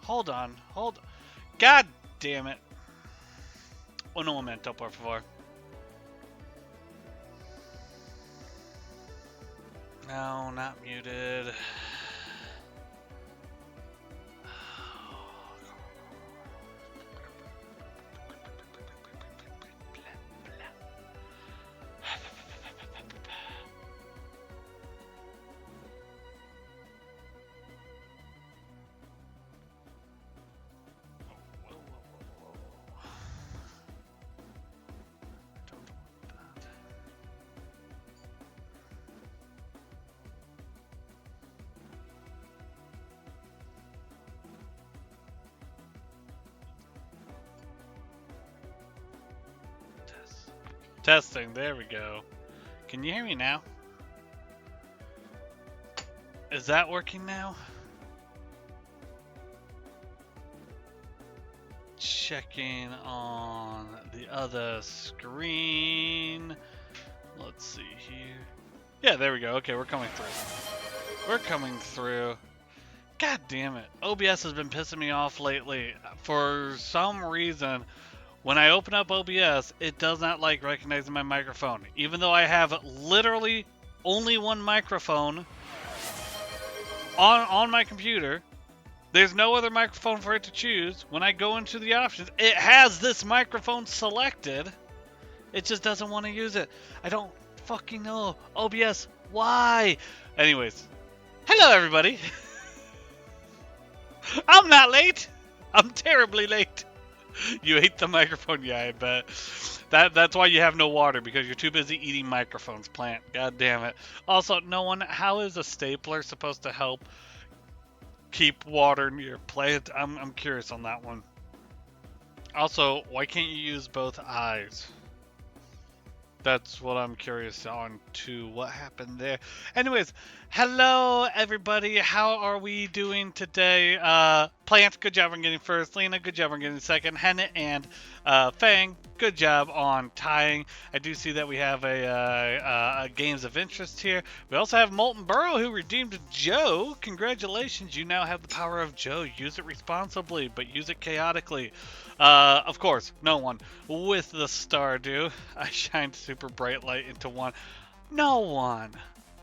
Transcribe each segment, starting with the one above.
Hold on. Hold. God damn it. Un momento, por favor. No, not muted. Testing, there we go. Can you hear me now? Is that working now? Checking on the other screen. Let's see here. Yeah, there we go. Okay, we're coming through. We're coming through. God damn it. OBS has been pissing me off lately. For some reason, when I open up OBS, it does not like recognizing my microphone. Even though I have literally only one microphone on my computer, there's no other microphone for it to choose. When I go into the options, it has this microphone selected. It just doesn't want to use it. I don't fucking know. OBS, why? Anyways, hello everybody. I'm not late. I'm terribly late. You ate the microphone, yeah, I bet. That's why you have no water, because you're too busy eating microphones, plant. God damn it. Also, no one, how is a stapler supposed to help keep water near plant? I'm curious on that one. Also, why can't you use both eyes? That's what I'm curious on too. What happened there? Anyways, hello everybody. How are we doing today? Plant, good job on getting first. Lena, good job on getting second. Henna and Fang, good job on tying. I do see that we have a games of interest here. We also have Molten Burrow who redeemed Joe. Congratulations, you now have the power of Joe. Use it responsibly, but use it chaotically. Of course, no one with the Stardew. I shined super bright light into one. No one.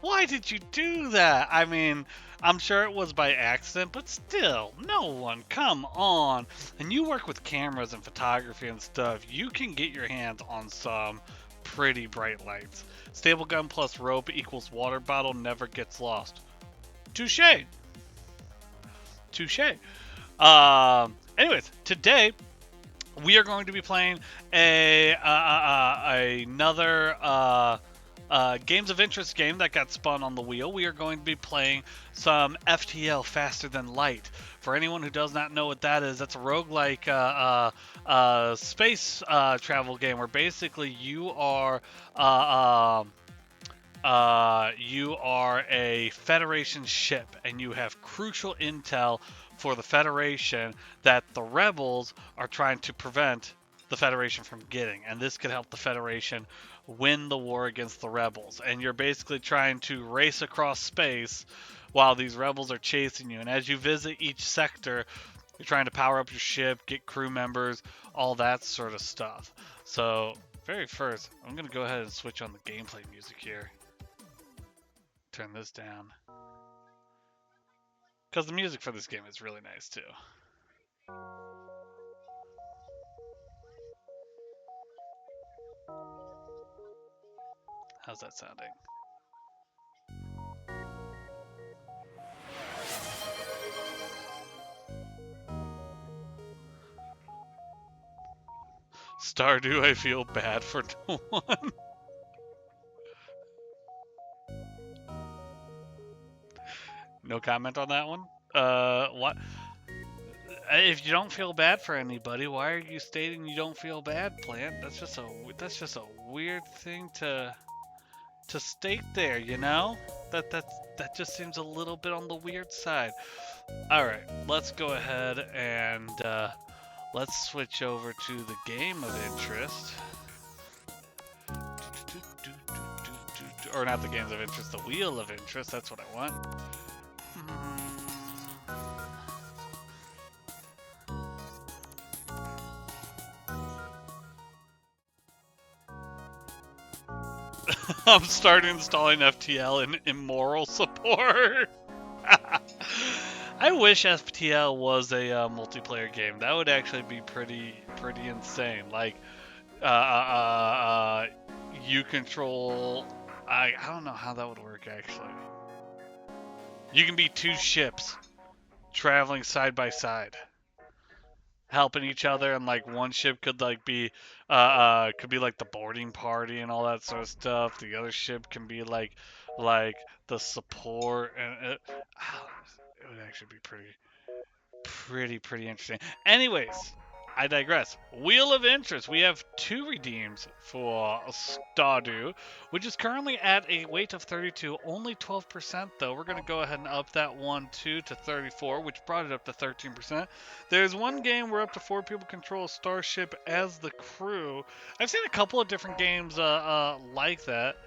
Why did you do that? I mean, I'm sure it was by accident, but still, no one. Come on. And you work with cameras and photography and stuff. You can get your hands on some pretty bright lights. Stable gun plus rope equals water bottle never gets lost. Touche. Touche. Anyways, today we are going to be playing another games of interest game that got spun on the wheel. We are going to be playing some FTL, Faster Than Light. For anyone who does not know what that is, that's a roguelike space travel game where basically you are a Federation ship and you have crucial intel for the Federation that the rebels are trying to prevent the Federation from getting. And this could help the Federation win the war against the rebels. And you're basically trying to race across space while these rebels are chasing you. And as you visit each sector, you're trying to power up your ship, get crew members, all that sort of stuff. So, very first, I'm going to go ahead and switch on the gameplay music here. Turn this down. Because the music for this game is really nice too. How's that sounding? Stardew, I feel bad for no one. No comment on that one? What? If you don't feel bad for anybody, why are you stating you don't feel bad, Plant? That's just a weird thing to state there, you know? That just seems a little bit on the weird side. All right, let's go ahead and let's switch over to the game of interest. Or not the games of interest, the wheel of interest. That's what I want. I'm starting installing FTL and immoral support. I wish FTL was a multiplayer game. That would actually be pretty insane. Like, uh, uh, uh, you control. I don't know how that would work actually. You can be two ships traveling side by side, helping each other, and like one ship could like be could be like the boarding party and all that sort of stuff. The other ship can be like the support, and it would actually be pretty interesting. Anyways, I digress. Wheel of Interest. We have two redeems for Stardew, which is currently at a weight of 32, only 12% though. We're going to go ahead and up that one too to 34, which brought it up to 13%. There's one game where up to 4 people control a starship as the crew. I've seen a couple of different games like that.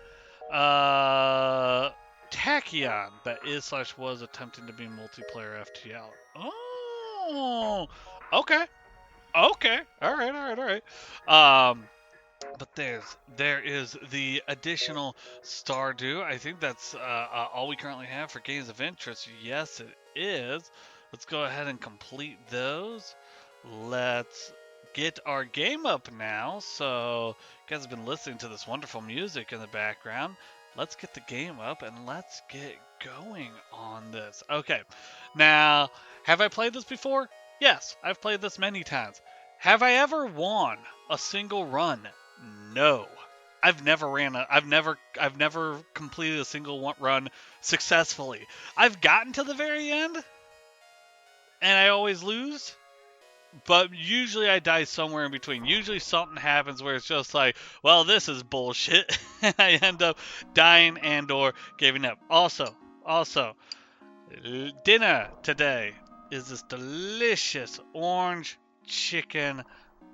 Uh, Tachyon, that is slash was attempting to be multiplayer FTL. Oh, okay, okay, all right. But there is the additional Stardew. I think that's all we currently have for games of interest. Yes, it is. Let's go ahead and complete those. Let's get our game up now. So you guys have been listening to this wonderful music in the background. Let's get the game up and let's get going on this. Okay, now have I played this before? Yes, I've played this many times. Have I ever won a single run? No. I've never completed a single run successfully. I've gotten to the very end and I always lose, but usually I die somewhere in between. Usually something happens where it's just like, well, this is bullshit. And I end up dying and or giving up. Also, dinner today is this delicious orange chicken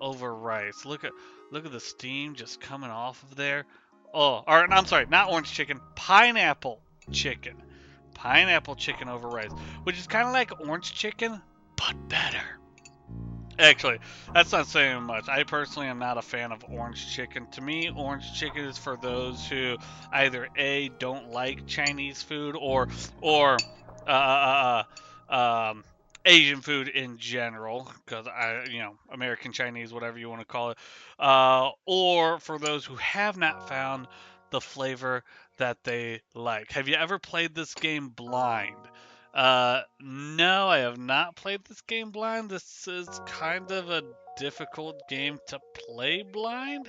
over rice. Look at the steam just coming off of there. Oh, or I'm sorry, not orange chicken, pineapple chicken. Pineapple chicken over rice, which is kind of like orange chicken, but better. Actually, that's not saying much. I personally am not a fan of orange chicken. To me, orange chicken is for those who either A, don't like Chinese food, or uh, uh, Asian food in general, because American Chinese, whatever you want to call it, or for those who have not found the flavor that they like. Have you ever played this game blind? No, I have not played this game blind. This is kind of a difficult game to play blind.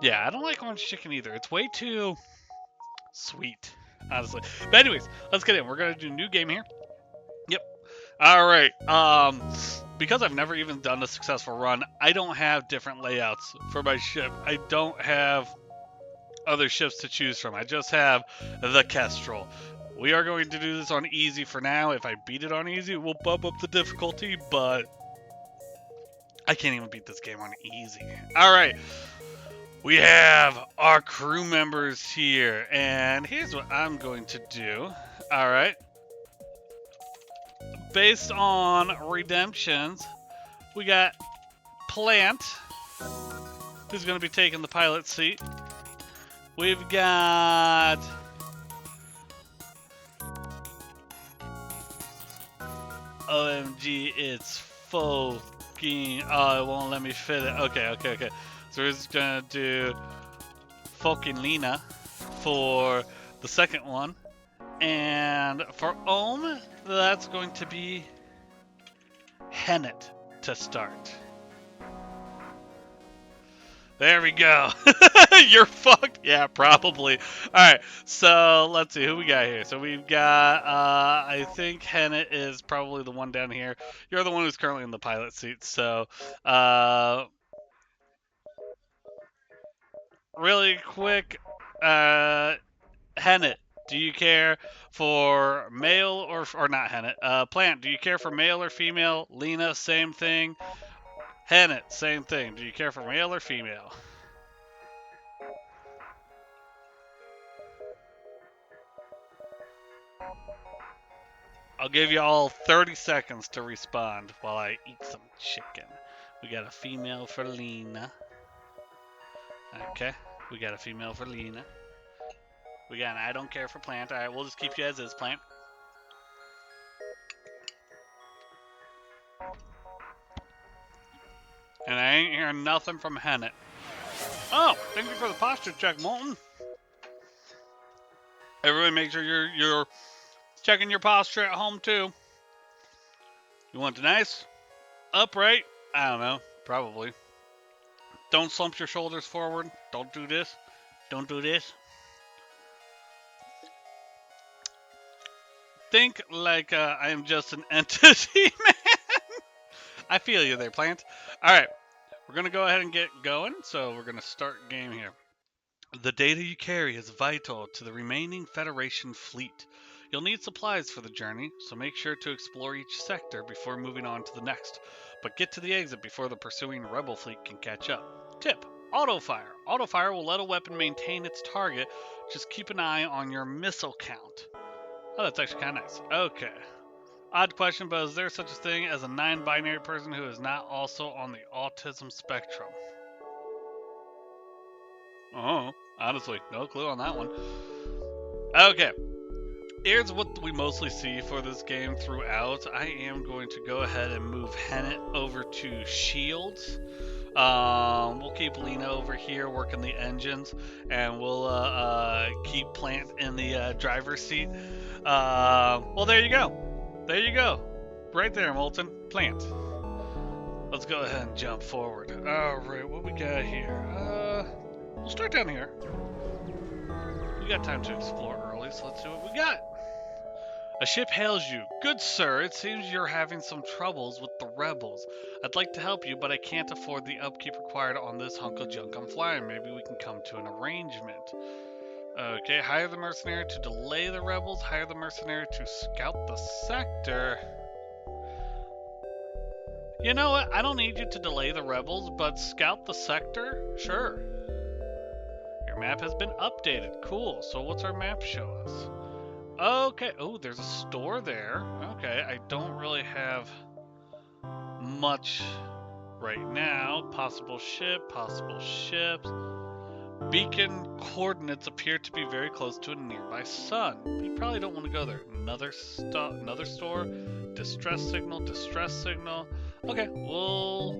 Yeah, I don't like orange chicken either. It's way too sweet, honestly. But anyways, let's get in. We're gonna do a new game here. Yep. All right. Because I've never even done a successful run, I don't have different layouts for my ship. I don't have other ships to choose from. I just have the Kestrel. We are going to do this on easy for now. If I beat it on easy, we'll bump up the difficulty, but I can't even beat this game on easy. All right. We have our crew members here, and here's what I'm going to do. All right. Based on redemptions, we got Plant, who's going to be taking the pilot seat. We've got OMG, it's fucking. Oh, it won't let me fit it. Okay. So we're just gonna do fucking Lena for the second one. And for Ohm, that's going to be Hennet to start. There we go. You're fucked. Yeah, probably. All right. So let's see who we got here. So we've got. I think Hennet is probably the one down here. You're the one who's currently in the pilot seat. So, really quick, Hennet, do you care for male or not Hennet? Plant, do you care for male or female? Lena, same thing. Hennet, same thing. Do you care for male or female? I'll give you all 30 seconds to respond while I eat some chicken. We got a female for Lena. Okay. We got a female for Lena. We got an I don't care for Plant. Alright, we'll just keep you as is, Plant. And I ain't hearing nothing from Hennet. Oh, thank you for the posture check, Molten. Everybody make sure you're checking your posture at home too. You want the nice? Upright? I don't know. Probably. Don't slump your shoulders forward. Don't do this. Don't do this. Think like I am just an entity, man. I feel you there, Plant. Alright. We're going to go ahead and get going. So we're going to start game here. The data you carry is vital to the remaining Federation fleet. You'll need supplies for the journey, so make sure to explore each sector before moving on to the next. But get to the exit before the pursuing Rebel fleet can catch up. Tip: Auto-fire. Auto-fire will let a weapon maintain its target. Just keep an eye on your missile count. Oh, that's actually kind of nice. Okay. Odd question, but is there such a thing as a non-binary person who is not also on the autism spectrum? Oh, honestly, no clue on that one. Okay. Here's what we mostly see for this game throughout. I am going to go ahead and move Hennet over to shields. We'll keep Lena over here working the engines, and we'll keep Plant in the driver's seat. Well, there you go. There you go. Right there, Molten. Plant. Let's go ahead and jump forward. Alright, what we got here? We'll start down here. We got time to explore early, so let's see what we got. A ship hails you. Good sir, it seems you're having some troubles with the rebels. I'd like to help you, but I can't afford the upkeep required on this hunk of junk I'm flying. Maybe we can come to an arrangement. Okay, hire the mercenary to delay the rebels. Hire the mercenary to scout the sector. You know what? I don't need you to delay the rebels, but scout the sector? Sure. Your map has been updated. Cool. So what's our map show us? Okay. Oh, there's a store there. Okay. I don't really have much right now. Possible ship, possible ships. Beacon coordinates appear to be very close to a nearby sun. You probably don't want to go there. Another store. Distress signal. Okay, we'll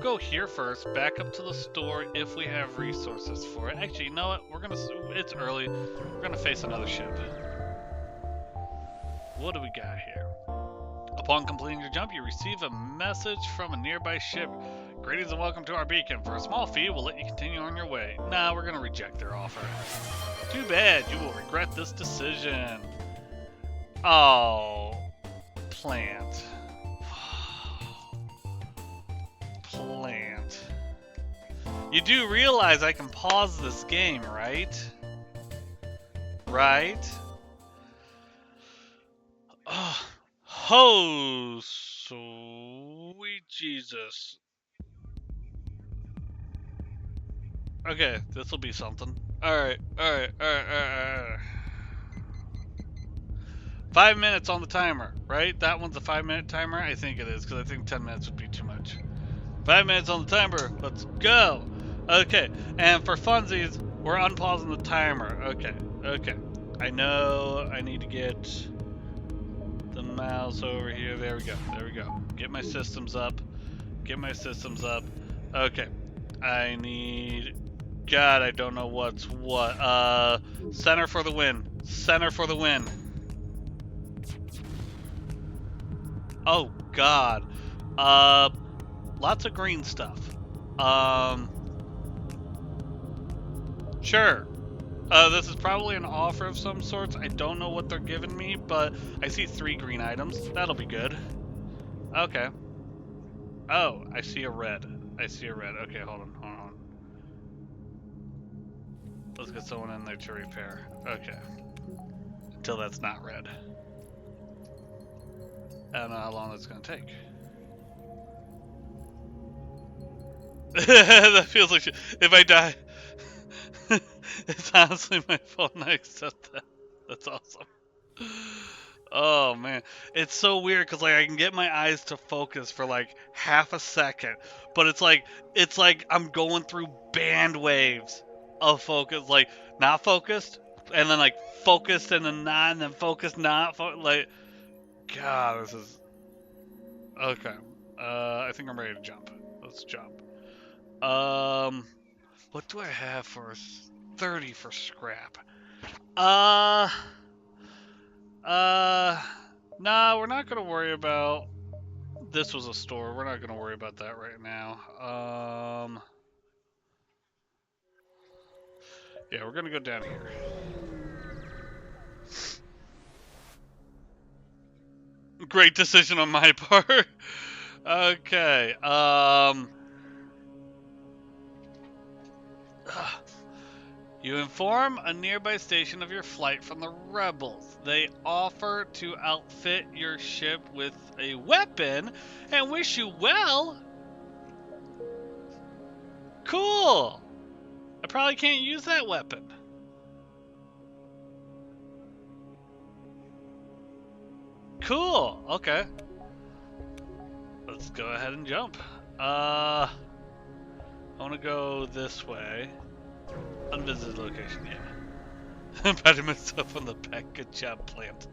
go here first, back up to the store if we have resources for it. Actually, you know what? It's early. We're gonna face another ship. What do we got here? Upon completing your jump, you receive a message from a nearby ship. Greetings and welcome to our beacon. For a small fee, we'll let you continue on your way. Nah, we're gonna reject their offer. Too bad, you will regret this decision. Oh, Plant. Plant. You do realize I can pause this game, right? Right? Oh, sweet Jesus. Okay, this will be something. Alright. 5 minutes on the timer, right? That one's a 5-minute timer? I think it is, because I think 10 minutes would be too much. 5 minutes on the timer. Let's go. Okay, and for funsies, we're unpausing the timer. Okay. I know I need to get the mouse over here. There we go. Get my systems up. Okay. I need... God, I don't know what's what. Center for the win. Oh, God. Lots of green stuff. Sure. This is probably an offer of some sorts. I don't know what they're giving me, but I see 3 green items. That'll be good. Okay. Oh, I see a red. Okay, hold on. Let's get someone in there to repair. Okay. Until that's not red. I don't know how long that's going to take. That feels like if I die, it's honestly my fault and I accept that. That's awesome. Oh man, it's so weird because like I can get my eyes to focus for like half a second, but it's like I'm going through band waves of focus, like not focused, and then like focused and then not, and then focused not, like God, this is okay. I think I'm ready to jump. Let's jump. What do I have for 30 for scrap? Uh, uh, nah, we're not gonna worry about. This was a store. We're not gonna worry about that right now. Yeah, we're gonna go down here. Great decision on my part. Okay. You inform a nearby station of your flight from the rebels. They offer to outfit your ship with a weapon and wish you well. Cool. I probably can't use that weapon. Cool. Okay. Let's go ahead and jump. I want to go this way. Unvisited location, yeah. Patting myself on the back. Good job, plant.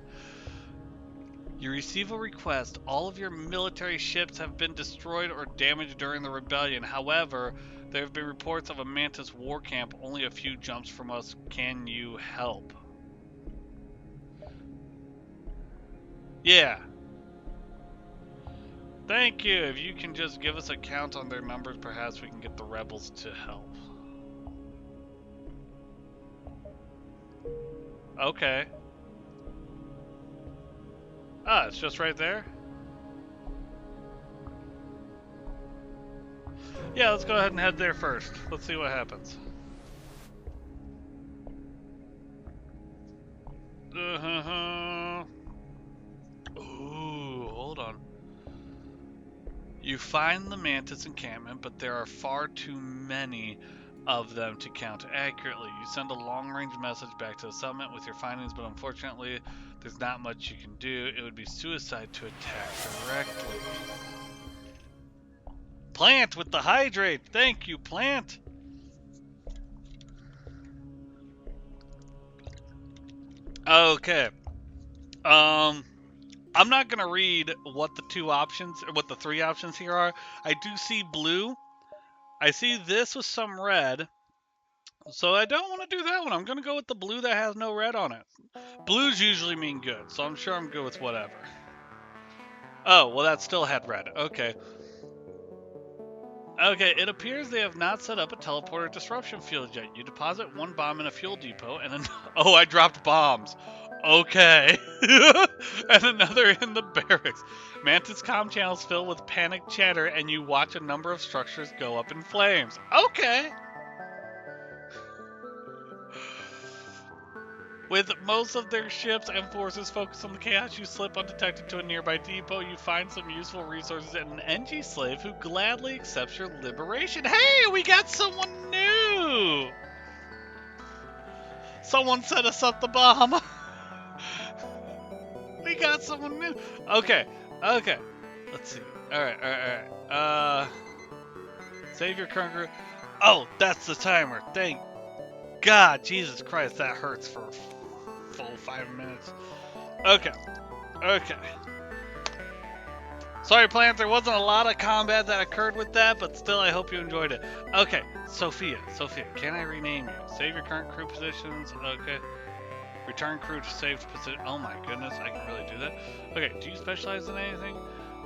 You receive a request. All of your military ships have been destroyed or damaged during the rebellion. However, there have been reports of a Mantis war camp only a few jumps from us. Can you help? Yeah. Thank you. If you can just give us a count on their numbers, perhaps we can get the rebels to help. Okay. Ah, it's just right there? Yeah, let's go ahead and head there first. Let's see what happens. Ooh, hold on. You find the Mantis encampment, but there are far too many of them to count accurately. You send a long-range message back to the settlement with your findings, but unfortunately, there's not much you can do. It would be suicide to attack directly. Plant with the hydrate! Thank you, Plant! Okay. I'm not gonna read what the two options, or what the three options here are. I do see blue. I see this with some red. So I don't want to do that one. I'm going to go with the blue that has no red on it. Blues usually mean good, so I'm sure I'm good with whatever. Oh, well, that still had red. Okay. Okay, it appears they have not set up a teleporter disruption field yet. You deposit one bomb in a fuel depot, and then... Oh, I dropped bombs. Okay. And another in the barracks. Mantis comm channels fill with panic chatter, and you watch a number of structures go up in flames. Okay. With most of their ships and forces focused on the chaos, you slip undetected to a nearby depot. You find some useful resources and an NG slave who gladly accepts your liberation. Hey, we got someone new! Someone set us up the bomb. We got someone new. Okay, okay. Let's see. Alright. Save your current group. Oh, that's the timer. Thank God. Jesus Christ, that hurts for full 5 minutes. Okay. Sorry, Plant, there wasn't a lot of combat that occurred with that, but still, I hope you enjoyed it. Okay, Sophia, can I rename you? Save your current crew positions. Okay. Return crew to saved position. Oh my goodness, I can really do that. Okay, do you specialize in anything?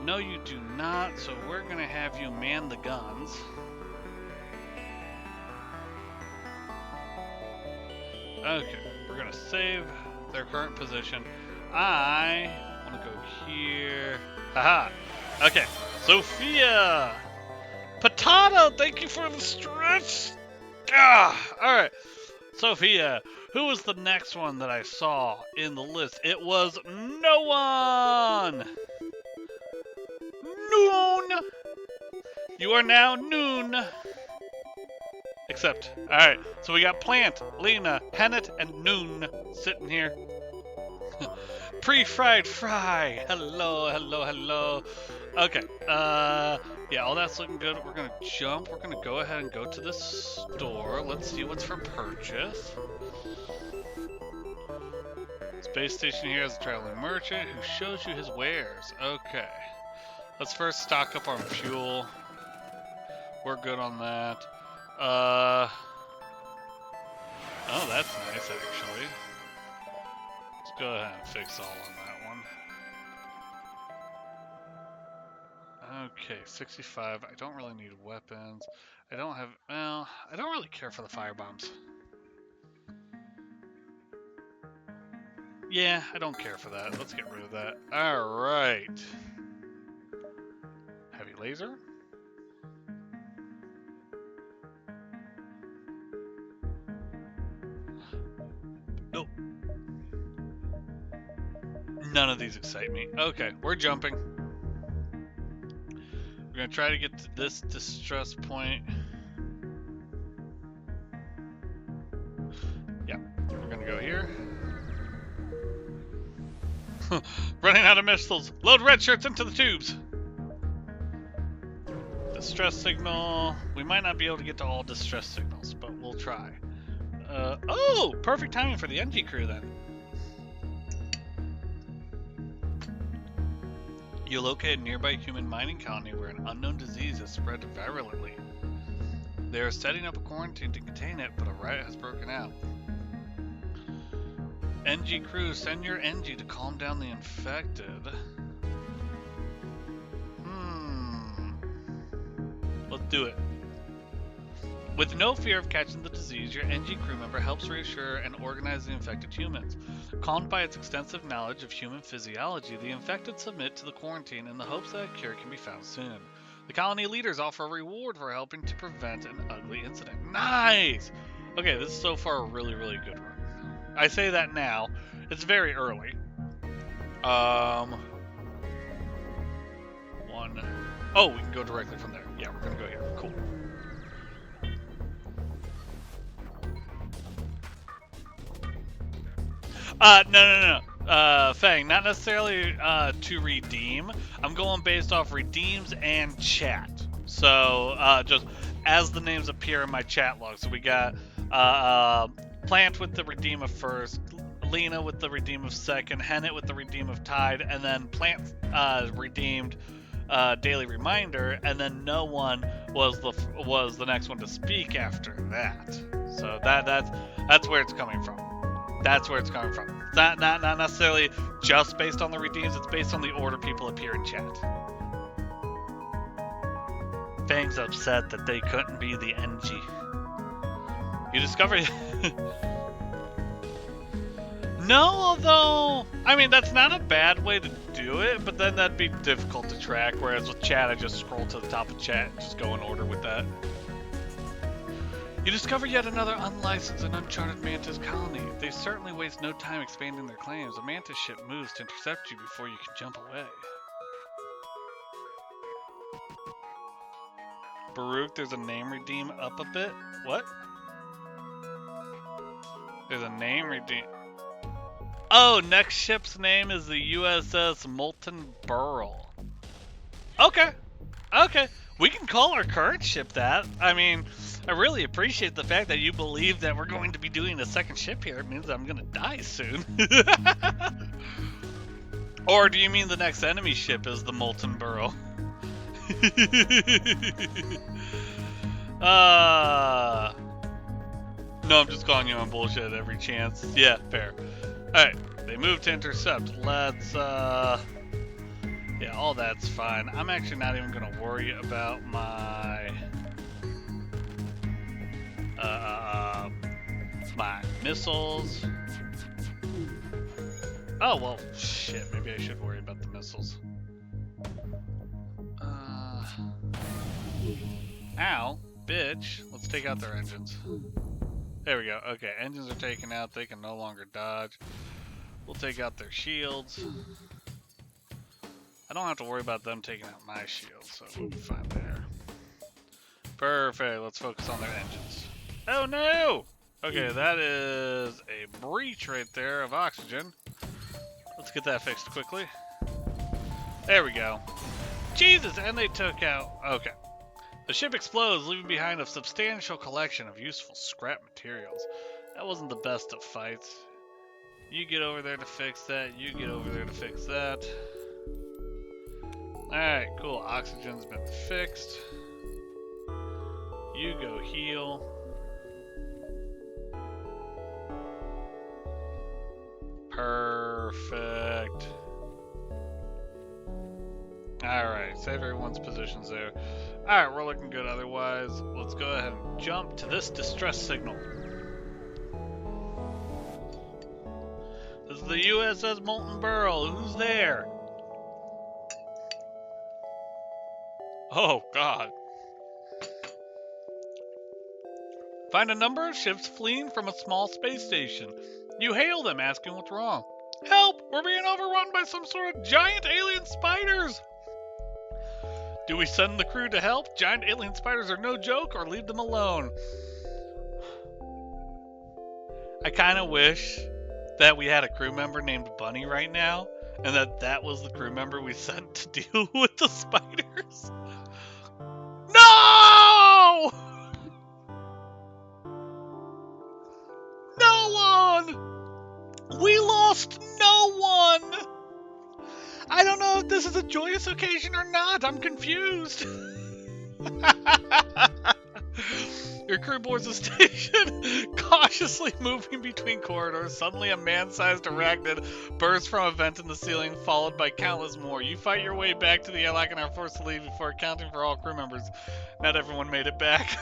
No, you do not, so we're gonna have you man the guns. Okay, we're gonna save their current position. I want to go here. Haha. Okay, Sophia! Potato, thank you for the stretch! Alright. Sophia, who was the next one that I saw in the list? It was no one! Noon! You are now noon! Except, alright, so we got Plant, Lena, Hennet, and Noon sitting here. Pre-fried fry. Hello, hello, hello. Okay. Yeah, all that's looking good. We're gonna jump. We're gonna go ahead and go to the store. Let's see what's for purchase. Space station here has a traveling merchant who shows you his wares. Okay. Let's first stock up on fuel. We're good on that. Oh, that's nice, actually. Let's go ahead and fix all on that one. Okay, 65. I don't really need weapons. I don't have... Well, I don't really care for the firebombs. Yeah, I don't care for that. Let's get rid of that. Alright. Heavy laser? Nope. None of these excite me. Okay, we're jumping. We're gonna try to get to this distress point. Yeah, we're gonna go here. Running out of missiles. Load red shirts into the tubes. Distress signal. We might not be able to get to all distress signals, but we'll try. Oh, perfect timing for the NG crew then. You locate a nearby human mining colony where an unknown disease has spread virulently. They are setting up a quarantine to contain it, but a riot has broken out. NG crew, send your NG to calm down the infected. Let's do it. With no fear of catching the disease, your NG crew member helps reassure and organize the infected humans. Calmed by its extensive knowledge of human physiology, the infected submit to the quarantine in the hopes that a cure can be found soon. The colony leaders offer a reward for helping to prevent an ugly incident. Nice! Okay, this is so far a really, really good run. I say that now. It's very early. One. Oh, we can go directly from there. Yeah, we're gonna go here. Cool. No. Fang, not necessarily to redeem. I'm going based off redeems and chat. So, just as the names appear in my chat log. So we got Plant with the redeem of first, Lena with the redeem of second, Hennet with the redeem of tied, and then Plant redeemed daily reminder, and then no one was the next one to speak after that. So that's where it's coming from. That's where it's coming from. It's not necessarily just based on the redeems, it's based on the order people appear in chat. Fang's upset that they couldn't be the NG. You discovered... No, although... I mean, that's not a bad way to do it, but then that'd be difficult to track, whereas with chat, I just scroll to the top of chat and just go in order with that. You discover yet another unlicensed and uncharted Mantis colony. They certainly waste no time expanding their claims. A Mantis ship moves to intercept you before you can jump away. Baruch, there's a name redeem up a bit. What? There's a name redeem. Oh, next ship's name is the USS Molten Burl. Okay. Okay. We can call our current ship that. I mean, I really appreciate the fact that you believe that we're going to be doing a second ship here. It means I'm going to die soon. Or do you mean the next enemy ship is the Molten Burrow? No, I'm just calling you on bullshit at every chance. Yeah, fair. Alright, they moved to intercept. Let's, yeah, all that's fine. I'm actually not even going to worry about my, my missiles. Oh, well, shit, maybe I should worry about the missiles. Ow, bitch. Let's take out their engines. There we go. Okay, engines are taken out. They can no longer dodge. We'll take out their shields. I don't have to worry about them taking out my shield, so we'll be fine there. Perfect. Let's focus on their engines. Oh, no! Okay, that is a breach right there of oxygen. Let's get that fixed quickly. There we go. Jesus, and they took out... Okay. The ship explodes, leaving behind a substantial collection of useful scrap materials. That wasn't the best of fights. You get over there to fix that. You get over there to fix that. Alright, cool. Oxygen's been fixed. You go heal. Perfect. Alright, save everyone's positions there. Alright, we're looking good otherwise. Let's go ahead and jump to this distress signal. This is the USS Molten Burl. Who's there? Oh, God. Find a number of ships fleeing from a small space station. You hail them, asking what's wrong. Help! We're being overrun by some sort of giant alien spiders! Do we send the crew to help? Giant alien spiders are no joke, or leave them alone? I kind of wish that we had a crew member named Bunny right now, and that was the crew member we sent to deal with the spiders. No! No one! We lost no one! I don't know if this is a joyous occasion or not. I'm confused. Your crew boards the station, cautiously moving between corridors. Suddenly, a man-sized arachnid bursts from a vent in the ceiling, followed by countless more. You fight your way back to the airlock and are forced to leave before accounting for all crew members. Not everyone made it back.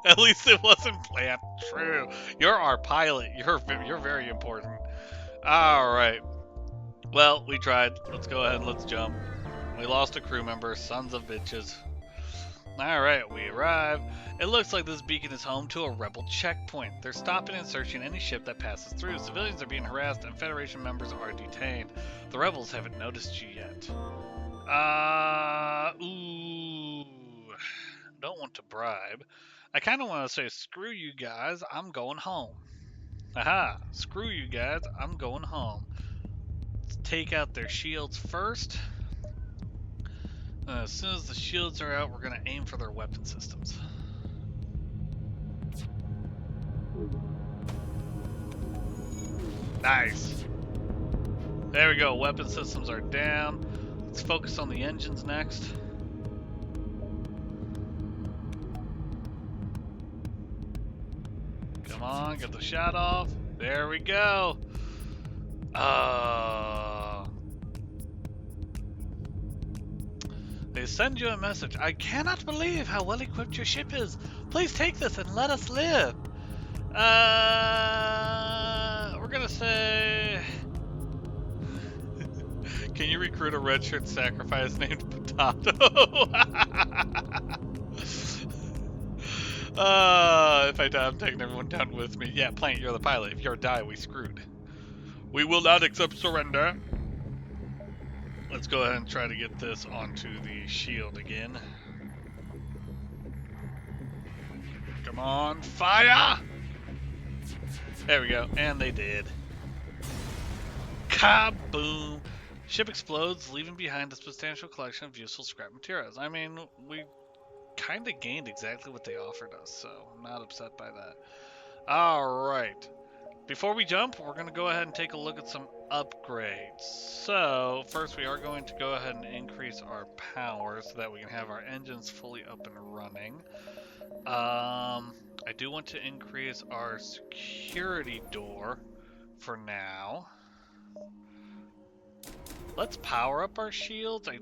At least it wasn't planned. True. You're our pilot. You're very important. All right. Well, we tried. Let's go ahead and let's jump. We lost a crew member. Sons of bitches. Alright, we arrive. It looks like this beacon is home to a rebel checkpoint. They're stopping and searching any ship that passes through. Civilians are being harassed and Federation members are detained. The rebels haven't noticed you yet. Ooh. Don't want to bribe. I kind of want to say, screw you guys, I'm going home. Aha, screw you guys, I'm going home. Let's take out their shields first. As soon as the shields are out, we're going to aim for their weapon systems. Nice. There we go. Weapon systems are down. Let's focus on the engines next. Come on, get the shot off. There we go. They send you a message. I cannot believe how well equipped your ship is. Please take this and let us live. We're gonna say... Can you recruit a redshirt sacrifice named Potato? If I die, I'm taking everyone down with me. Yeah, Plant, you're the pilot. If you die, we screwed. We will not accept surrender. Let's go ahead and try to get this onto the shield again. Come on, fire! There we go, and they did. Kaboom! Ship explodes, leaving behind a substantial collection of useful scrap materials. I mean, we kind of gained exactly what they offered us, so I'm not upset by that. Alright. Before we jump, we're going to go ahead and take a look at some upgrades. So, first we are going to go ahead and increase our power so that we can have our engines fully up and running. I do want to increase our security door for now. Let's power up our shields. I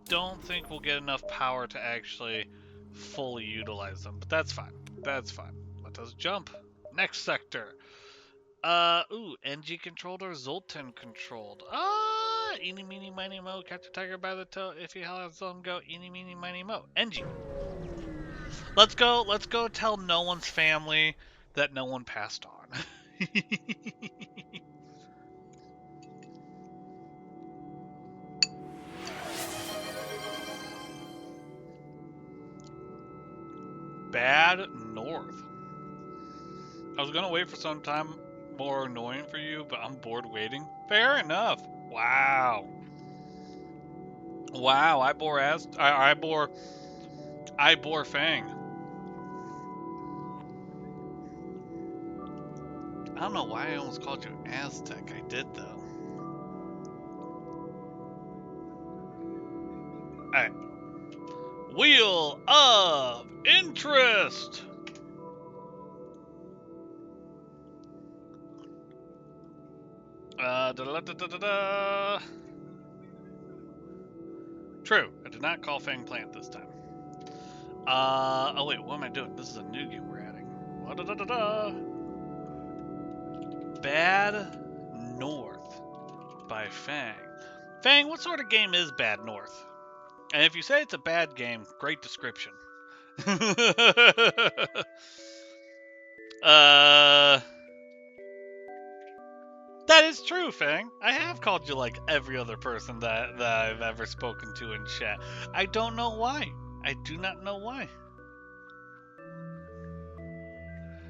don't think we'll get enough power to actually fully utilize them, but that's fine. That's fine. Let us jump. Next sector. NG controlled or Zoltan controlled? Eeny, meeny, miny, mo. Catch a tiger by the toe. If he has them, go eeny, meeny, miny, mo. NG. Let's go tell no one's family that no one passed on. Bad North. I was gonna wait for some time more annoying for you, but I'm bored waiting. Fair enough. Wow. Wow, I bore Fang. I don't know why I almost called you Aztec. I did though. Alright. Wheel of Interest! Da da da da da da. True, I did not call Fang Plant this time. Oh wait, what am I doing? This is a new game we're adding. Da da da da. Bad North by Fang. Fang, what sort of game is Bad North? And if you say it's a bad game, great description. uh, that is true, Fang. I have called you like every other person that I've ever spoken to in chat. I don't know why. I do not know why.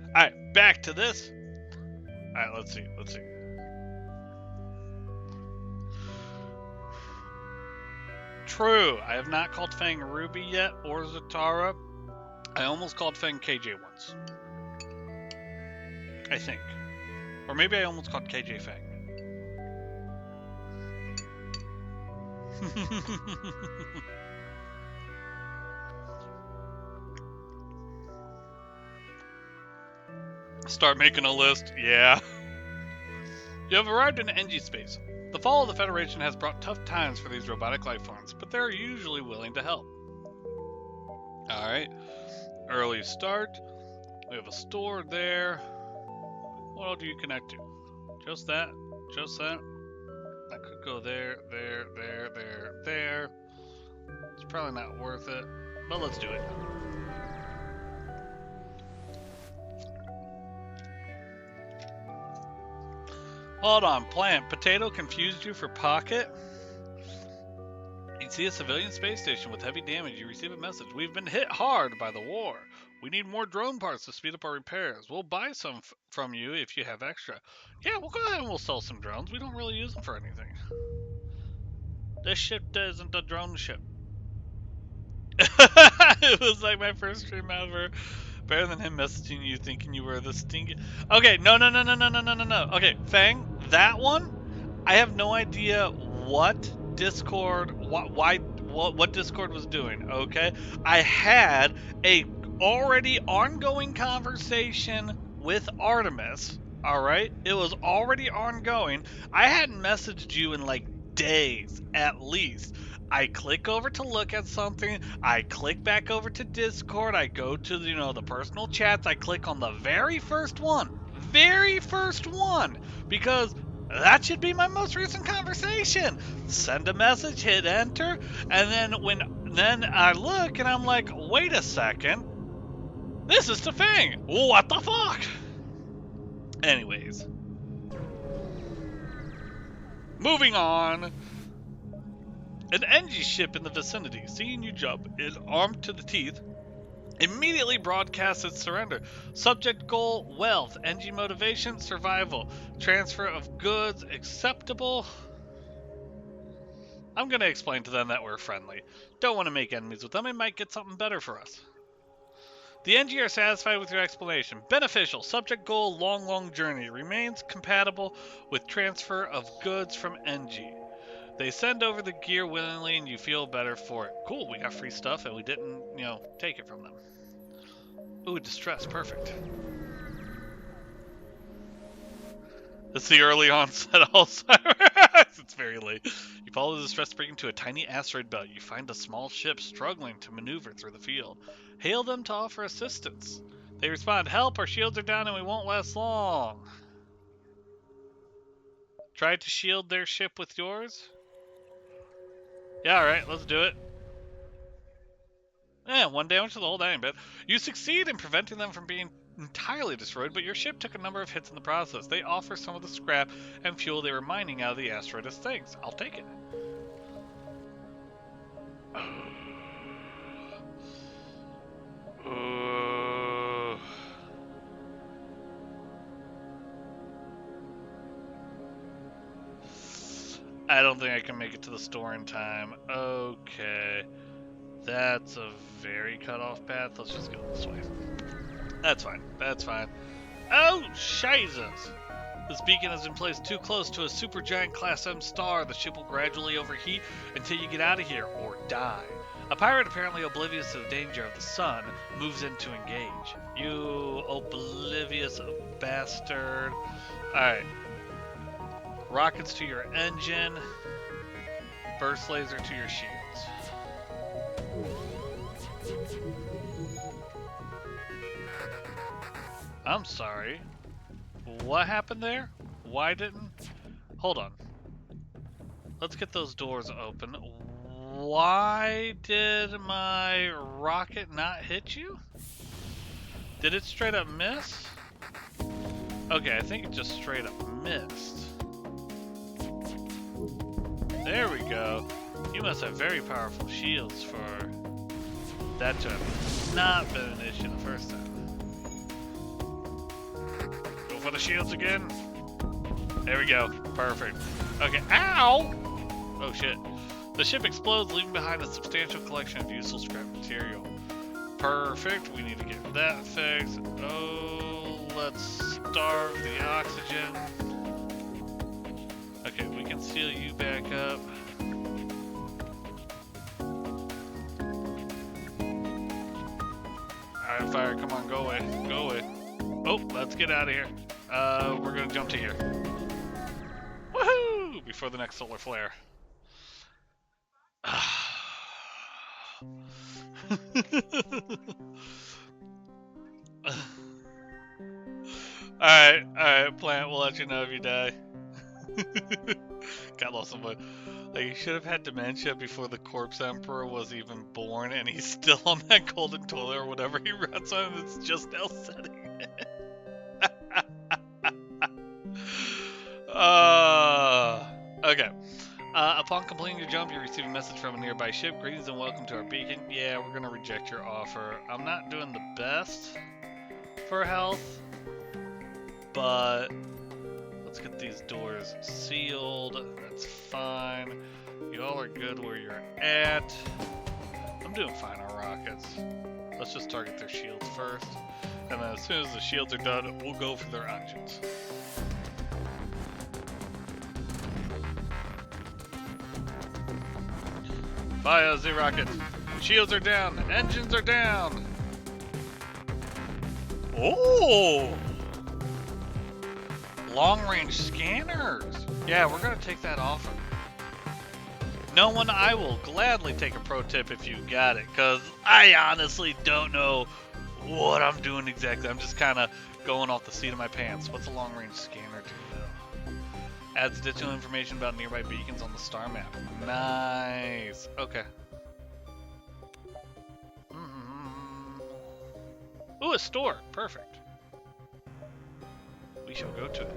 Alright, back to this. Alright, let's see. True, I have not called Fang Ruby yet, or Zatara. I almost called Fang KJ once. I think. Or maybe I almost called KJ Fang. Start making a list. Yeah. You have arrived in NG space. The fall of the Federation has brought tough times for these robotic life forms, but they're usually willing to help. Alright. Early start. We have a store there. What all do you connect to? Just that? Just that? I could go there, there. It's probably not worth it, but let's do it. Hold on, Plant. Potato confused you for Pocket? You see a civilian space station with heavy damage. You receive a message. We've been hit hard by the war. We need more drone parts to speed up our repairs. We'll buy some from you if you have extra. Yeah, we'll go ahead and we'll sell some drones. We don't really use them for anything. This ship isn't a drone ship. It was like my first stream ever. Better than him messaging you thinking you were the stinky. Okay, no. Okay, Fang, that one, I have no idea what Discord, what Discord was doing. Okay, I had a already ongoing conversation with Artemis. All right, it was already ongoing. I hadn't messaged you in like days at least. I click over to look at something. I click back over to Discord. I go to the personal chats. I click on the very first one, because that should be my most recent conversation. Send a message, hit enter, and then I look and I'm like, wait a second, this is the thing. What the fuck? Anyways, moving on. An NG ship in the vicinity, seeing you jump, is armed to the teeth, immediately broadcasts its surrender. Subject goal, wealth. NG motivation, survival. Transfer of goods, acceptable. I'm going to explain to them that we're friendly. Don't want to make enemies with them. It might get something better for us. The NG are satisfied with your explanation. Beneficial. Subject goal, long journey. Remains compatible with transfer of goods from NG. They send over the gear willingly and you feel better for it. Cool, we got free stuff and we didn't, take it from them. Ooh, distress, perfect. It's the early onset Alzheimer's. It's very late. You follow the distress beacon to a tiny asteroid belt. You find a small ship struggling to maneuver through the field. Hail them to offer assistance. They respond, help, our shields are down and we won't last long. Try to shield their ship with yours? Yeah, alright, let's do it. Yeah, 1 damage to the whole dang bit. You succeed in preventing them from being entirely destroyed, but your ship took a number of hits in the process. They offer some of the scrap and fuel they were mining out of the asteroid as thanks. I'll take it. I don't think I can make it to the store in time. Okay. That's a very cut off path. Let's just go this way. That's fine. That's fine. Oh, Jesus! This beacon has been placed too close to a supergiant Class M star. The ship will gradually overheat until you get out of here or die. A pirate, apparently oblivious to the danger of the sun, moves in to engage. You oblivious bastard. Alright. Rockets to your engine. Burst laser to your shields. I'm sorry. What happened there? Why didn't... Hold on. Let's get those doors open. Why did my rocket not hit you? Did it straight up miss? Okay, I think it just straight up missed. There we go. You must have very powerful shields for that to have not been an issue the first time. Go for the shields again. There we go. Perfect. Okay. Ow! Oh shit. The ship explodes, leaving behind a substantial collection of useless scrap material. Perfect. We need to get that fixed. Oh, let's starve the oxygen. Okay, we can seal you back up. Alright, fire, come on, go away. Go away. Oh, let's get out of here. We're gonna jump to here. Woohoo! Before the next solar flare. Alright, plant, we'll let you know if you die. Got lost in wood. Like, you should have had dementia before the corpse emperor was even born, and he's still on that golden toilet or whatever he runs on, and it's just now setting. Okay. Upon completing your jump, you receive a message from a nearby ship. Greetings and welcome to our beacon. Yeah, we're gonna reject your offer. I'm not doing the best for health, but let's get these doors sealed. That's fine. You all are good where you're at. I'm doing fine on rockets. Let's just target their shields first. And then as soon as the shields are done, we'll go for their engines. Fire the rocket. Shields are down. Engines are down. Oh! Long-range scanners. Yeah, we're going to take that off. No one, I will gladly take a pro tip if you got it, because I honestly don't know what I'm doing exactly. I'm just kind of going off the seat of my pants. What's a long-range scanner do, though? Adds additional information about nearby beacons on the star map. Nice. Okay. Ooh, a store. Perfect. We shall go to it.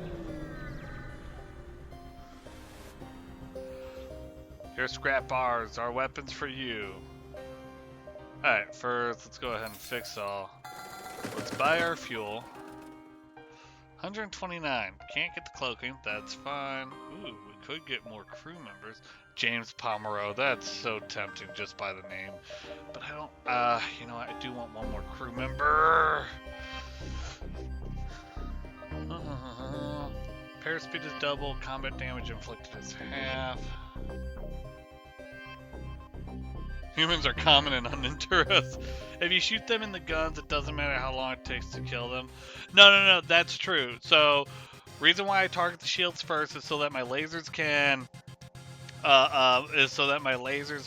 Here, scrap bars, our weapons for you. Alright, first, let's go ahead and fix all. Let's buy our fuel. 129. Can't get the cloaking. That's fine. Ooh, we could get more crew members. James Pomeroy. That's so tempting just by the name. But I don't... you know what? I do want one more crew member. Pair speed is double. Combat damage inflicted is half. Humans are common and uninterested. If you shoot them in the guns, it doesn't matter how long it takes to kill them. No, that's true. So, reason why I target the shields first is so that my lasers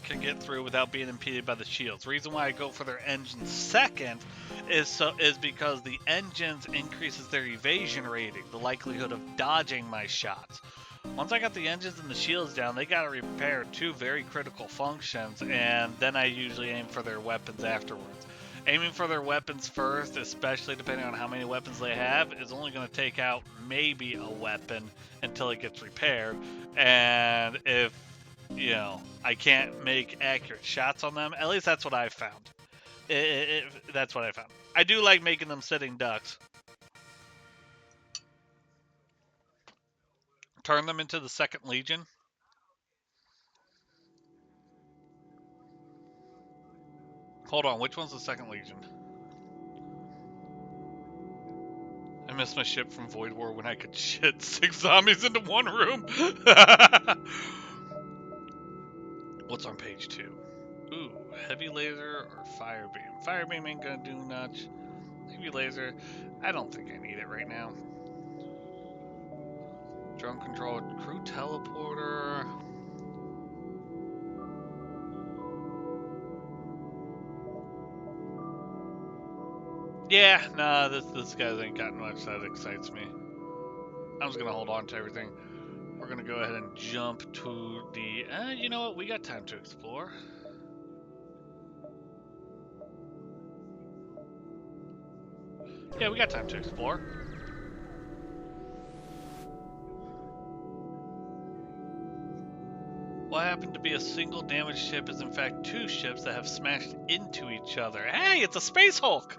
can get through without being impeded by the shields. Reason why I go for their engines second is because the engines increases their evasion rating, the likelihood of dodging my shots. Once I got the engines and the shields down, they got to repair two very critical functions, and then I usually aim for their weapons afterwards. Aiming for their weapons first, especially depending on how many weapons they have, is only going to take out maybe a weapon until it gets repaired. And if, you know, I can't make accurate shots on them, at least that's what I've found. That's what I found. I do like making them sitting ducks. Turn them into the 2nd Legion. Hold on, which one's the second Legion? I missed my ship from Void War when I could shit 6 zombies into one room. What's on page 2? Ooh, heavy laser or fire beam? Fire beam ain't gonna do much. Heavy laser, I don't think I need it right now. Drone control, crew teleporter. Yeah, nah, this guy ain't got much that excites me. I'm just gonna hold on to everything. We're gonna go ahead and jump to the. You know what? We got time to explore. Yeah, we got time to explore. What happened to be a single damaged ship is in fact 2 ships that have smashed into each other. Hey, it's a Space Hulk!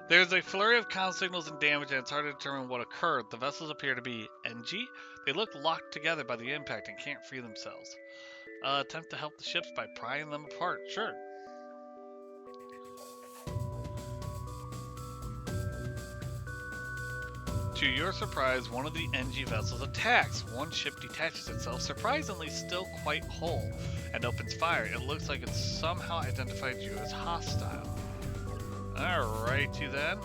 There's a flurry of comm signals and damage, and it's hard to determine what occurred. The vessels appear to be NG. They look locked together by the impact and can't free themselves. Attempt to help the ships by prying them apart. Sure. To your surprise, one of the NG vessels attacks. One ship detaches itself, surprisingly still quite whole, and opens fire. It looks like it's somehow identified you as hostile. Alrighty then.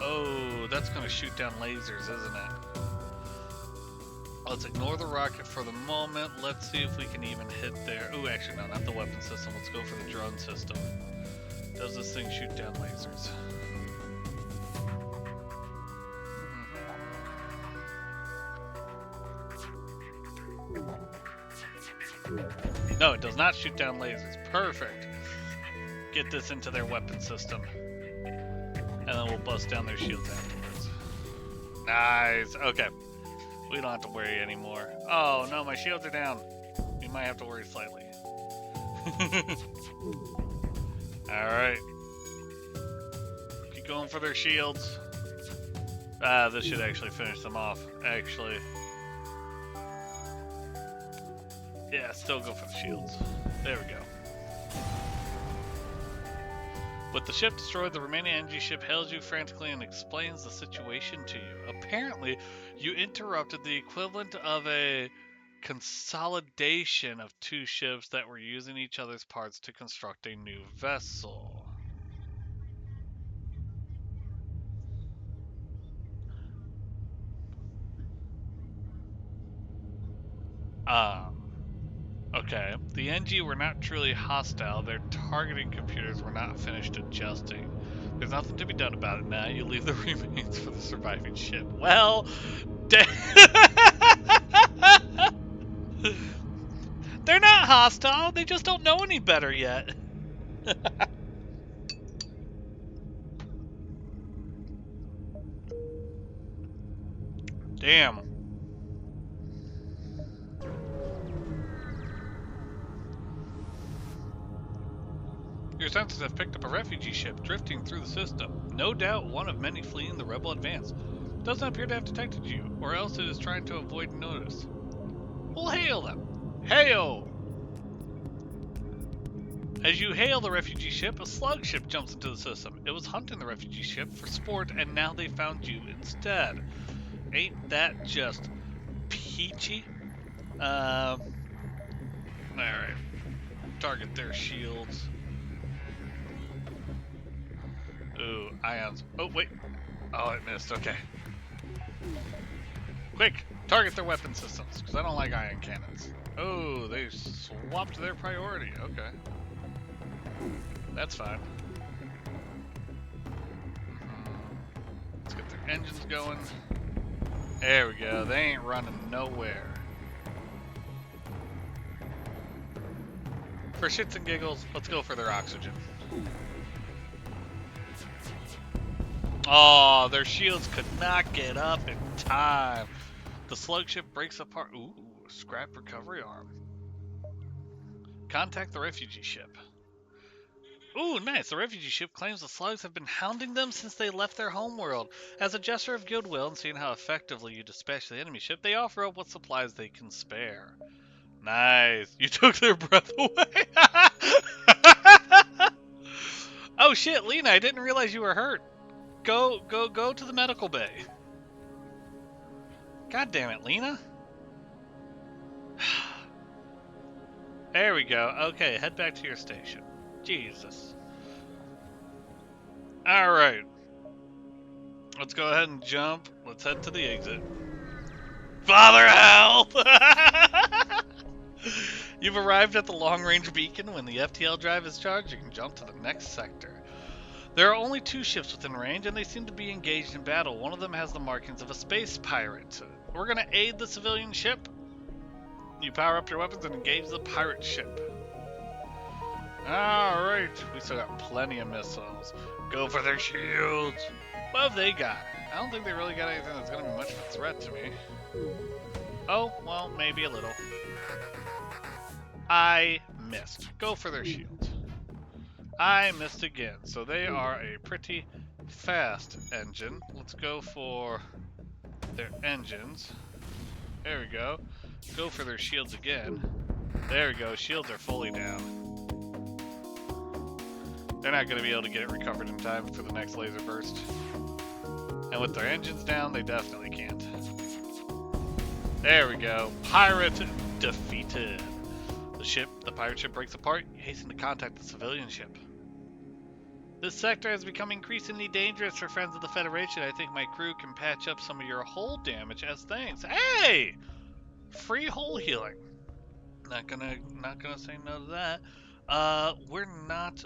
Oh, that's going to shoot down lasers, isn't it? Let's ignore the rocket for the moment. Let's see if we can even hit there. Oh, actually, no, not the weapon system. Let's go for the drone system. Does this thing shoot down lasers? No, it does not shoot down lasers. Perfect. Get this into their weapon system. And then we'll bust down their shields afterwards. Nice. Okay. We don't have to worry anymore. Oh, no, my shields are down. We might have to worry slightly. Alright. Keep going for their shields. This should actually finish them off. Actually. Yeah, still go for the shields. There we go. With the ship destroyed, the remaining NG ship hails you frantically and explains the situation to you. Apparently, you interrupted the equivalent of a consolidation of 2 ships that were using each other's parts to construct a new vessel. Okay. The NG were not truly hostile. Their targeting computers were not finished adjusting. There's nothing to be done about it now. You leave the remains for the surviving ship. Well, they're not hostile. They just don't know any better yet. Damn. Your sensors have picked up a refugee ship drifting through the system. No doubt one of many fleeing the rebel advance. Doesn't appear to have detected you, or else it is trying to avoid notice. We'll hail them. Hail! As you hail the refugee ship, a slug ship jumps into the system. It was hunting the refugee ship for sport, and now they found you instead. Ain't that just peachy? Alright. Target their shields. Ooh, ions. Oh, wait. Oh, it missed. Okay. Quick! Target their weapon systems, because I don't like ion cannons. Oh, they swapped their priority. Okay. That's fine. Let's get their engines going. There we go. They ain't running nowhere. For shits and giggles, let's go for their oxygen. Oh, their shields could not get up in time. The slug ship breaks apart. Ooh, scrap recovery arm. Contact the refugee ship. Ooh, nice. The refugee ship claims the slugs have been hounding them since they left their homeworld. As a gesture of goodwill and seeing how effectively you dispatch the enemy ship, they offer up what supplies they can spare. Nice. You took their breath away. Oh shit, Lena, I didn't realize you were hurt. Go to the medical bay. God damn it, Lena. There we go. Okay, head back to your station. Jesus. Alright. Let's go ahead and jump. Let's head to the exit. Father help! You've arrived at the long-range beacon. When the FTL drive is charged, you can jump to the next sector. There are only 2 ships within range, and they seem to be engaged in battle. One of them has the markings of a space pirate. We're going to aid the civilian ship. You power up your weapons and engage the pirate ship. Alright, we still got plenty of missiles. Go for their shields. What have they got? I don't think they really got anything that's going to be much of a threat to me. Oh, well, maybe a little. I missed. Go for their shields. I missed again. So they are a pretty fast engine. Let's go for their engines. There we go. Go for their shields again. There we go. Shields are fully down. They're not going to be able to get it recovered in time for the next laser burst. And with their engines down, they definitely can't. There we go. Pirate defeated. The pirate ship breaks apart. You hasten to contact the civilian ship. This sector has become increasingly dangerous for friends of the Federation. I think my crew can patch up some of your hull damage as thanks. Hey! Free hull healing. Not gonna say no to that. We're not.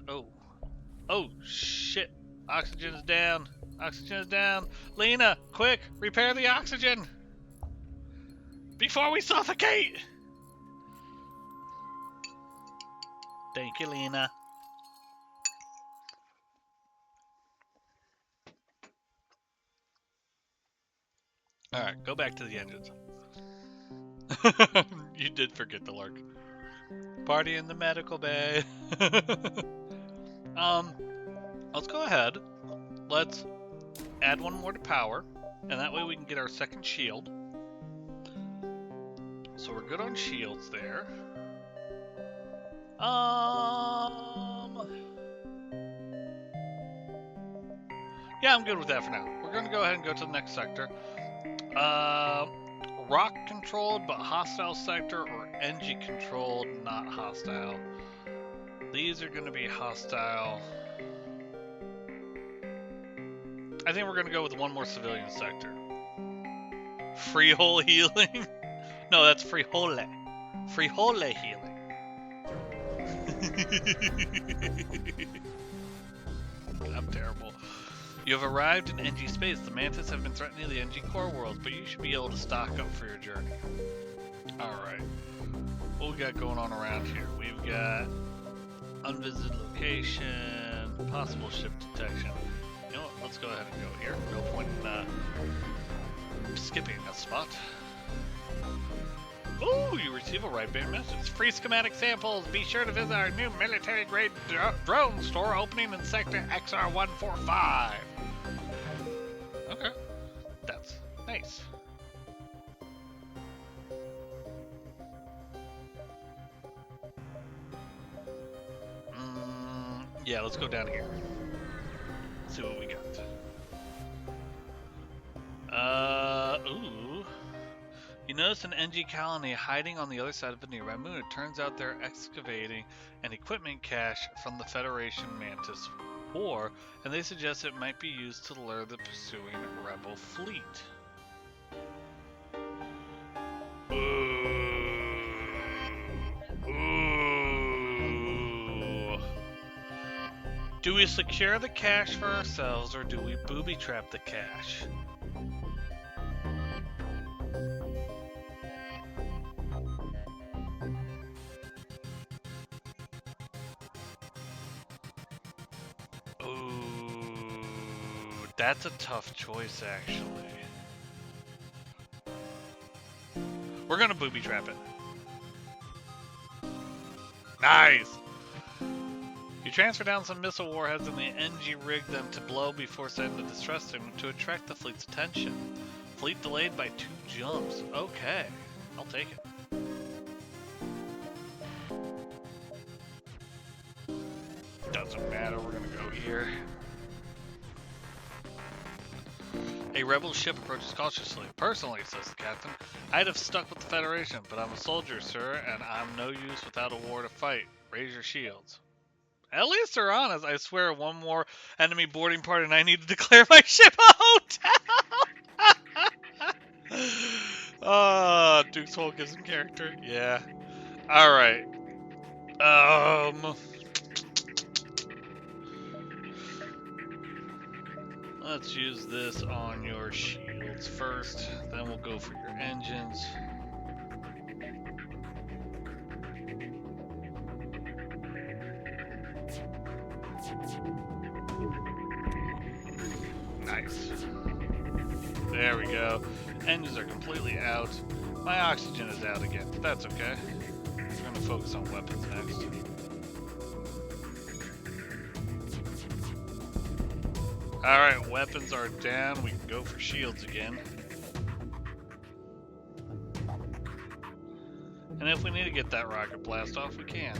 Oh shit! Oxygen is down. Oxygen is down. Lena, quick, repair the oxygen before we suffocate. Thank you, Lena. Alright, go back to the engines. You did forget the lurk. Party in the medical bay. Let's go ahead. Let's add one more to power. And that way we can get our second shield. So we're good on shields there. Yeah, I'm good with that for now. We're going to go ahead and go to the next sector. Rock controlled but hostile sector, or NG controlled, not hostile. These are going to be hostile. I think we're going to go with one more civilian sector. Free hole healing? No, that's free hole. Free hole healing. I'm terrible. You have arrived in NG space. The Mantis have been threatening the NG core worlds, but you should be able to stock up for your journey. Alright. What we got going on around here? We've got unvisited location, possible ship detection. You know what? Let's go ahead and go here. No point in skipping a spot. Ooh, you receive a right band message. Free schematic samples. Be sure to visit our new military-grade drone store opening in Sector XR145. Okay. That's nice. Yeah, let's go down here. See what we got. Ooh. You notice an NG colony hiding on the other side of a nearby moon. It turns out they're excavating an equipment cache from the Federation Mantis War, and they suggest it might be used to lure the pursuing rebel fleet. Ooh. Do we secure the cache for ourselves, or do we booby trap the cache? That's a tough choice, actually. We're gonna booby trap it. Nice! You transfer down some missile warheads and the NG rig them to blow before sending the distress signal to attract the fleet's attention. Fleet delayed by 2 jumps. Okay, I'll take it. Done. doesn't matter. We're gonna go here. A rebel ship approaches cautiously. Personally, says the captain, I'd have stuck with the Federation, but I'm a soldier, sir, and I'm no use without a war to fight. Raise your shields. At least they're honest. I swear, one more enemy boarding party and I need to declare my ship a hotel! Duke's Hulk is in character. Yeah. Alright. Let's use this on your shields first. Then we'll go for your engines. Nice. There we go. Engines are completely out. My oxygen is out again, but that's okay. We're going to focus on weapons next. Alright, weapons are down. We can go for shields again. And if we need to get that rocket blast off, we can.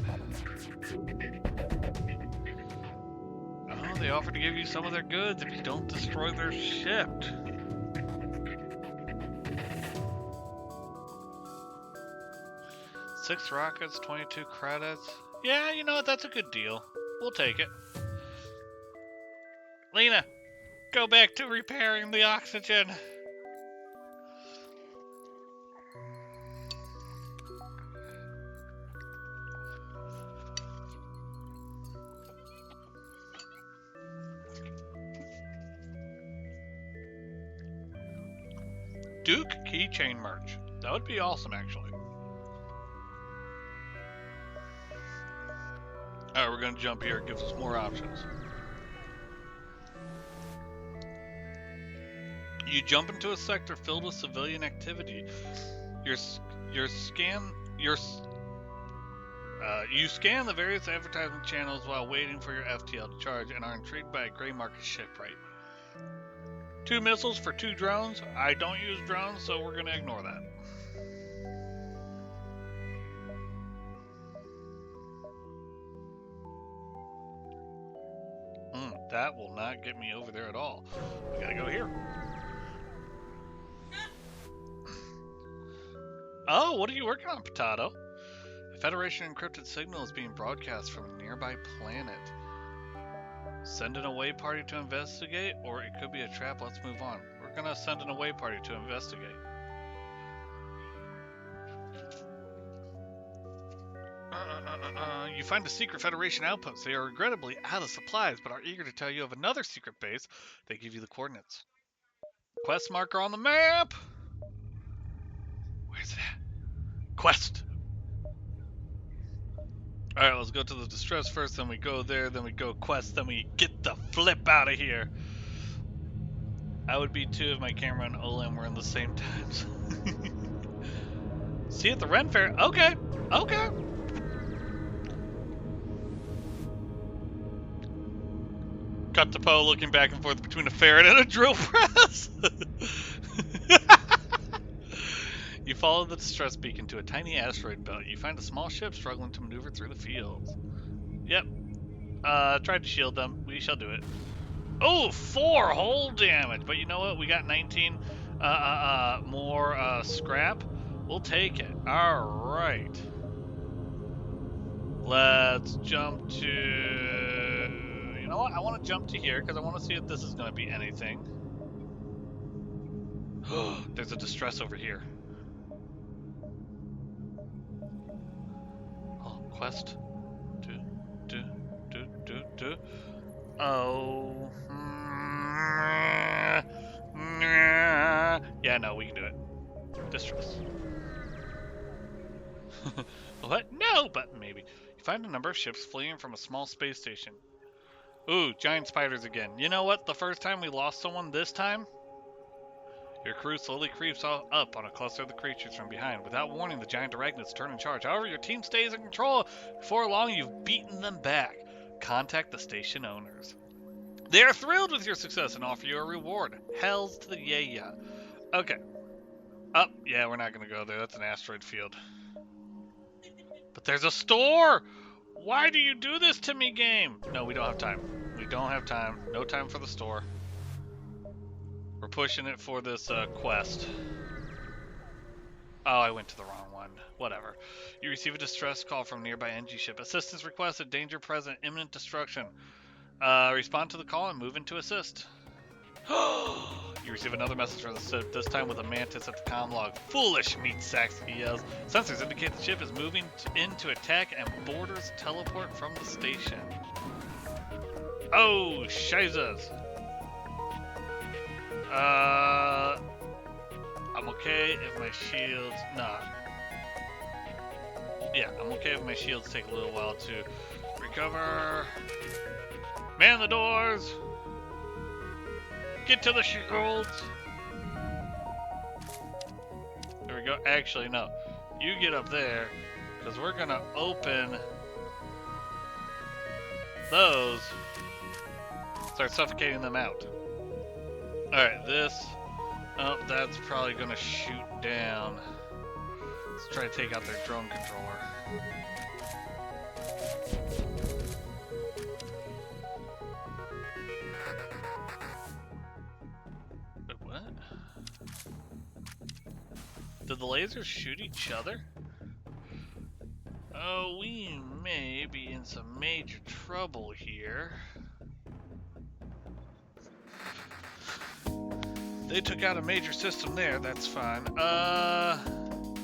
Oh, they offer to give you some of their goods if you don't destroy their ship. Six rockets, 22 credits. Yeah, you know what? That's a good deal. We'll take it. Lena, go back to repairing the oxygen. Duke keychain merch. That would be awesome, actually. Alright, we're going to jump here. It gives us more options. You jump into a sector filled with civilian activity. You scan the various advertisement channels while waiting for your FTL to charge and are intrigued by a gray market shipwright. 2 missiles for 2 drones. I don't use drones, so we're going to ignore that. That will not get me over there at all. We gotta go here. Oh, what are you working on, Potato? A Federation encrypted signal is being broadcast from a nearby planet. Send an away party to investigate, or it could be a trap. Let's move on. We're gonna send an away party to investigate. You find a secret Federation outpost. They are regrettably out of supplies, but are eager to tell you of another secret base. They give you the coordinates. Quest marker on the map! Where's it at? Quest! Alright, let's go to the distress first, then we go there, then we go quest, then we get the flip out of here. I would be too if my camera and Olam were in the same times. See you at the Ren Fair? Okay, okay. Cut to Poe looking back and forth between a ferret and a drill press. You follow the distress beacon to a tiny asteroid belt. You find a small ship struggling to maneuver through the fields. Yep. Tried to shield them. We shall do it. Oh, 4 hull damage. But you know what? We got 19 more scrap. We'll take it. Alright. Let's jump to... You know what? I want to jump to here because I want to see if this is going to be anything. There's a distress over here. Oh, quest. Oh. Yeah, no, we can do it. Distress. What? No, but maybe. You find a number of ships fleeing from a small space station. Ooh, giant spiders again. You know what? The first time we lost someone, this time, your crew slowly creeps up on a cluster of the creatures from behind. Without warning, the giant arachnids turn in charge. However, your team stays in control. Before long, you've beaten them back. Contact the station owners. They are thrilled with your success and offer you a reward. Hells to the yeah. Okay. Oh, yeah, we're not going to go there. That's an asteroid field. But there's a store! Why do you do this to me, game? No, we don't have time. We don't have time. No time for the store. We're pushing it for this quest. Oh, I went to the wrong one. Whatever. You receive a distress call from nearby NG ship. Assistance requested. Danger present. Imminent destruction. Respond to the call and move in to assist. You receive another message from the ship, this time with a mantis at the comm log. Foolish meat sacks, he yells. Sensors indicate the ship is moving in to attack and boarders teleport from the station. Oh, shizas. I'm okay if my shields... Nah. Yeah, I'm okay if my shields take a little while to recover. Man the doors! Get to the shields! There we go. Actually, no. You get up there, because we're gonna open those. Start suffocating them out. Alright, this... Oh, that's probably gonna shoot down. Let's try to take out their drone controller. Wait, what? Did the lasers shoot each other? Oh, we may be in some major trouble here. They took out a major system there, that's fine.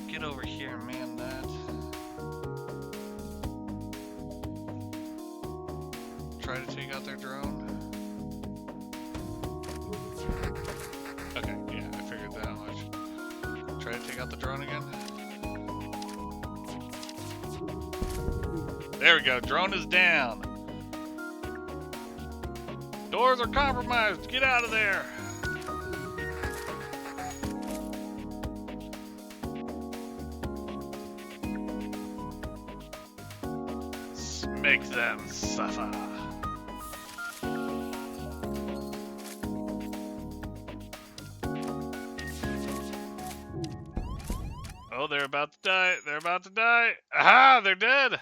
Get over here and man that. Try to take out their drone. Okay, yeah, I figured that much. Try to take out the drone again. There we go, drone is down. Doors are compromised, get out of there. Make them suffer. Oh, they're about to die. They're about to die. Aha, they're dead.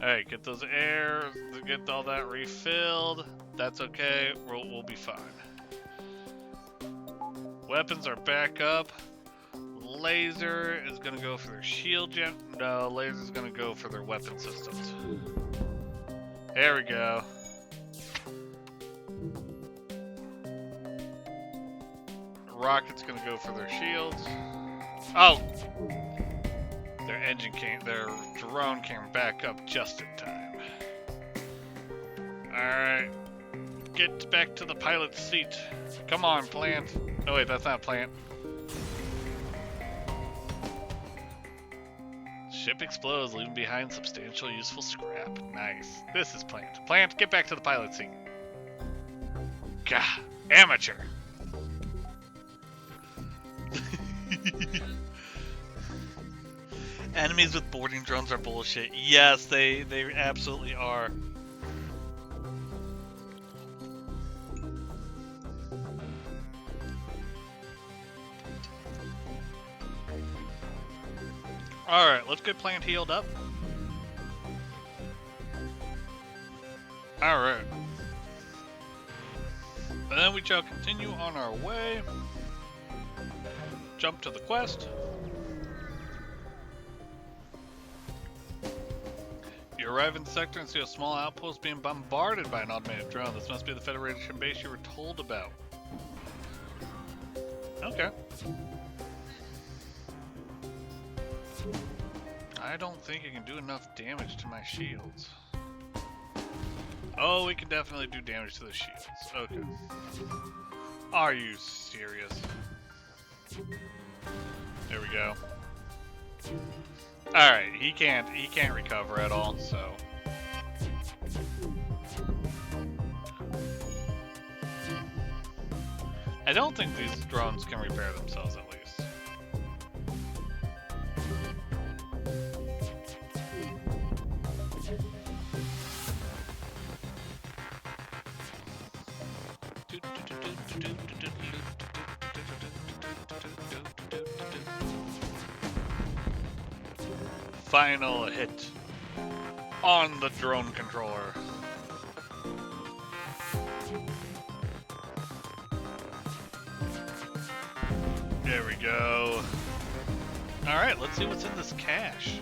Alright, get those air, get all that refilled. That's okay. We'll be fine. Weapons are back up. Laser is gonna go for their shield gen. No, laser is gonna go for their weapon systems. There we go. Rocket's gonna go for their shields. Oh! Their drone came back up just in time. Alright. Get back to the pilot's seat. Come on, plant. Oh wait, that's not plant. Ship explodes, leaving behind substantial useful scrap. Nice. This is Plant. Plant, get back to the pilot seat. Gah, amateur. Enemies with boarding drones are bullshit. Yes, they absolutely are. Alright, let's get Plant healed up. Alright. And then we shall continue on our way. Jump to the quest. You arrive in the sector and see a small outpost being bombarded by an automated drone. This must be the Federation base you were told about. Okay. I don't think it can do enough damage to my shields. Oh, we can definitely do damage to the shields. Okay. Are you serious? There we go. Alright, he can't recover at all, so. I don't think these drones can repair themselves at least. final hit on the drone controller. There we go. Alright, let's see what's in this cache.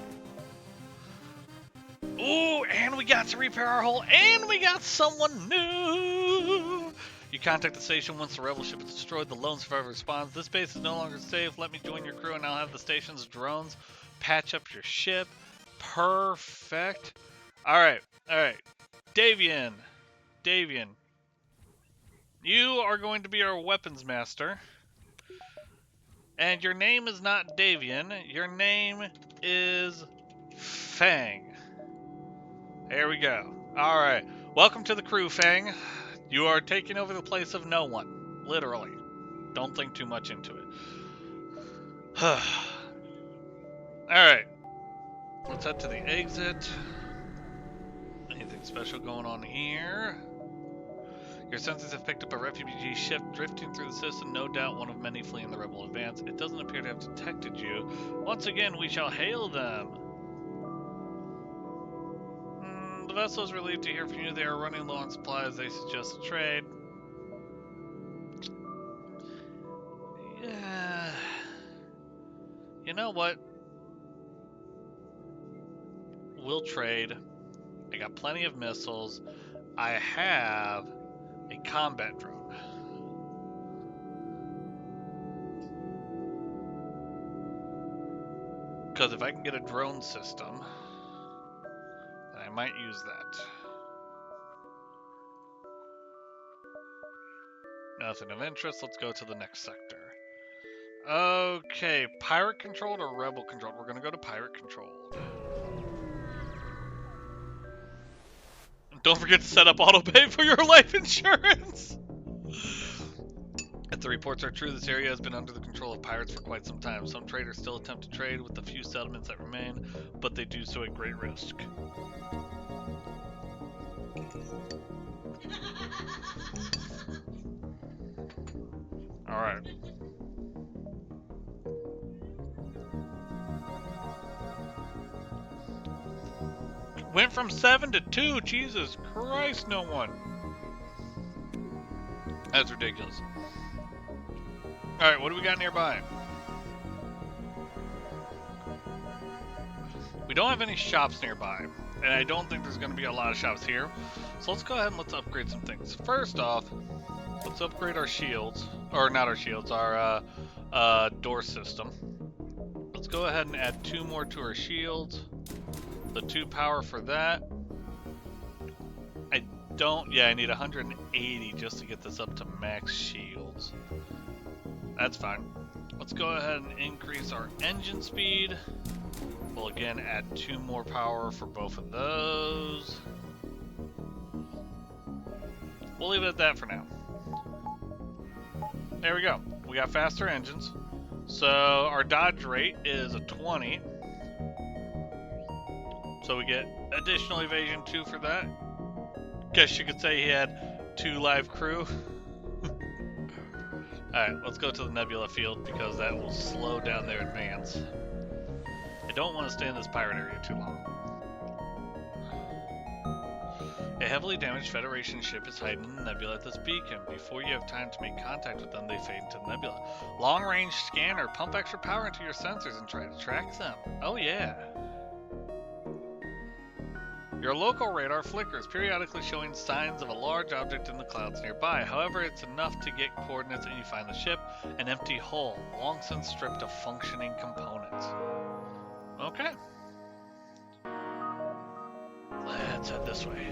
Ooh, and we got to repair our hull, and we got someone new! You contact the station once the rebel ship is destroyed. The lone survivor responds. This base is no longer safe. Let me join your crew, and I'll have the station's drones patch up your ship. Perfect. Alright, alright. Davian. You are going to be our weapons master. And your name is not Davian. Your name is Fang. There we go. Alright. Welcome to the crew, Fang. You are taking over the place of no one. Literally. Don't think too much into it. Alright. Let's head to the exit. Anything special going on here? Your sensors have picked up a refugee ship drifting through the system, no doubt one of many fleeing the rebel advance. It doesn't appear to have detected you. Once again, we shall hail them. The vessel is relieved to hear from you. They are running low on supplies. They suggest a trade. Yeah. You know what? We'll trade. I got plenty of missiles. I have a combat drone. Because if I can get a drone system, then I might use that. Nothing of interest. Let's go to the next sector. Okay, pirate controlled or rebel controlled? We're going to go to pirate controlled. Don't forget to set up auto pay for your life insurance. If the reports are true, this area has been under the control of pirates for quite some time. Some traders still attempt to trade with the few settlements that remain, but they do so at great risk. Alright. Went from 7 to 2. Jesus Christ, no one. That's ridiculous. Alright, what do we got nearby? We don't have any shops nearby, and I don't think there's going to be a lot of shops here. So let's go ahead and let's upgrade some things. First off, let's upgrade our shields. Or not our shields, our door system. Let's go ahead and add 2 more to our shields. The 2 power for that. I need 180 just to get this up to max shields. That's fine. Let's go ahead and increase our engine speed. We'll again add 2 more power for both of those. We'll leave it at that for now. There we go. We got faster engines. So our dodge rate is a 20. So we get additional evasion 2 for that. Guess you could say he had 2 live crew. Alright, let's go to the Nebula field because that will slow down their advance. I don't want to stay in this pirate area too long. A heavily damaged Federation ship is hiding in the nebula at this beacon. Before you have time to make contact with them, they fade into the nebula. Long-range scanner, pump extra power into your sensors and try to track them. Oh yeah. Your local radar flickers, periodically showing signs of a large object in the clouds nearby. However, it's enough to get coordinates and you find the ship, an empty hull, long since stripped of functioning components. Okay. Let's head this way.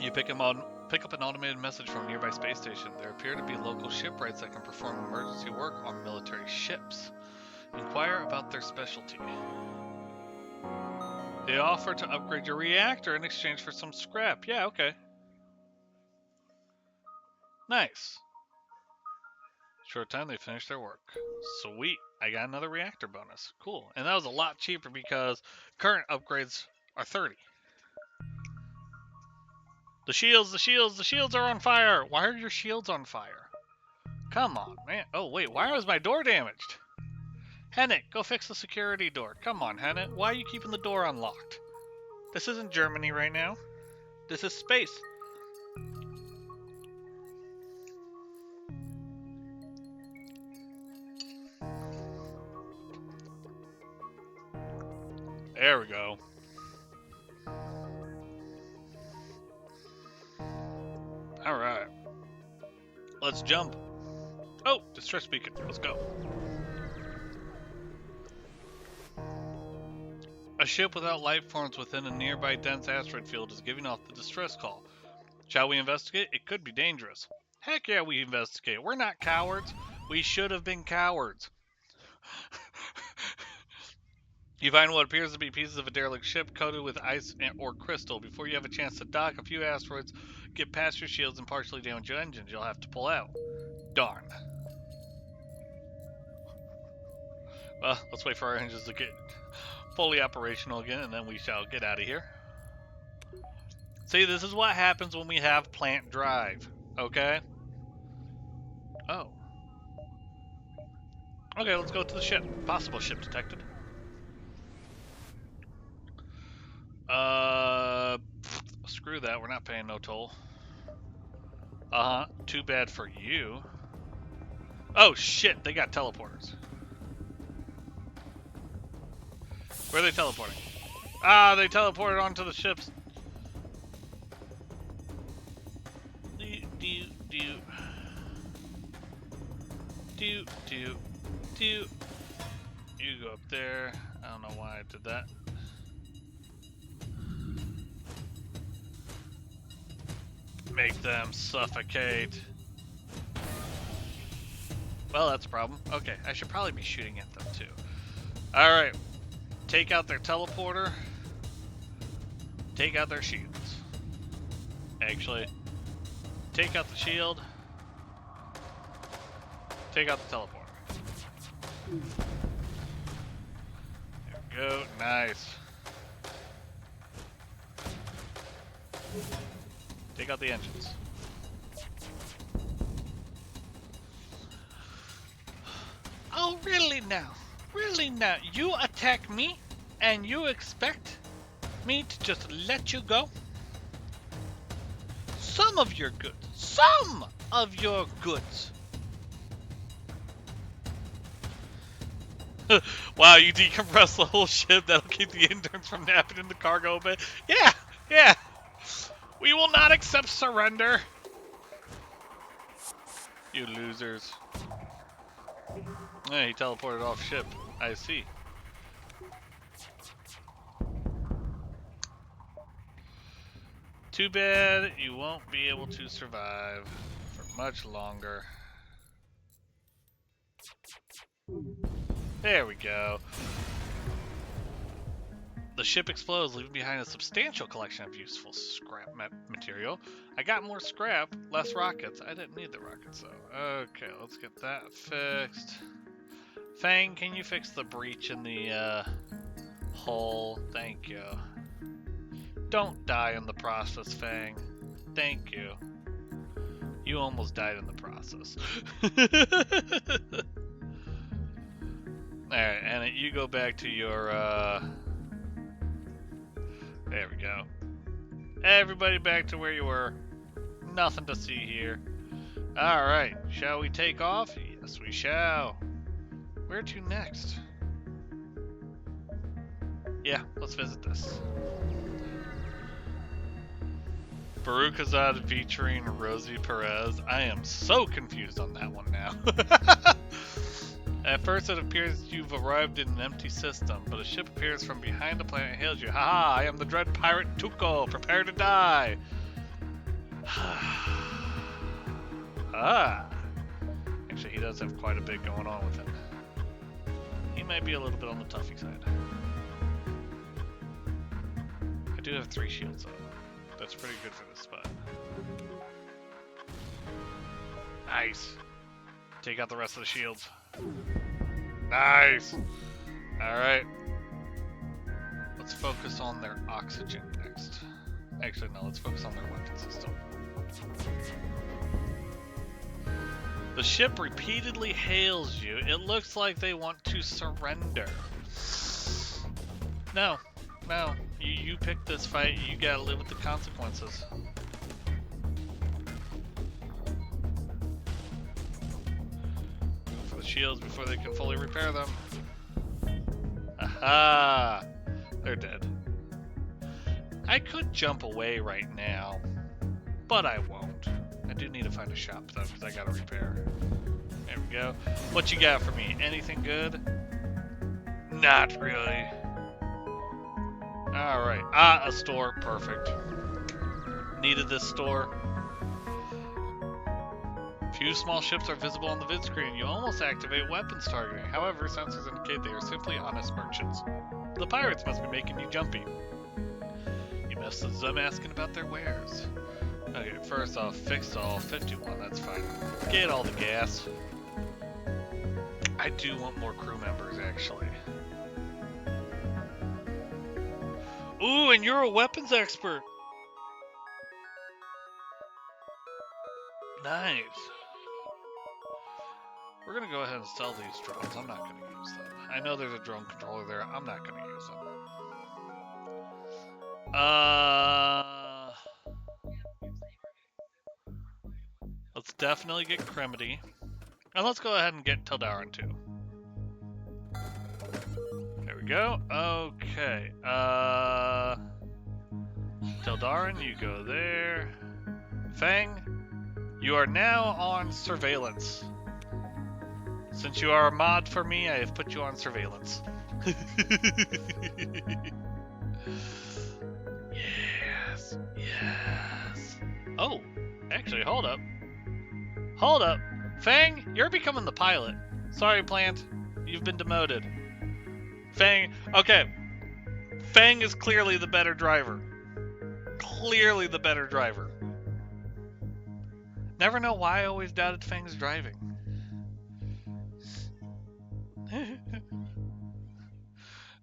You pick up an automated message from a nearby space station. There appear to be local shipwrights that can perform emergency work on military ships. Inquire about their specialty. They offer to upgrade your reactor in exchange for some scrap. Yeah, okay. Nice. Short time, they finished their work. Sweet. I got another reactor bonus. Cool. And that was a lot cheaper because current upgrades are 30. The shields are on fire! Why are your shields on fire? Come on, man. Oh, wait, why was my door damaged? Hennet, go fix the security door. Come on, Hennet. Why are you keeping the door unlocked? This isn't Germany right now. This is space. There we go. Alright. Let's jump. Oh, distress beacon. Let's go. A ship without life forms within a nearby dense asteroid field is giving off the distress call. Shall we investigate? It could be dangerous. Heck yeah, we investigate. We're not cowards. We should have been cowards. You find what appears to be pieces of a derelict ship coated with ice or crystal. Before you have a chance to dock, a few asteroids get past your shields and partially damage your engines. You'll have to pull out. Darn. Well, let's wait for our engines to get fully operational again, and then we shall get out of here. See, this is what happens when we have plant drive, okay? Oh. Okay, let's go to the ship. Possible ship detected. Screw that, we're not paying no toll. Too bad for you. Oh shit, they got teleporters. Where are they teleporting? Ah, they teleported onto the ships. You go up there. I don't know why I did that. Make them suffocate. Well, that's a problem. Okay, I should probably be shooting at them too. Alright. Take out their teleporter. Take out their shields. Actually, take out the shield. Take out the teleporter. There we go. Nice. Take out the engines. Oh, really now? Really now? You attack me and you expect me to just let you go? Some of your goods. Some of your goods. Wow, you decompress the whole ship. That'll keep the interns from napping in the cargo bay. Yeah, yeah. We will not accept surrender. You losers. Yeah, he teleported off ship. I see. Too bad you won't be able to survive for much longer. There we go. The ship explodes, leaving behind a substantial collection of useful scrap material. I got more scrap, less rockets. I didn't need the rockets though. Okay, let's get that fixed. Fang, can you fix the breach in the hull? Thank you. Don't die in the process, Fang. Thank you. You almost died in the process. Alright, and you go back to your, there we go. Everybody back to where you were. Nothing to see here. Alright, shall we take off? Yes, we shall. Where to next? Yeah, let's visit this. Baruch Azad featuring Rosie Perez. I am so confused on that one now. At first it appears you've arrived in an empty system, but a ship appears from behind the planet and hails you. Haha, I am the dread pirate Tuco. Prepare to die. Ah. Actually, he does have quite a bit going on with him. He might be a little bit on the toughy side. I do have 3 shields though. That's pretty good for this spot. Nice. Take out the rest of the shields. Nice. Alright. Let's focus on their oxygen next. Actually, no, let's focus on their weapon system. The ship repeatedly hails you. It looks like they want to surrender. No. No. You picked this fight. You gotta live with the consequences. For the shields before they can fully repair them. Aha! They're dead. I could jump away right now, but I won't. I do need to find a shop though, because I gotta repair. There we go. What you got for me? Anything good? Not really. Alright. Ah, a store. Perfect. Needed this store. Few small ships are visible on the vid screen. You almost activate weapons targeting. However, sensors indicate they are simply honest merchants. The pirates must be making you jumpy. You missed them asking about their wares. Okay, first off, fix all 51, that's fine. Get all the gas. I do want more crew members, actually. Ooh, and you're a weapons expert! Nice. We're gonna go ahead and sell these drones. I'm not gonna use them. I know there's a drone controller there. I'm not gonna use them. Let's definitely get Cremity. And let's go ahead and get Teldarin too. There we go. Okay. Teldarin, you go there. Fang, you are now on surveillance. Since you are a mod for me, I have put you on surveillance. Yes, yes. Oh, actually, hold up. Hold up. Fang, you're becoming the pilot. Sorry, Plant. You've been demoted. Fang, okay. Fang is clearly the better driver. Clearly the better driver. Never know why I always doubted Fang's driving.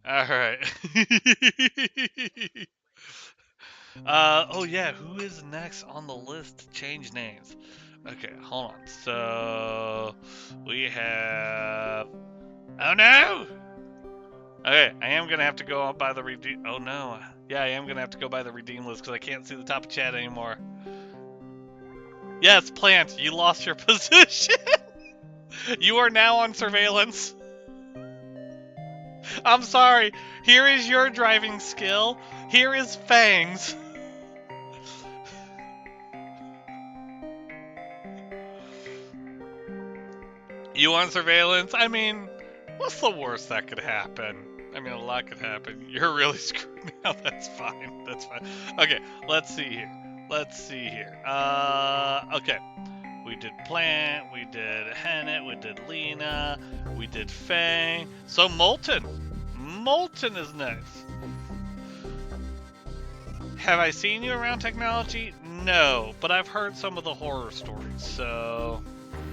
Alright. Oh yeah, who is next on the list to change names? Okay, hold on. So, we have... Oh no! Okay, I am gonna have to go by the redeem... Oh no. Yeah, I am gonna have to go by the redeem list because I can't see the top of chat anymore. Yes, Plant, you lost your position! You are now on surveillance. I'm sorry. Here is your driving skill. Here is Fang's. You on surveillance? I mean, what's the worst that could happen? I mean, a lot could happen. You're really screwed now. That's fine. That's fine. Okay, let's see here. Let's see here. Okay. We did Plant, we did Hennet, we did Lena, we did Fang. So Molten. Molten is next. Have I seen you around technology? No, but I've heard some of the horror stories, so...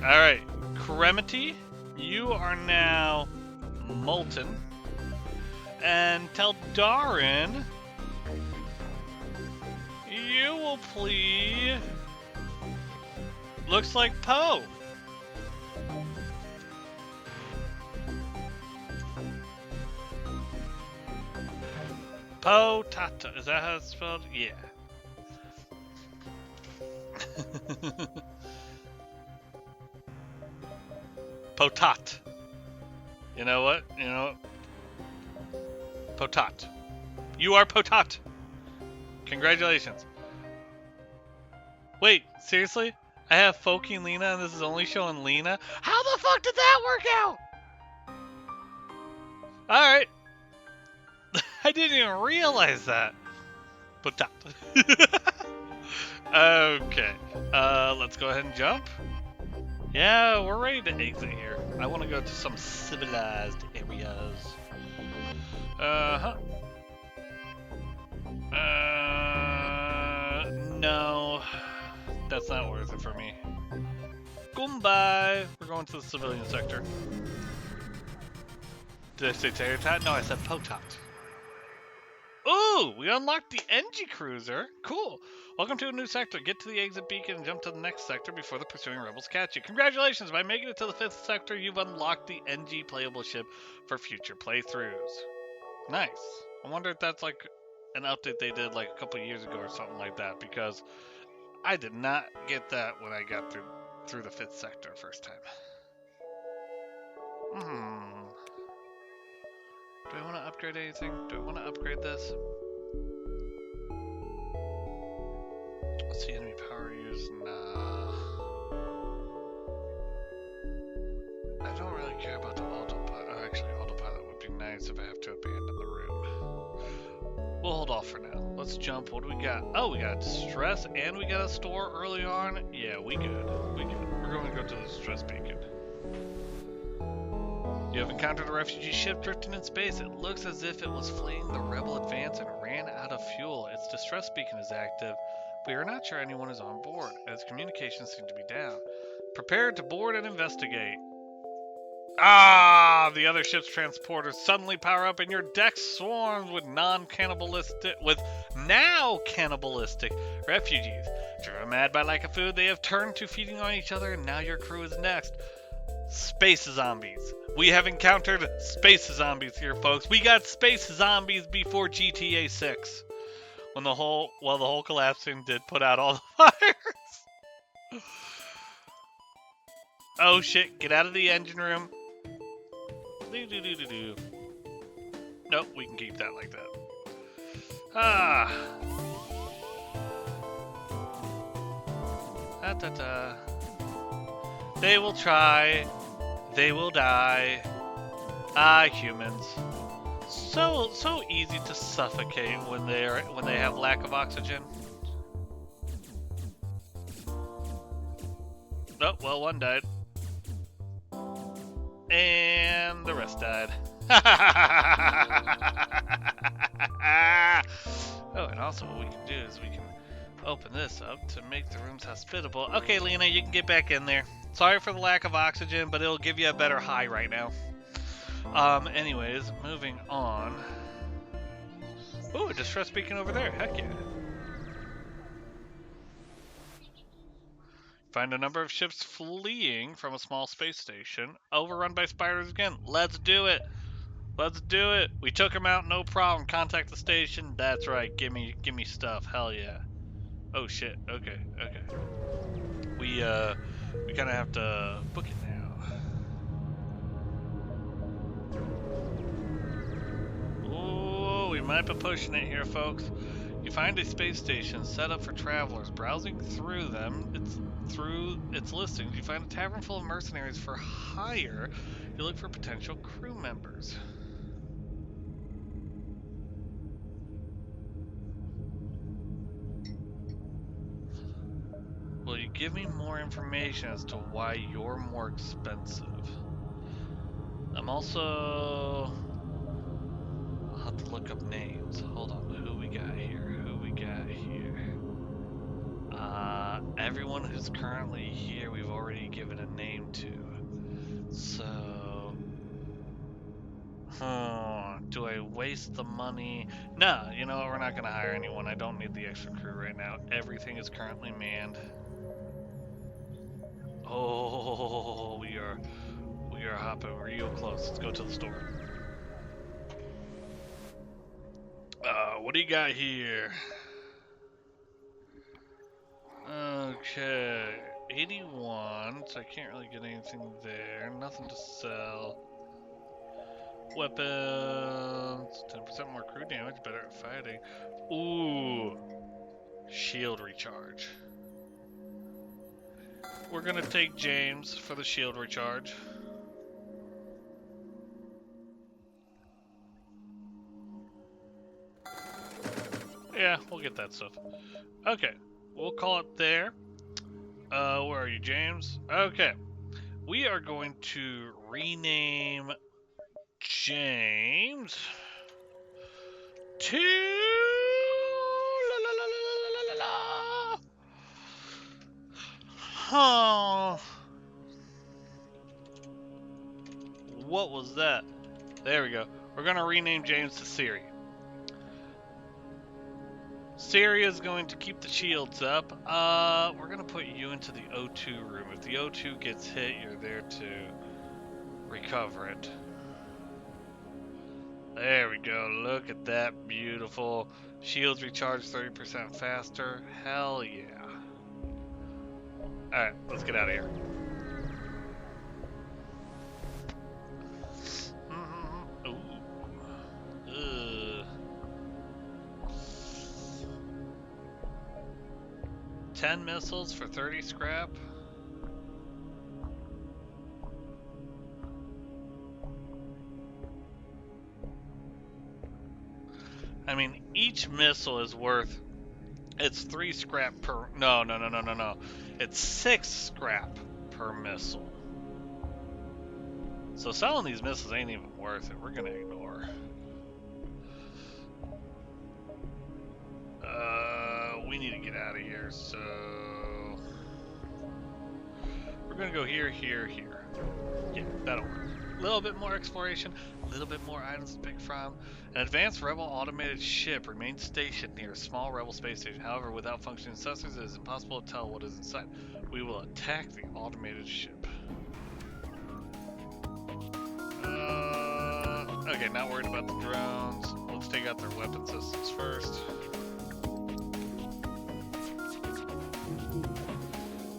Alright, Cremity, you are now Molten. And Teldarin, you will plea... Looks like Poe. Poe Tata. Is that how it's spelled? Yeah. Potat. You know what? You know what? Potat. You are Potat. Congratulations. Wait, seriously? I have Foky and Lena, and this is only showing Lena? How the fuck did that work out? Alright. I didn't even realize that. Potat. Okay. Let's go ahead and jump. Yeah, we're ready to exit here. I want to go to some civilized areas. No. That's not worth it for me. Goodbye. We're going to the civilian sector. Did I say Tater Tot? No, I said Potat. Ooh! Ooh, we unlocked the NG Cruiser. Cool. Welcome to a new sector. Get to the exit beacon and jump to the next sector before the pursuing rebels catch you. Congratulations! By making it to the 5th sector, you've unlocked the NG playable ship for future playthroughs. Nice. I wonder if that's like an update they did like a couple years ago or something like that, because I did not get that when I got through the 5th sector first time. Do I want to upgrade anything? Do I want to upgrade this? Let's see, enemy power use. Nah. I don't really care about the autopilot. Oh, actually, autopilot would be nice if I have to abandon the room. We'll hold off for now. Let's jump. What do we got? Oh, we got distress and we got a store early on. Yeah, we good. We good. We're going to go to the distress beacon. You have encountered a refugee ship drifting in space. It looks as if it was fleeing the rebel advance and ran out of fuel. Its distress beacon is active. We are not sure anyone is on board, as communications seem to be down. Prepare to board and investigate. Ah, the other ship's transporters suddenly power up and your deck swarms with now cannibalistic refugees. Driven mad by lack of food, they have turned to feeding on each other, and now your crew is next. Space zombies. We have encountered space zombies here, folks. We got space zombies before GTA 6. When the whole collapsing did put out all the fires. Oh shit, get out of the engine room. Nope, we can keep that like that. Ah. They will try. They will die. Ah, humans. So easy to suffocate when they have lack of oxygen. Oh, well, one died. And the rest died. Oh, and also what we can do is we can open this up to make the rooms hospitable. Okay, Lena, you can get back in there. Sorry for the lack of oxygen, but it'll give you a better high right now. Anyways, moving on. Ooh, a distress beacon over there. Heck yeah. Find a number of ships fleeing from a small space station. Overrun by spiders again. Let's do it. Let's do it. We took them out, no problem. Contact the station. That's right. Give me stuff. Hell yeah. Oh shit. Okay. We kind of have to book it now. Oh, we might be pushing it here, folks. You find a space station set up for travelers. Browsing through its listings, you find a tavern full of mercenaries for hire. You look for potential crew members. Will you give me more information as to why you're more expensive? I'm also... I'll have to look up names. Hold on, who we got here? Everyone who's currently here we've already given a name to. So... do I waste the money? No, you know what, we're not going to hire anyone. I don't need the extra crew right now. Everything is currently manned. Oh, we are hopping real close. Let's go to the store. What do you got here? Okay, 81, so I can't really get anything there. Nothing to sell. Weapons, 10% more crew damage, better at fighting. Ooh, shield recharge. We're gonna take James for the shield recharge. Yeah, we'll get that stuff. Okay, we'll call it there. Where are you, James? Okay, we are going to rename James to Oh, what was that? There we go. We're gonna rename James to Siri. Syria's going to keep the shields up. We're going to put you into the O2 room. If the O2 gets hit, you're there to recover it. There we go. Look at that. Beautiful. Shields recharge 30% faster. Hell yeah. Alright, let's get out of here. Ooh. Ugh. 10 missiles for 30 scrap. I mean, each missile is worth, it's 3 scrap per, no. It's 6 scrap per missile. So selling these missiles ain't even worth it. We're gonna ignore. We need to get out of here, so we're gonna go here, here, here. Yeah, that'll work. A little bit more exploration, a little bit more items to pick from. An advanced rebel automated ship remains stationed near a small rebel space station. However, without functioning sensors, it is impossible to tell what is inside. We will attack the automated ship. Okay, not worried about the drones. Let's take out their weapon systems first.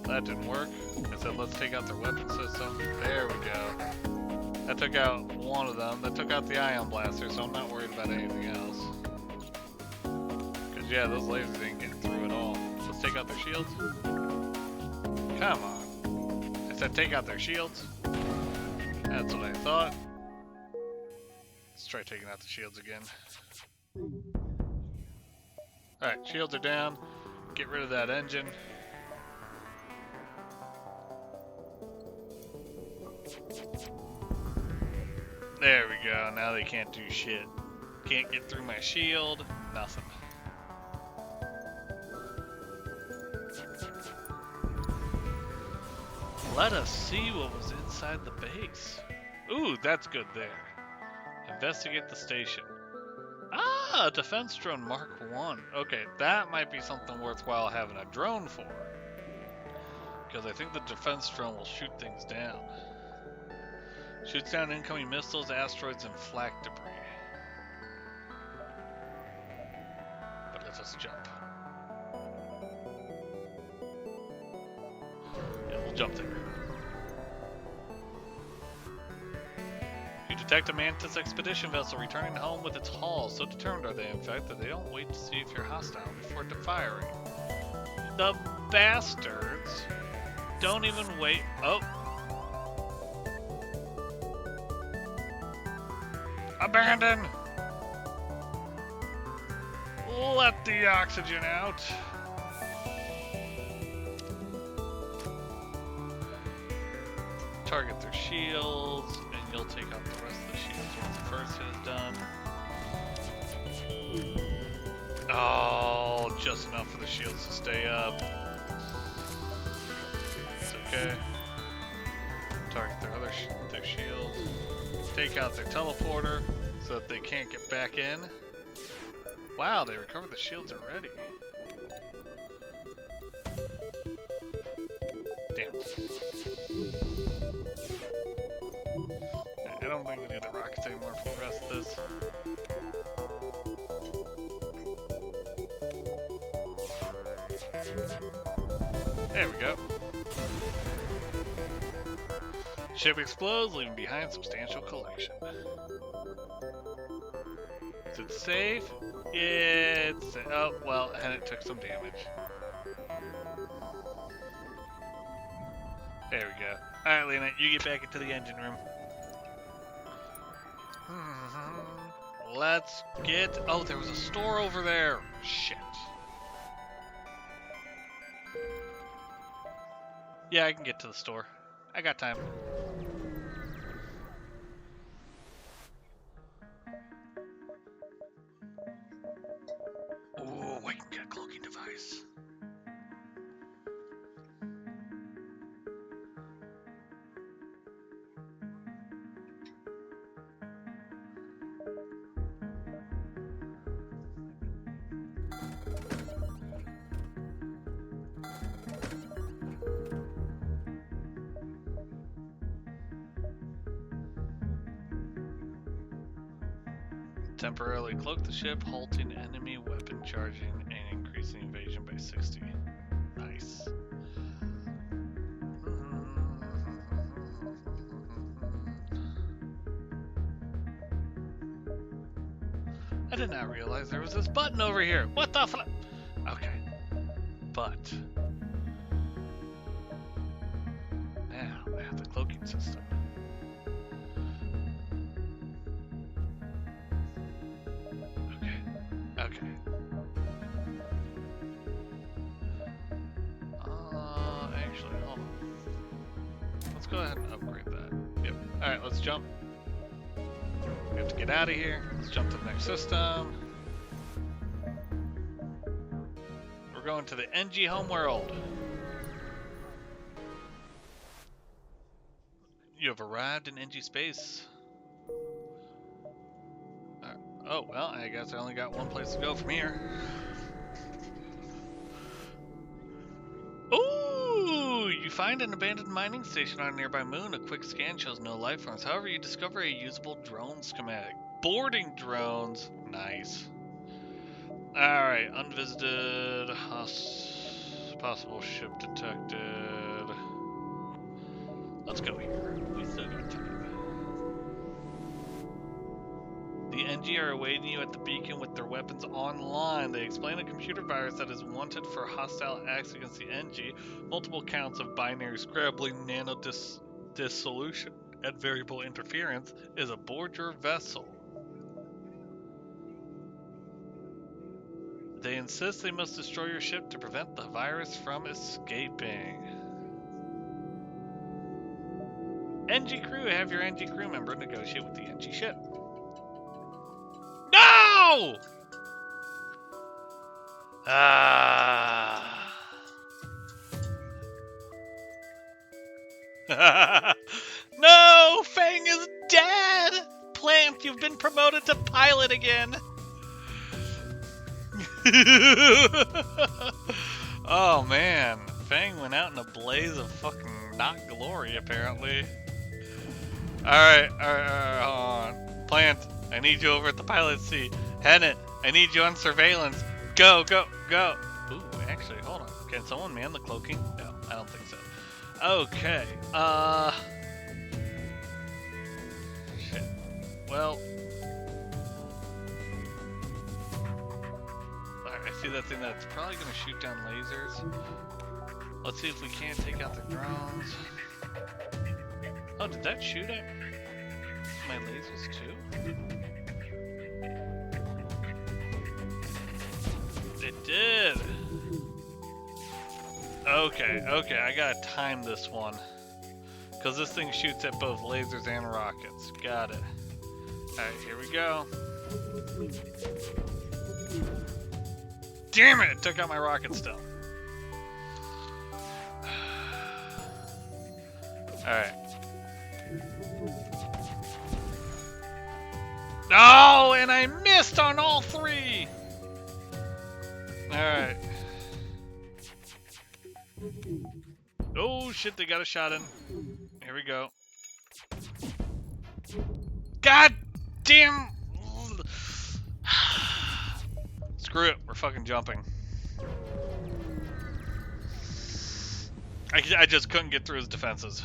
That didn't work. I said let's take out their weapon system. There we go. That took out one of them. That took out the ion blaster, so I'm not worried about anything else. Because yeah, those lasers ain't getting through at all. Let's take out their shields. Come on. I said take out their shields. That's what I thought. Let's try taking out the shields again. Alright, shields are down. Get rid of that engine. There we go. Now they can't do shit. Can't get through my shield. Nothing. Let us see what was inside the base. Ooh, that's good there. Investigate the station. Ah, a defense drone Mark 1. Okay, that might be something worthwhile having a drone for. Because I think the defense drone will shoot things down. Shoots down incoming missiles, asteroids, and flak debris. But let us jump. Yeah, we'll jump there. You detect a Mantis expedition vessel returning home with its hull. So determined are they, in fact, that they don't wait to see if you're hostile before firing. The bastards don't even wait. Oh. Abandon! Let the oxygen out. Target their shields, and you'll take out the rest of the shields once the first hit is done. Oh, just enough for the shields to stay up. It's okay. Target their shields. Take out their teleporter so that they can't get back in. Wow, they recovered the shields already. Damn. I don't think we need the rockets anymore for the rest of this. There we go. Ship explodes, leaving behind substantial collection. Is it safe? It's... oh, well, and it took some damage. There we go. Alright, Lena, you get back into the engine room. Let's get... oh, there was a store over there. Shit. Yeah, I can get to the store. I got time. Oh, I can get a cloaking device. Temporarily cloak the ship, halting enemy weapon charging and increasing evasion by 60. Nice. I did not realize there was this button over here. What the fuck? Okay. But now I have the cloaking system. Okay. Actually, hold on. Let's go ahead and upgrade that. Yep. Alright, let's jump. We have to get out of here. Let's jump to the next system. We're going to the NG homeworld. You have arrived in NG space. Oh, well, I guess I only got one place to go from here. Ooh, you find an abandoned mining station on a nearby moon. A quick scan shows no life forms. However, you discover a usable drone schematic. Boarding drones. Nice. Alright, unvisited. Possible ship detected. Let's go here. We still got time. The NG are awaiting you at the beacon with their weapons online. They explain a computer virus that is wanted for hostile acts against the NG, multiple counts of binary scrambling, nano dissolution, and variable interference is aboard your vessel. They insist they must destroy your ship to prevent the virus from escaping. NG crew, have your NG crew member negotiate with the NG ship. No! No! Fang is dead! Plant, you've been promoted to pilot again! Oh man, Fang went out in a blaze of fucking not glory, apparently. Alright, hold on. Plant, I need you over at the pilot seat. Hennett, I need you on surveillance. Go, go, go. Ooh, actually, hold on. Can someone man the cloaking? No, I don't think so. Okay, shit. Well. Alright, I see that thing that's probably gonna shoot down lasers. Let's see if we can't take out the drones. Oh, did that shoot at my lasers too? It did! Okay, I gotta time this one. Because this thing shoots at both lasers and rockets. Got it. Alright, here we go. Damn it! It took out my rocket still. Alright. Oh, and I missed on all three! Alright. Oh shit, they got a shot in. Here we go. God damn! Screw it, we're fucking jumping. I just couldn't get through his defenses.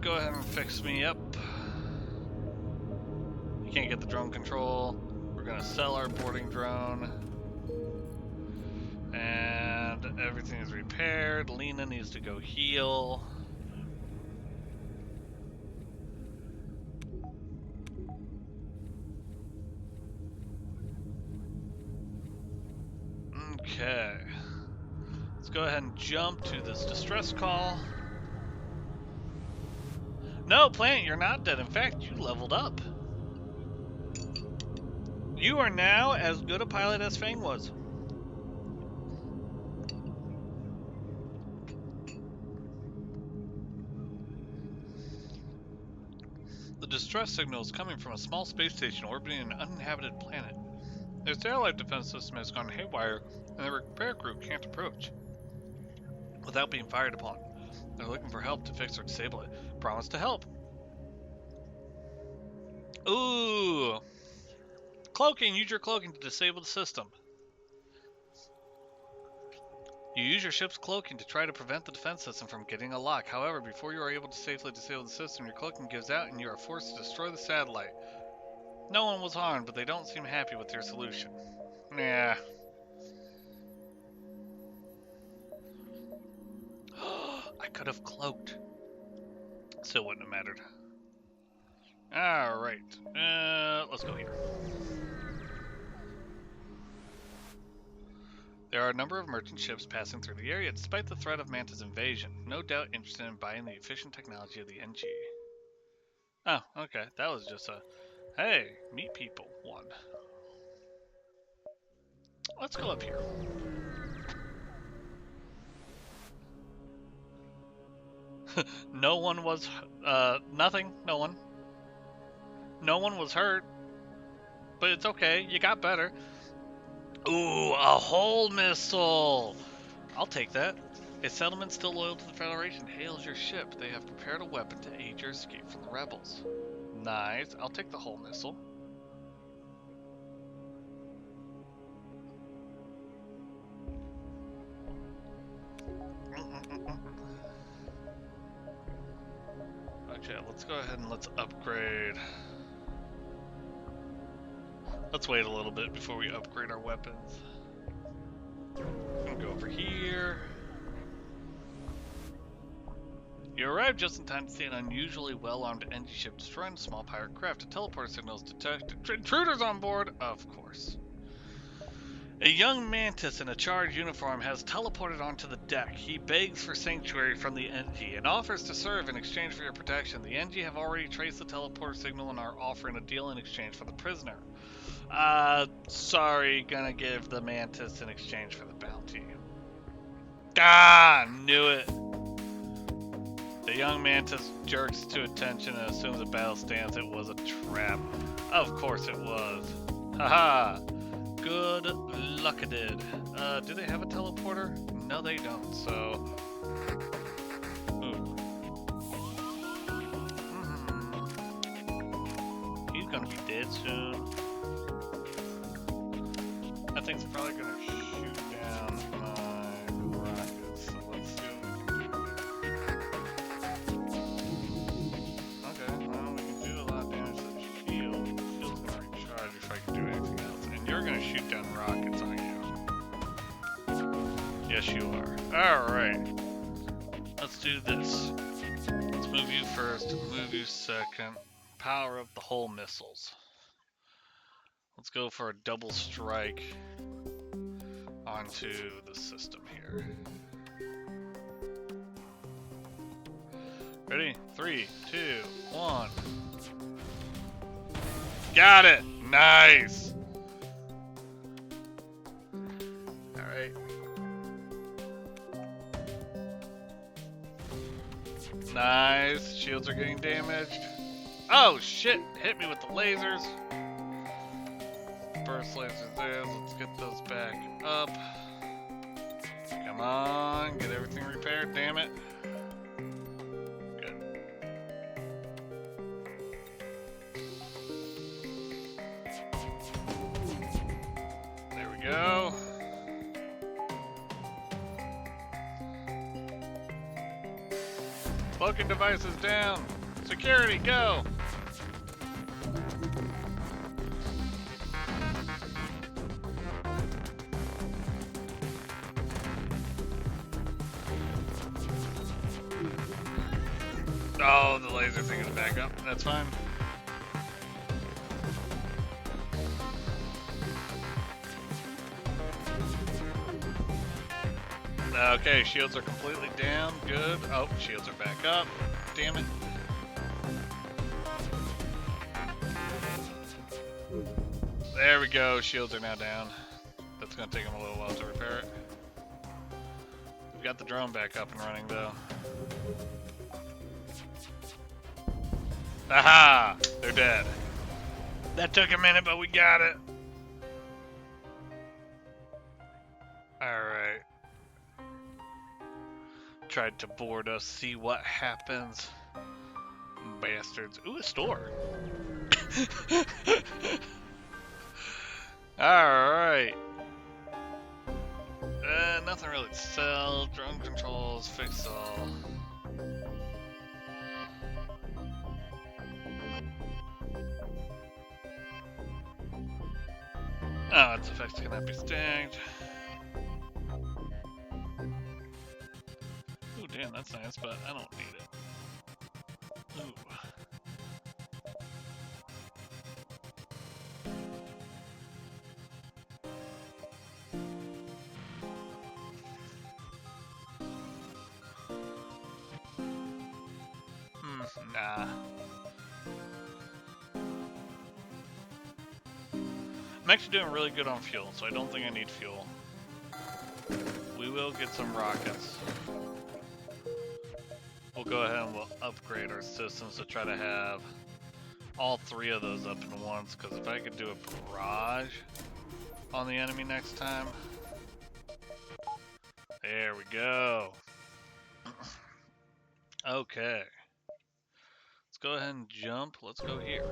Go ahead and fix me up. You can't get the drone control. We're gonna sell our boarding drone. And everything is repaired. Lena needs to go heal. Okay. Let's go ahead and jump to this distress call. No, Plant, you're not dead. In fact, you leveled up. You are now as good a pilot as Fang was. The distress signal is coming from a small space station orbiting an uninhabited planet. Their satellite defense system has gone haywire, and the repair crew can't approach without being fired upon. They're looking for help to fix or disable it. Promise to help. Ooh. Cloaking. Use your cloaking to disable the system. You use your ship's cloaking to try to prevent the defense system from getting a lock. However, before you are able to safely disable the system, your cloaking gives out and you are forced to destroy the satellite. No one was harmed, but they don't seem happy with your solution. Yeah. I could have cloaked. Still wouldn't have mattered. Alright. Let's go here. There are a number of merchant ships passing through the area despite the threat of Manta's invasion. No doubt interested in buying the efficient technology of the NG. Oh, okay. That was just a, hey, meet people one. Let's go up here. No one was, nothing. No one. No one was hurt. But it's okay. You got better. Ooh, a hull missile. I'll take that. A settlement still loyal to the Federation hails your ship. They have prepared a weapon to aid your escape from the rebels. Nice. I'll take the hull missile. Okay, let's go ahead and let's upgrade. Let's wait a little bit before we upgrade our weapons. I'm gonna go over here. You arrived just in time to see an unusually well-armed NG ship destroying a small pirate craft. A teleporter signal is detected. Intruders on board! Of course. A young mantis in a charged uniform has teleported onto the deck. He begs for sanctuary from the NG and offers to serve in exchange for your protection. The NG have already traced the teleporter signal and are offering a deal in exchange for the prisoner. Sorry, gonna give the mantis in exchange for the bounty. Ah, knew it. The young mantis jerks to attention and assumes a battle stance. It was a trap. Of course it was. Haha. Good luck, it did. Do they have a teleporter? No, they don't, so... Ooh. He's gonna be dead soon. That thing's probably gonna shoot down my rockets, so let's see what we can do. Okay, well, we can do a lot of damage to the shield. The shield's gonna recharge if I can do anything else. And you're gonna shoot down rockets, aren't you? Yes, you are. Alright. Let's do this. Let's move you first, move you second. Power of the hull missiles. Let's go for a double strike onto the system here. Ready? 3, 2, 1. Got it! Nice! Alright. Nice. Shields are getting damaged. Oh shit! Hit me with the lasers. Burst lasers there. Let's get those back up. Come on, get everything repaired, damn it. Good. There we go. Cloaking devices down. Security, go! Oh, the laser thing is back up. That's fine. Okay, shields are completely down. Good. Oh, shields are back up. Damn it. There we go. Shields are now down. That's going to take them a little while to repair it. We've got the drone back up and running, though. Aha! They're dead. That took a minute, but we got it. Alright. Tried to board us, see what happens. Bastards. Ooh, a store. Alright. Nothing really to sell. Drone controls, fix all. Oh, its effects cannot be stacked. Ooh, damn, that's nice, but I don't need it. Ooh. Nah. I'm actually doing really good on fuel, so I don't think I need fuel. We will get some rockets. We'll go ahead and we'll upgrade our systems to try to have all three of those up at once, because if I could do a barrage on the enemy next time. There we go. Okay. Let's go ahead and jump. Let's go here.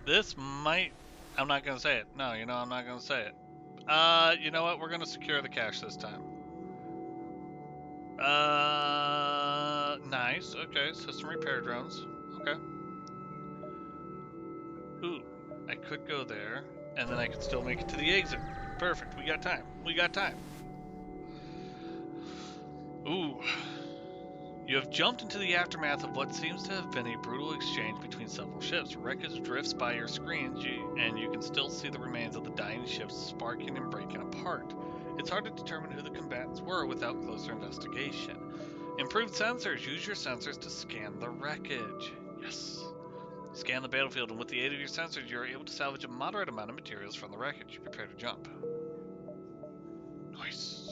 This might... I'm not going to say it. No, you know, I'm not going to say it. You know what? We're going to secure the cache this time. Nice. Okay, system repair drones. Okay. Ooh, I could go there, and then I could still make it to the exit. Perfect. We got time. We got time. Ooh. You have jumped into the aftermath of what seems to have been a brutal exchange between several ships. Wreckage drifts by your screens, and you can still see the remains of the dying ships sparking and breaking apart. It's hard to determine who the combatants were without closer investigation. Improved sensors. Use your sensors to scan the wreckage. Yes. Scan the battlefield, and with the aid of your sensors, you are able to salvage a moderate amount of materials from the wreckage. Prepare to jump. Nice.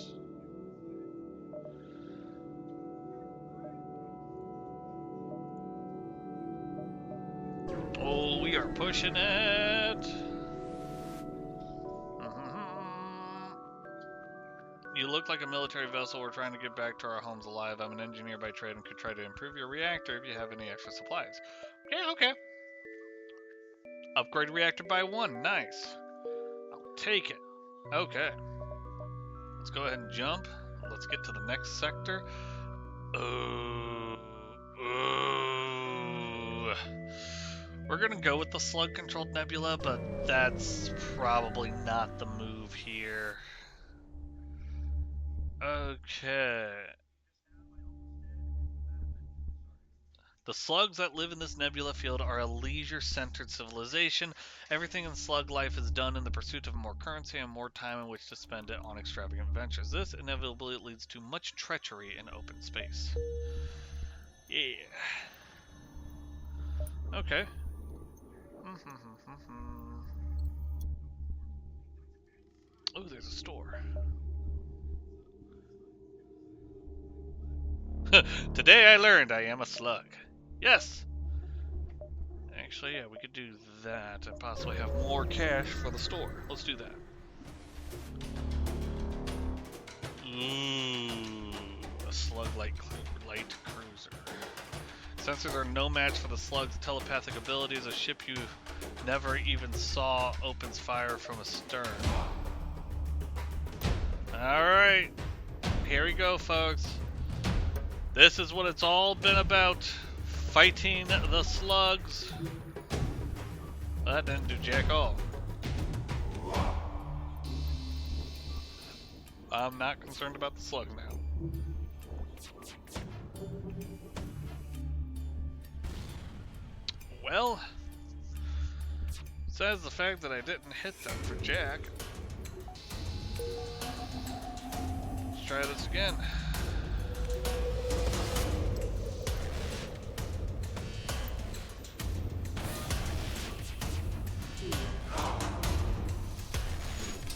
Oh, we are pushing it. You look like a military vessel. We're trying to get back to our homes alive. I'm an engineer by trade and could try to improve your reactor if you have any extra supplies. Yeah, okay. Upgrade reactor by 1. Nice. I'll take it. Okay. Let's go ahead and jump. Let's get to the next sector. We're gonna go with the slug-controlled nebula, but that's probably not the move here. Okay. The slugs that live in this nebula field are a leisure-centered civilization. Everything in slug life is done in the pursuit of more currency and more time in which to spend it on extravagant ventures. This inevitably leads to much treachery in open space. Yeah. Okay. Oh, there's a store. Today I learned I am a slug. Yes! Actually, yeah, we could do that and possibly have more cash for the store. Let's do that. Ooh, a slug light cruiser. Sensors are no match for the slug's telepathic abilities. A ship you never even saw opens fire from astern. Alright, here we go, folks. This is what it's all been about. Fighting the slugs. That didn't do jack all. I'm not concerned about the slug now. Well, besides the fact that I didn't hit them for jack, let's try this again.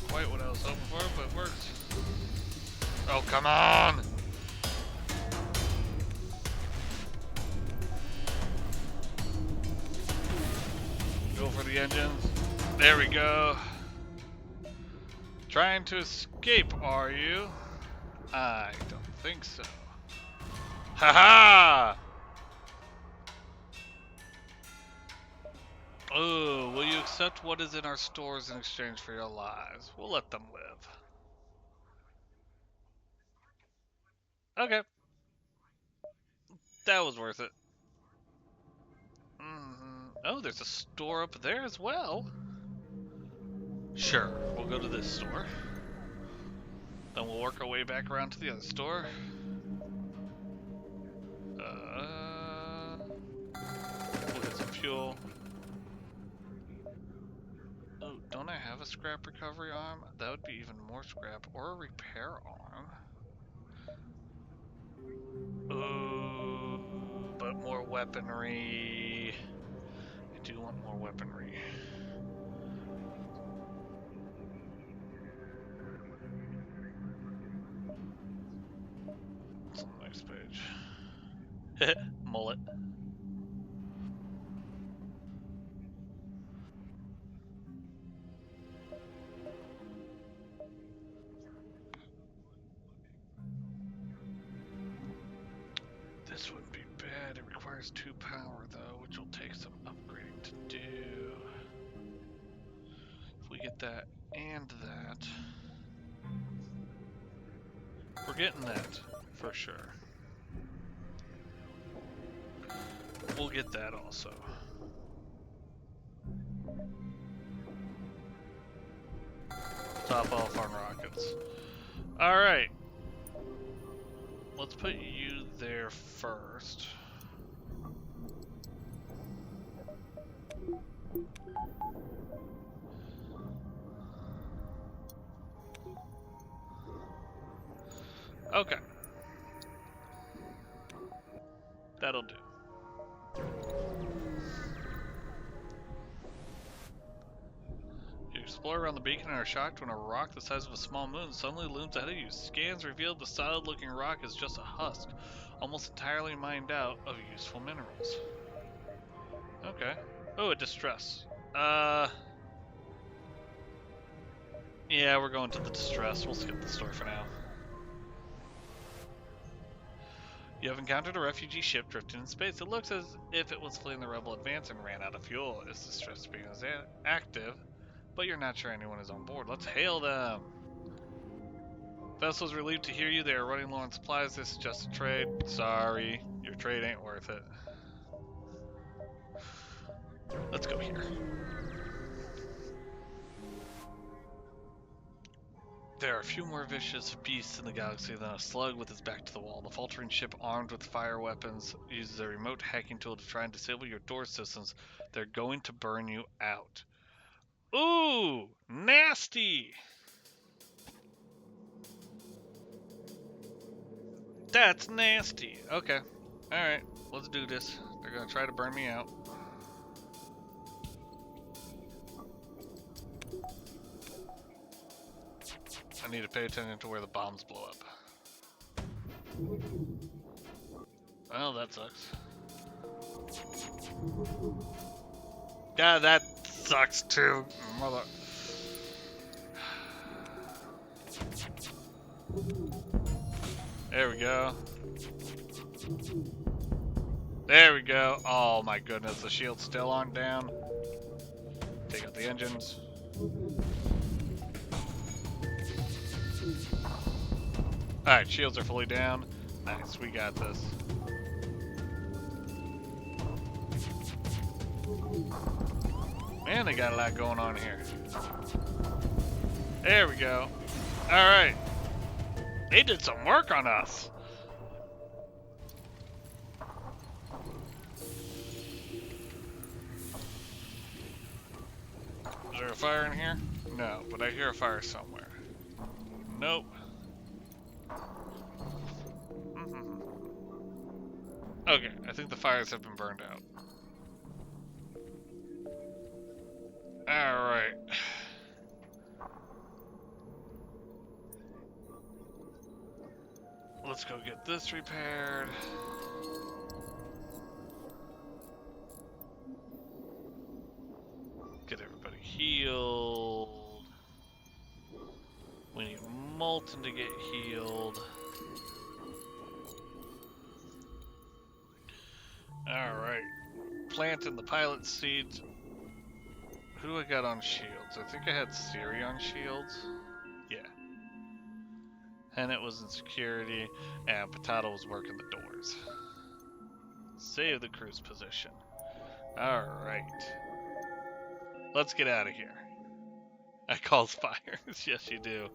Quite what I was hoping for, but it worked. Oh, come on! Go for the engines. There we go. Trying to escape, are you? I don't think so. Haha! Oh, will you accept what is in our stores in exchange for your lives? We'll let them live. Okay, that was worth it. Oh, there's a store up there as well. Sure, we'll go to this store. Then we'll work our way back around to the other store. We'll get some fuel. Oh, don't I have a scrap recovery arm? That would be even more scrap. Or a repair arm. Ooh, but more weaponry. I do want more weaponry. It's on the next page. Mullet. This wouldn't be bad. It requires 2 power though, which will take some upgrading to do. If we get that and that, we're getting that for sure. We'll get that also. Top off on rockets. Alright. Let's put you there first. Okay. That'll do. You explore around the beacon and are shocked when a rock the size of a small moon suddenly looms ahead of you. Scans reveal the solid-looking rock is just a husk, almost entirely mined out of useful minerals. Okay. Oh, a distress. Yeah, we're going to the distress. We'll skip the store for now. You have encountered a refugee ship drifting in space. It looks as if it was fleeing the rebel advance and ran out of fuel. Its distress beacon is active, but you're not sure anyone is on board. Let's hail them. Vessel's relieved to hear you. They are running low on supplies. This is just a trade. Sorry, your trade ain't worth it. Let's go here. There are a few more vicious beasts in the galaxy than a slug with its back to the wall. The faltering ship, armed with fire weapons, uses a remote hacking tool to try and disable your door systems. They're going to burn you out. Ooh, nasty! That's nasty. Okay. Alright, let's do this. They're gonna try to burn me out. I need to pay attention to where the bombs blow up. Well, that sucks. Yeah, that sucks too, mother. There we go. There we go. Oh my goodness, the shields still aren't down. Take out the engines. Alright, shields are fully down. Nice, we got this. Man, they got a lot going on here. There we go. Alright. They did some work on us. Is there a fire in here? No, but I hear a fire somewhere. Nope. Okay, I think the fires have been burned out. Alright. Let's go get this repaired. Get everybody healed. We need Molten to get healed. Alright. Plant in the pilot seat. Who do I got on shields? I think I had Siri on shields. Yeah. And it was in security, and Potato was working the doors. Save the cruise position. Alright. Let's get out of here. I calls fires. Yes, you do.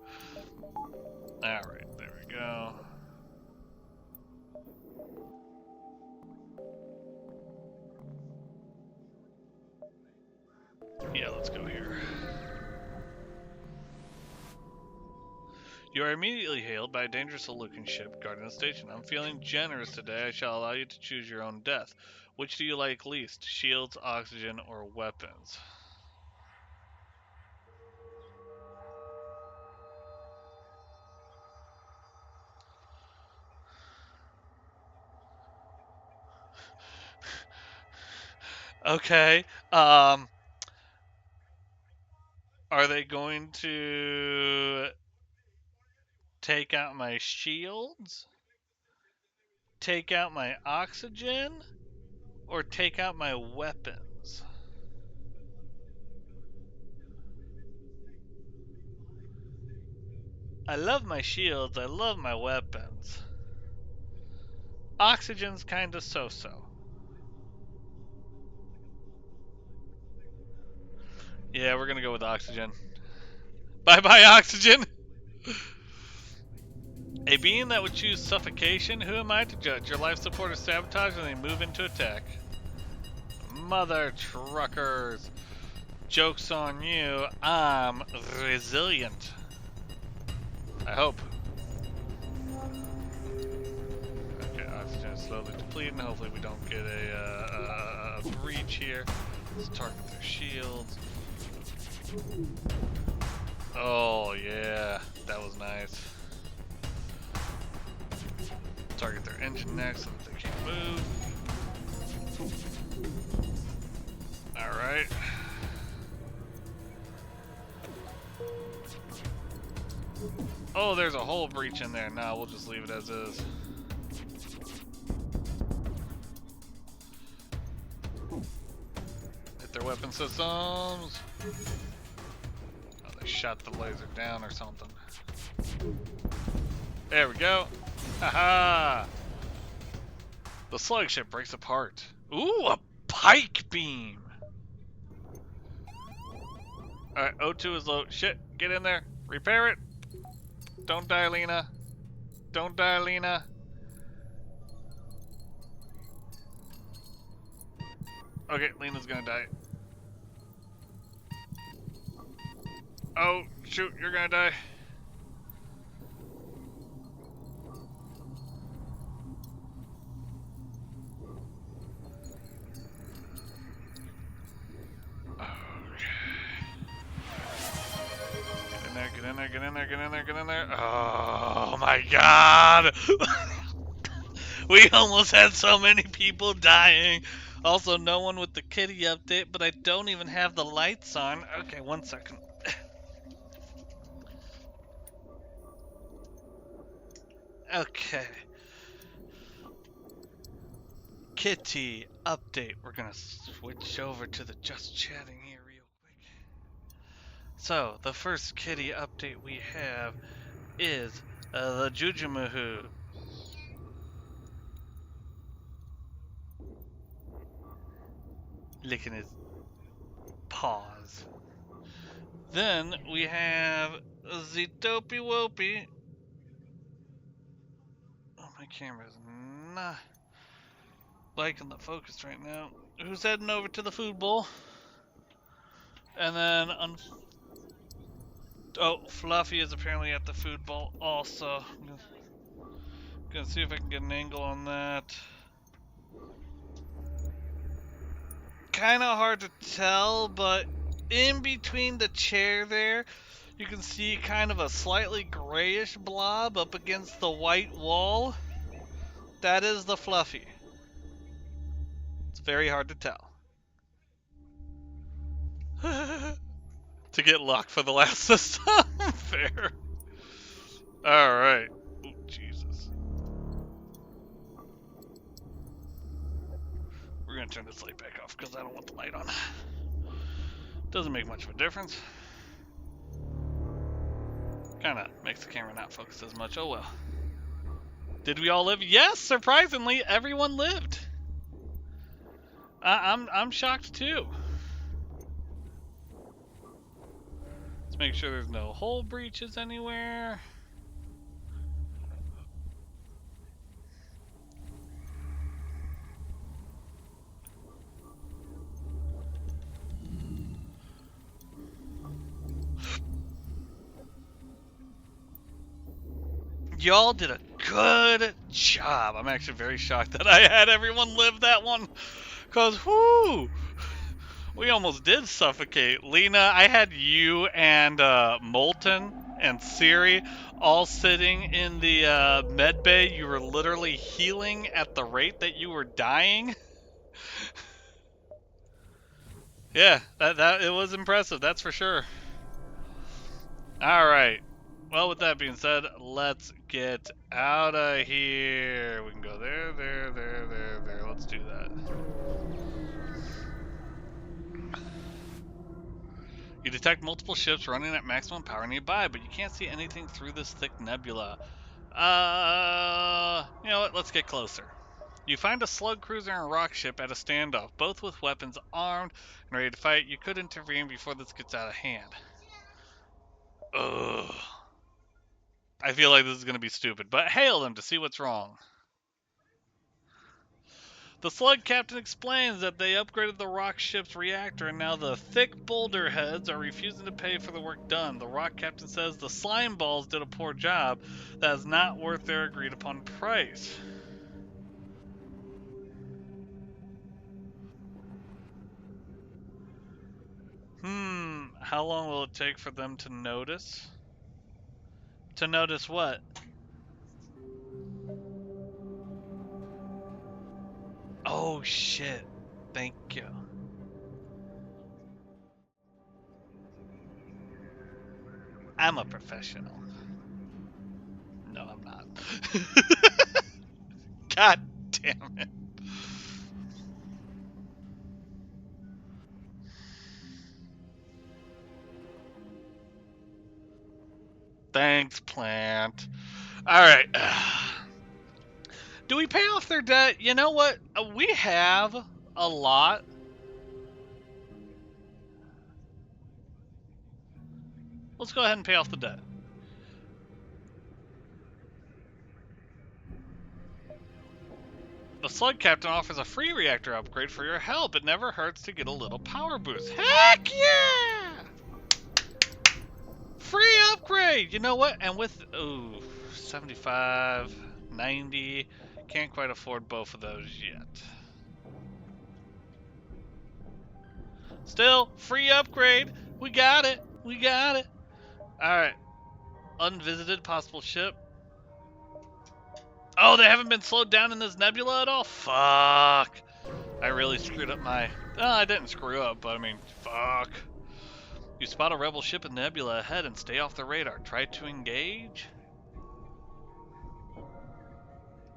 Alright, there we go. Yeah, let's go here. You are immediately hailed by a dangerous-looking ship guarding the station. I'm feeling generous today. I shall allow you to choose your own death. Which do you like least? Shields, oxygen, or weapons? Okay. Are they going to take out my shields? Take out my oxygen? Or take out my weapons? I love my shields. I love my weapons. Oxygen's kinda so-so. Yeah, we're gonna go with oxygen. Bye-bye, oxygen! A being that would choose suffocation? Who am I to judge? Your life support is sabotaged and they move into attack. Mother truckers. Joke's on you. I'm resilient. I hope. Okay, oxygen is slowly depleting. Hopefully we don't get a breach here. Let's target their shields. Oh, yeah. That was nice. Target their engine next so that they can't move. Alright. Oh, there's a whole breach in there. Nah, we'll just leave it as is. Hit their weapon systems. Oh, they shot the laser down or something. There we go. Haha! The slug ship breaks apart. Ooh, a pike beam! Alright, O2 is low. Shit, get in there. Repair it. Don't die, Lena. Don't die, Lena. Okay, Lena's gonna die. Oh, shoot, you're gonna die. Get in there, get in there, get in there, get in there. Oh my god! We almost had so many people dying. Also, no one with the kitty update, but I don't even have the lights on. Okay, 1 second. Okay. Kitty update. We're gonna switch over to the just chatting here real quick. So, the first kitty update we have is the Jujumahu. Licking his paws. Then we have the Dopey Wopey. Oh, my camera's not liking the focus right now. Who's heading over to the food bowl? And then, oh, Fluffy is apparently at the food bowl also. Gonna see if I can get an angle on that. Kind of hard to tell, but in between the chair there, you can see kind of a slightly grayish blob up against the white wall. That is the Fluffy. It's very hard to tell. To get luck for the last system. Fair. Alright. Oh, Jesus. We're gonna turn this light back off because I don't want the light on. Doesn't make much of a difference. Kind of makes the camera not focus as much. Oh well. Did we all live? Yes, surprisingly, everyone lived. I'm shocked too. Let's make sure there's no hull breaches anywhere. Y'all did a good job. I'm actually very shocked that I had everyone live that one. Because, whoo, we almost did suffocate. Lena, I had you and Molten and Siri all sitting in the med bay. You were literally healing at the rate that you were dying. Yeah, that it was impressive, that's for sure. All right. Well, with that being said, let's get out of here. We can go there, there, there, there, there. Let's do that. You detect multiple ships running at maximum power nearby, but you can't see anything through this thick nebula. You know what? Let's get closer. You find a slug cruiser and a rock ship at a standoff, both with weapons armed and ready to fight. You could intervene before this gets out of hand. Ugh. I feel like this is going to be stupid, but hail them to see what's wrong. The slug captain explains that they upgraded the rock ship's reactor and now the thick boulder heads are refusing to pay for the work done. The rock captain says the slime balls did a poor job that is not worth their agreed upon price. How long will it take for them to notice? To notice what? Oh shit. Thank you. I'm a professional. No, I'm not. God damn it. Thanks, plant. Alright. Do we pay off their debt? You know what? We have a lot. Let's go ahead and pay off the debt. The slug captain offers a free reactor upgrade for your help. It never hurts to get a little power boost. Heck yeah! Free upgrade! You know what? And with, 75, 90. Can't quite afford both of those yet. Still, free upgrade. We got it. We got it. Alright. Unvisited possible ship. Oh, they haven't been slowed down in this nebula at all? Fuck. I really screwed up my... Oh, I didn't screw up, but I mean, fuck. You spot a rebel ship in the nebula ahead and stay off the radar. Try to engage.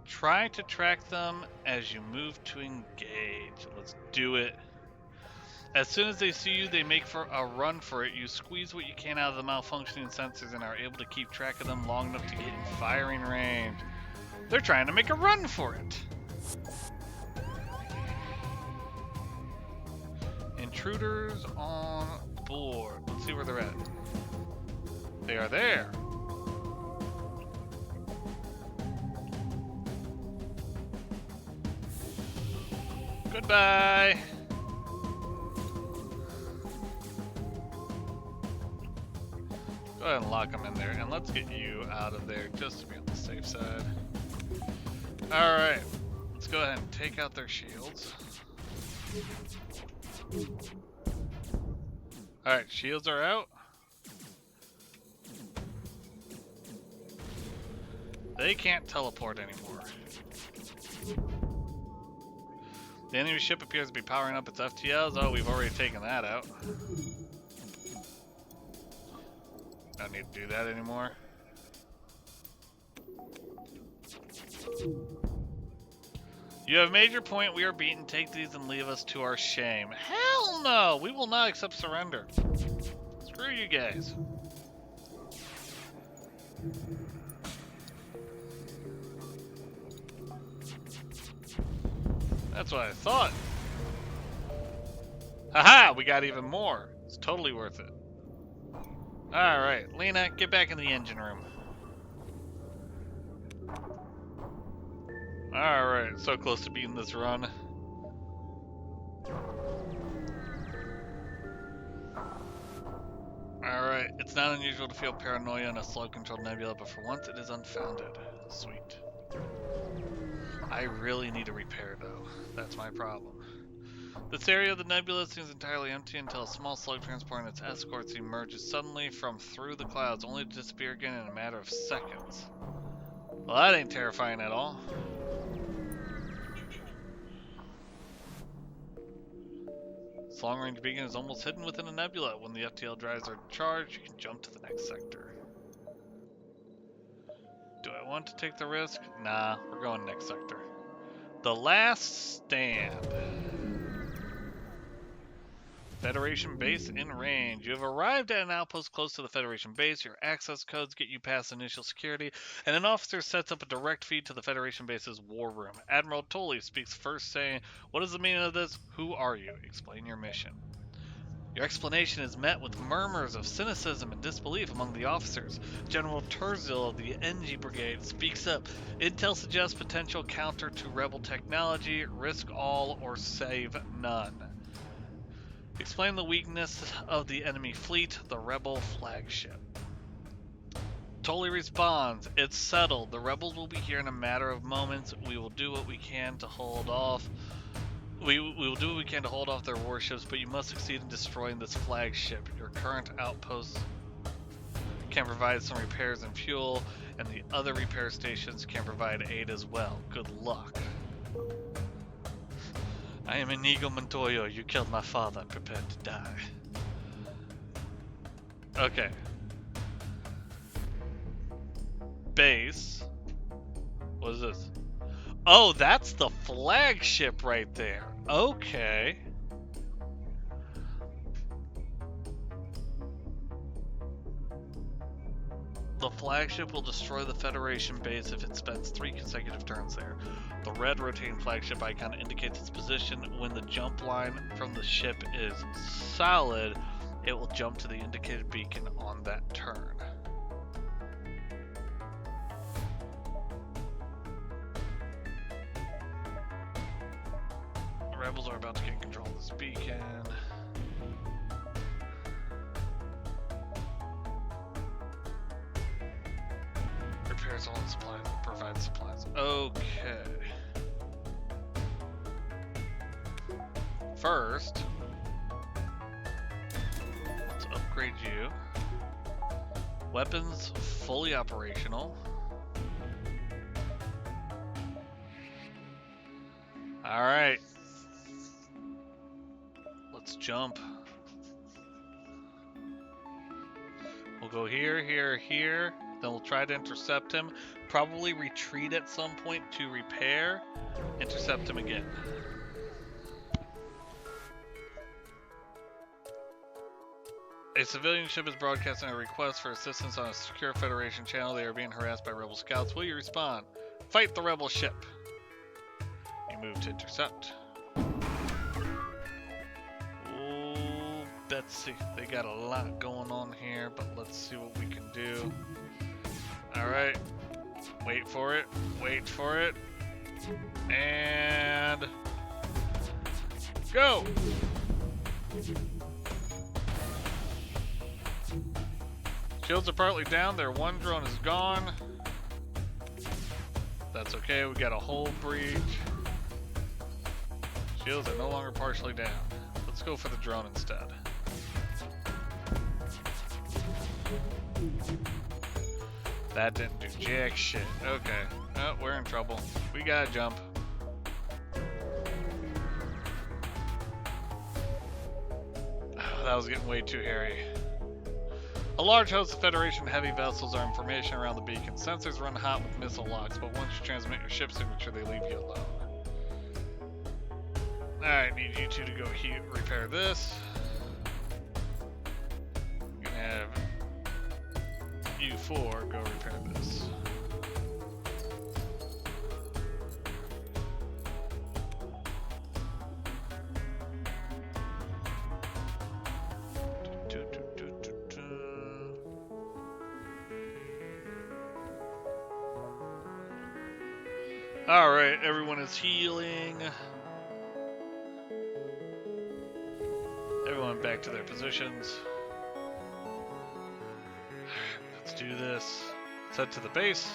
Try to track them as you move to engage. Let's do it. As soon as they see you, they make for a run for it. You squeeze what you can out of the malfunctioning sensors and are able to keep track of them long enough to get in firing range. They're trying to make a run for it. Intruders on board. Let's see where they're at. They are there. Goodbye. Go ahead and lock them in there, and let's get you out of there just to be on the safe side. Alright, let's go ahead and take out their shields. Alright, shields are out. They can't teleport anymore. The enemy ship appears to be powering up its FTLs. Oh, we've already taken that out. Don't need to do that anymore. You have made your point. We are beaten. Take these and leave us to our shame. Hell no! We will not accept surrender. Screw you guys. That's what I thought. Haha! We got even more. It's totally worth it. Alright, Lena, get back in the engine room. Alright, so close to beating this run. Alright, it's not unusual to feel paranoia in a slow-controlled nebula, but for once it is unfounded. Sweet. I really need a repair, though. That's my problem. This area of the nebula seems entirely empty until a small slug transporting its escorts emerges suddenly from through the clouds, only to disappear again in a matter of seconds. Well, that ain't terrifying at all. This long-range beacon is almost hidden within a nebula. When the FTL drives are charged, you can jump to the next sector. Do I want to take the risk? Nah, we're going next sector. The Last Stand. Federation base in range. You have arrived at an outpost close to the Federation base. Your access codes get you past initial security, and an officer sets up a direct feed to the Federation base's war room. Admiral Tolley speaks first, saying, "What is the meaning of this? Who are you? Explain your mission." Your explanation is met with murmurs of cynicism and disbelief among the officers. General Turzil of the NG Brigade speaks up. Intel suggests potential counter to rebel technology. Risk all or save none. Explain the weakness of the enemy fleet, the rebel flagship. Tolley responds, "It's settled. The rebels will be here in a matter of moments. We will do what we can to hold off. We will do what we can to hold off their warships, but you must succeed in destroying this flagship. Your current outpost can provide some repairs and fuel, and the other repair stations can provide aid as well. Good luck." I am Inigo Montoya. You killed my father. I'm prepared to die. Okay. Base. What is this? Oh, that's the flagship right there. Okay. The flagship will destroy the Federation base if it spends 3 consecutive turns there. The red rotating flagship icon indicates its position. When the jump line from the ship is solid, it will jump to the indicated beacon on that turn. The rebels are about to gain control of this beacon. Repairs all the supplies, provide supplies. Okay. First, let's upgrade you. Weapons fully operational. Alright. Let's jump. We'll go here, here, here. Then we'll try to intercept him. Probably retreat at some point to repair. Intercept him again. A civilian ship is broadcasting a request for assistance on a secure Federation channel. They are being harassed by rebel scouts. Will you respond? Fight the rebel ship. You move to intercept. Oh, Betsy. They got a lot going on here, but let's see what we can do. Alright. Wait for it. Wait for it. And... go! Shields are partly down. Their one drone is gone. That's okay. We got a hull breach. Shields are no longer partially down. Let's go for the drone instead. That didn't do jack shit. Okay. Oh, we're in trouble. We gotta jump. Oh, that was getting way too hairy. A large host of Federation heavy vessels are in formation around the beacon. Sensors run hot with missile locks, but once you transmit your ship signature, they leave you alone. Alright, need you two to go repair this. I'm gonna have you four go repair this. Alright, everyone is healing. Everyone back to their positions. Let's do this. Let's head to the base.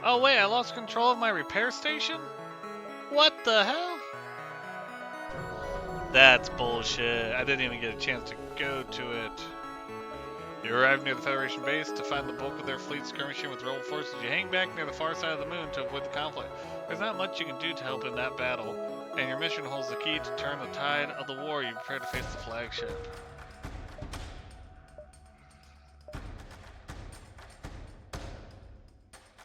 Oh wait, I lost control of my repair station? What the hell? That's bullshit. I didn't even get a chance to go to it. You arrive near the Federation base to find the bulk of their fleet skirmishing with rebel forces. You hang back near the far side of the moon to avoid the conflict. There's not much you can do to help in that battle, and your mission holds the key to turn the tide of the war. You prepare to face the flagship.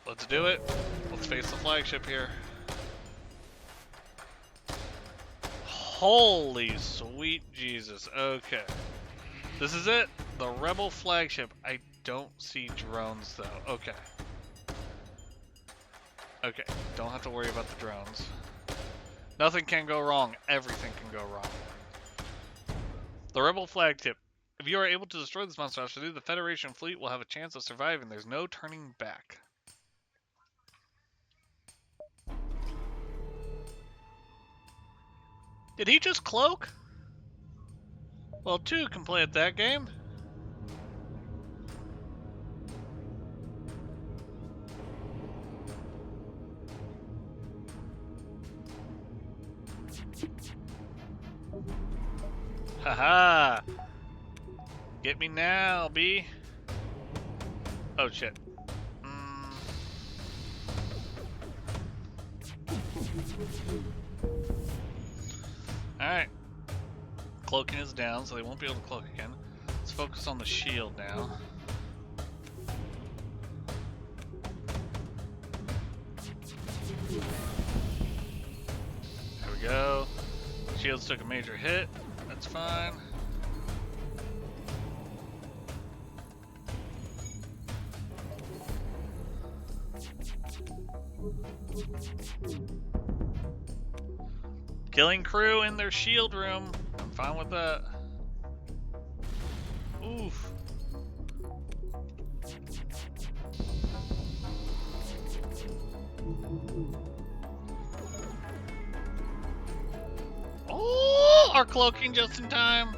Let's do it. Let's face the flagship here. Holy sweet Jesus. Okay. This is it. The rebel flagship. I don't see drones though. Okay. Okay. Don't have to worry about the drones. Nothing can go wrong. Everything can go wrong. The rebel flagship. If you are able to destroy this monstrosity, the Federation fleet will have a chance of surviving. There's no turning back. Did he just cloak? Well, two can play at that game. Haha! Get me now, B. Oh shit. Alright. Cloaking is down, so they won't be able to cloak again. Let's focus on the shield now. There we go. Shields took a major hit. That's fine. Killing crew in their shield room. I'm fine with that. Oof. Oh, our cloaking just in time.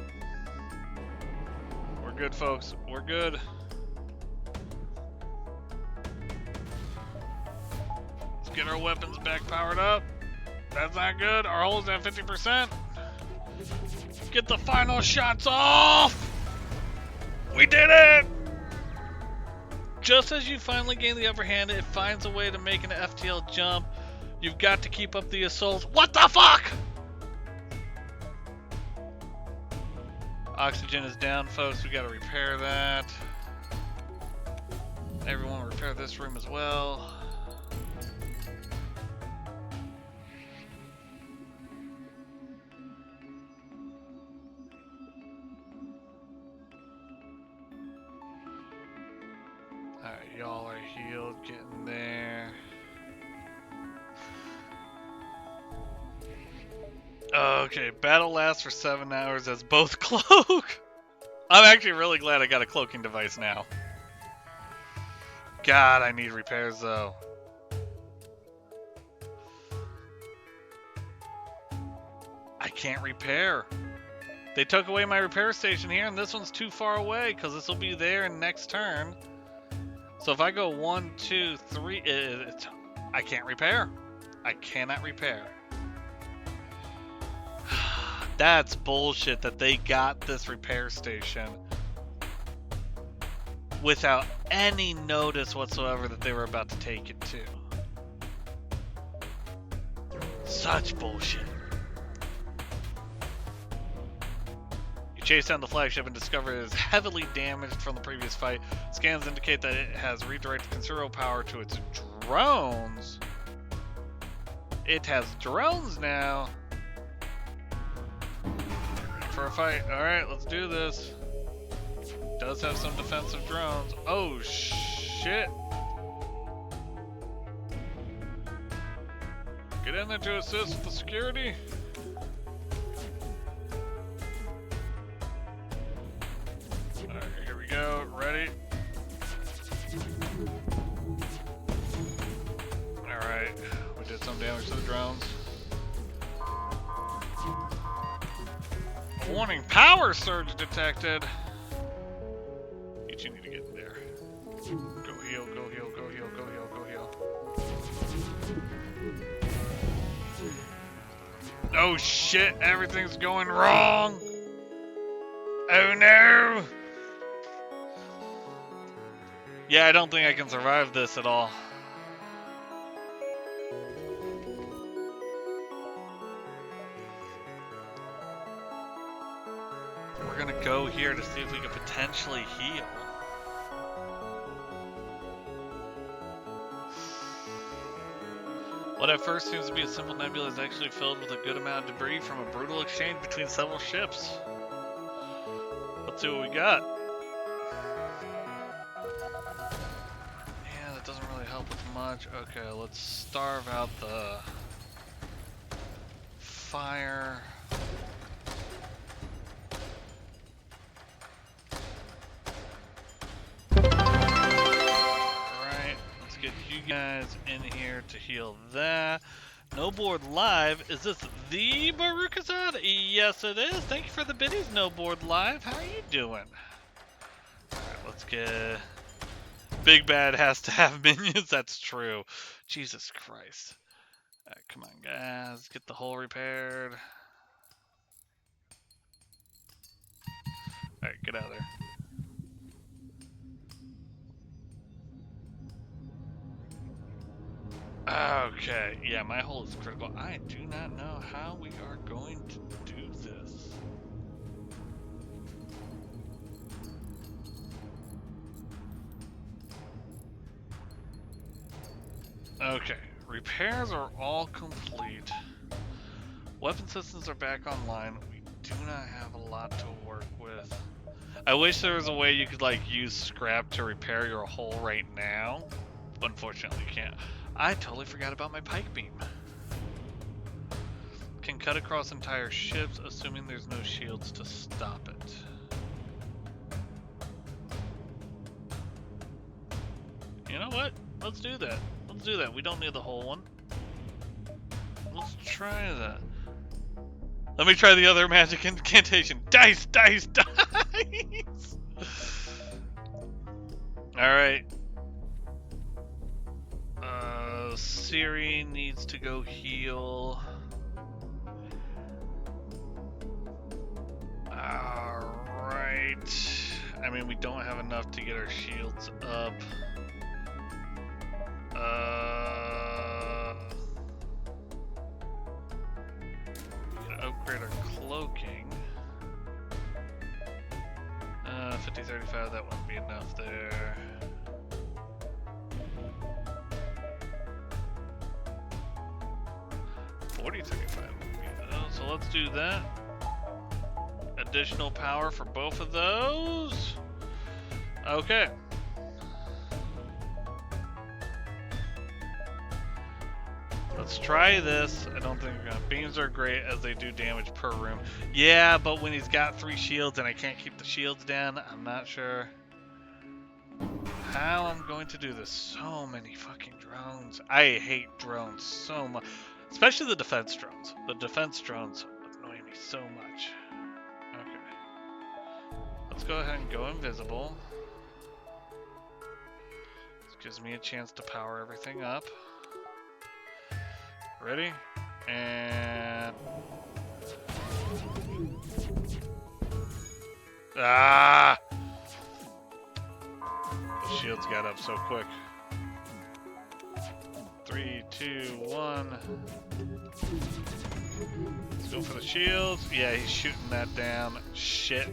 We're good, folks. We're good. Let's get our weapons back powered up. That's not good. Our hull's at 50%. Get the final shots off! We did it! Just as you finally gain the upper hand, it finds a way to make an FTL jump. You've got to keep up the assault. What the fuck? Oxygen is down, folks. We gotta repair that. Everyone repair this room as well. Alright, y'all are healed, getting there. Okay, battle lasts for 7 hours as both cloak. I'm actually really glad I got a cloaking device now. God, I need repairs though. I can't repair. They took away my repair station here, and this one's too far away because this will be there in next turn. So if I go 1, 2, 3, I can't repair. I cannot repair. That's bullshit that they got this repair station without any notice whatsoever that they were about to take it to. Such bullshit. You chase down the flagship and discover it is heavily damaged from the previous fight. Scans indicate that it has redirected considerable power to its drones. It has drones now. Ready for a fight. Alright, let's do this. Does have some defensive drones. Oh shit. Get in there to assist with the security. Alright, here we go. Ready? Alright, we did some damage to the drones. Warning, power surge detected. You need to get in there. Go heal, go heal, go heal, go heal, go heal. Oh shit, everything's going wrong! Oh no! Yeah, I don't think I can survive this at all. We're gonna go here to see if we can potentially heal. What at first seems to be a simple nebula is actually filled with a good amount of debris from a brutal exchange between several ships. Let's see what we got. Yeah, that doesn't really help with much. Okay, let's starve out the fire. Get you guys in here to heal that. No board live. Is this the Barukazad? Yes, it is. Thank you for the biddies, No Board Live. How are you doing? Alright, let's get... Big Bad has to have minions. That's true. Jesus Christ. Alright, come on, guys. Get the hole repaired. Alright, get out of there. Okay, yeah, my hole is critical. I do not know how we are going to do this. Okay, repairs are all complete. Weapon systems are back online. We do not have a lot to work with. I wish there was a way you could like use scrap to repair your hole right now. Unfortunately, you can't. I totally forgot about my pike beam. Can cut across entire ships, assuming there's no shields to stop it. You know what? Let's do that. Let's do that. We don't need the whole one. Let's try that. Let me try the other magic incantation. Dice, dice, dice! Alright. Siri needs to go heal. Alright. I mean, we don't have enough to get our shields up. We can upgrade our cloaking. 50-35, that wouldn't be enough there. So let's do that. Additional power for both of those. Okay. Let's try this. I don't think we're gonna. Beams are great as they do damage per room. Yeah, but when he's got 3 shields and I can't keep the shields down, I'm not sure how I'm going to do this. So many fucking drones. I hate drones so much. Especially the defense drones. The defense drones annoy me so much. Okay. Let's go ahead and go invisible. This gives me a chance to power everything up. Ready? And... Ah! The shields got up so quick. 3, 2, 1. Let's go for the shields. Yeah, he's shooting that down. Shit.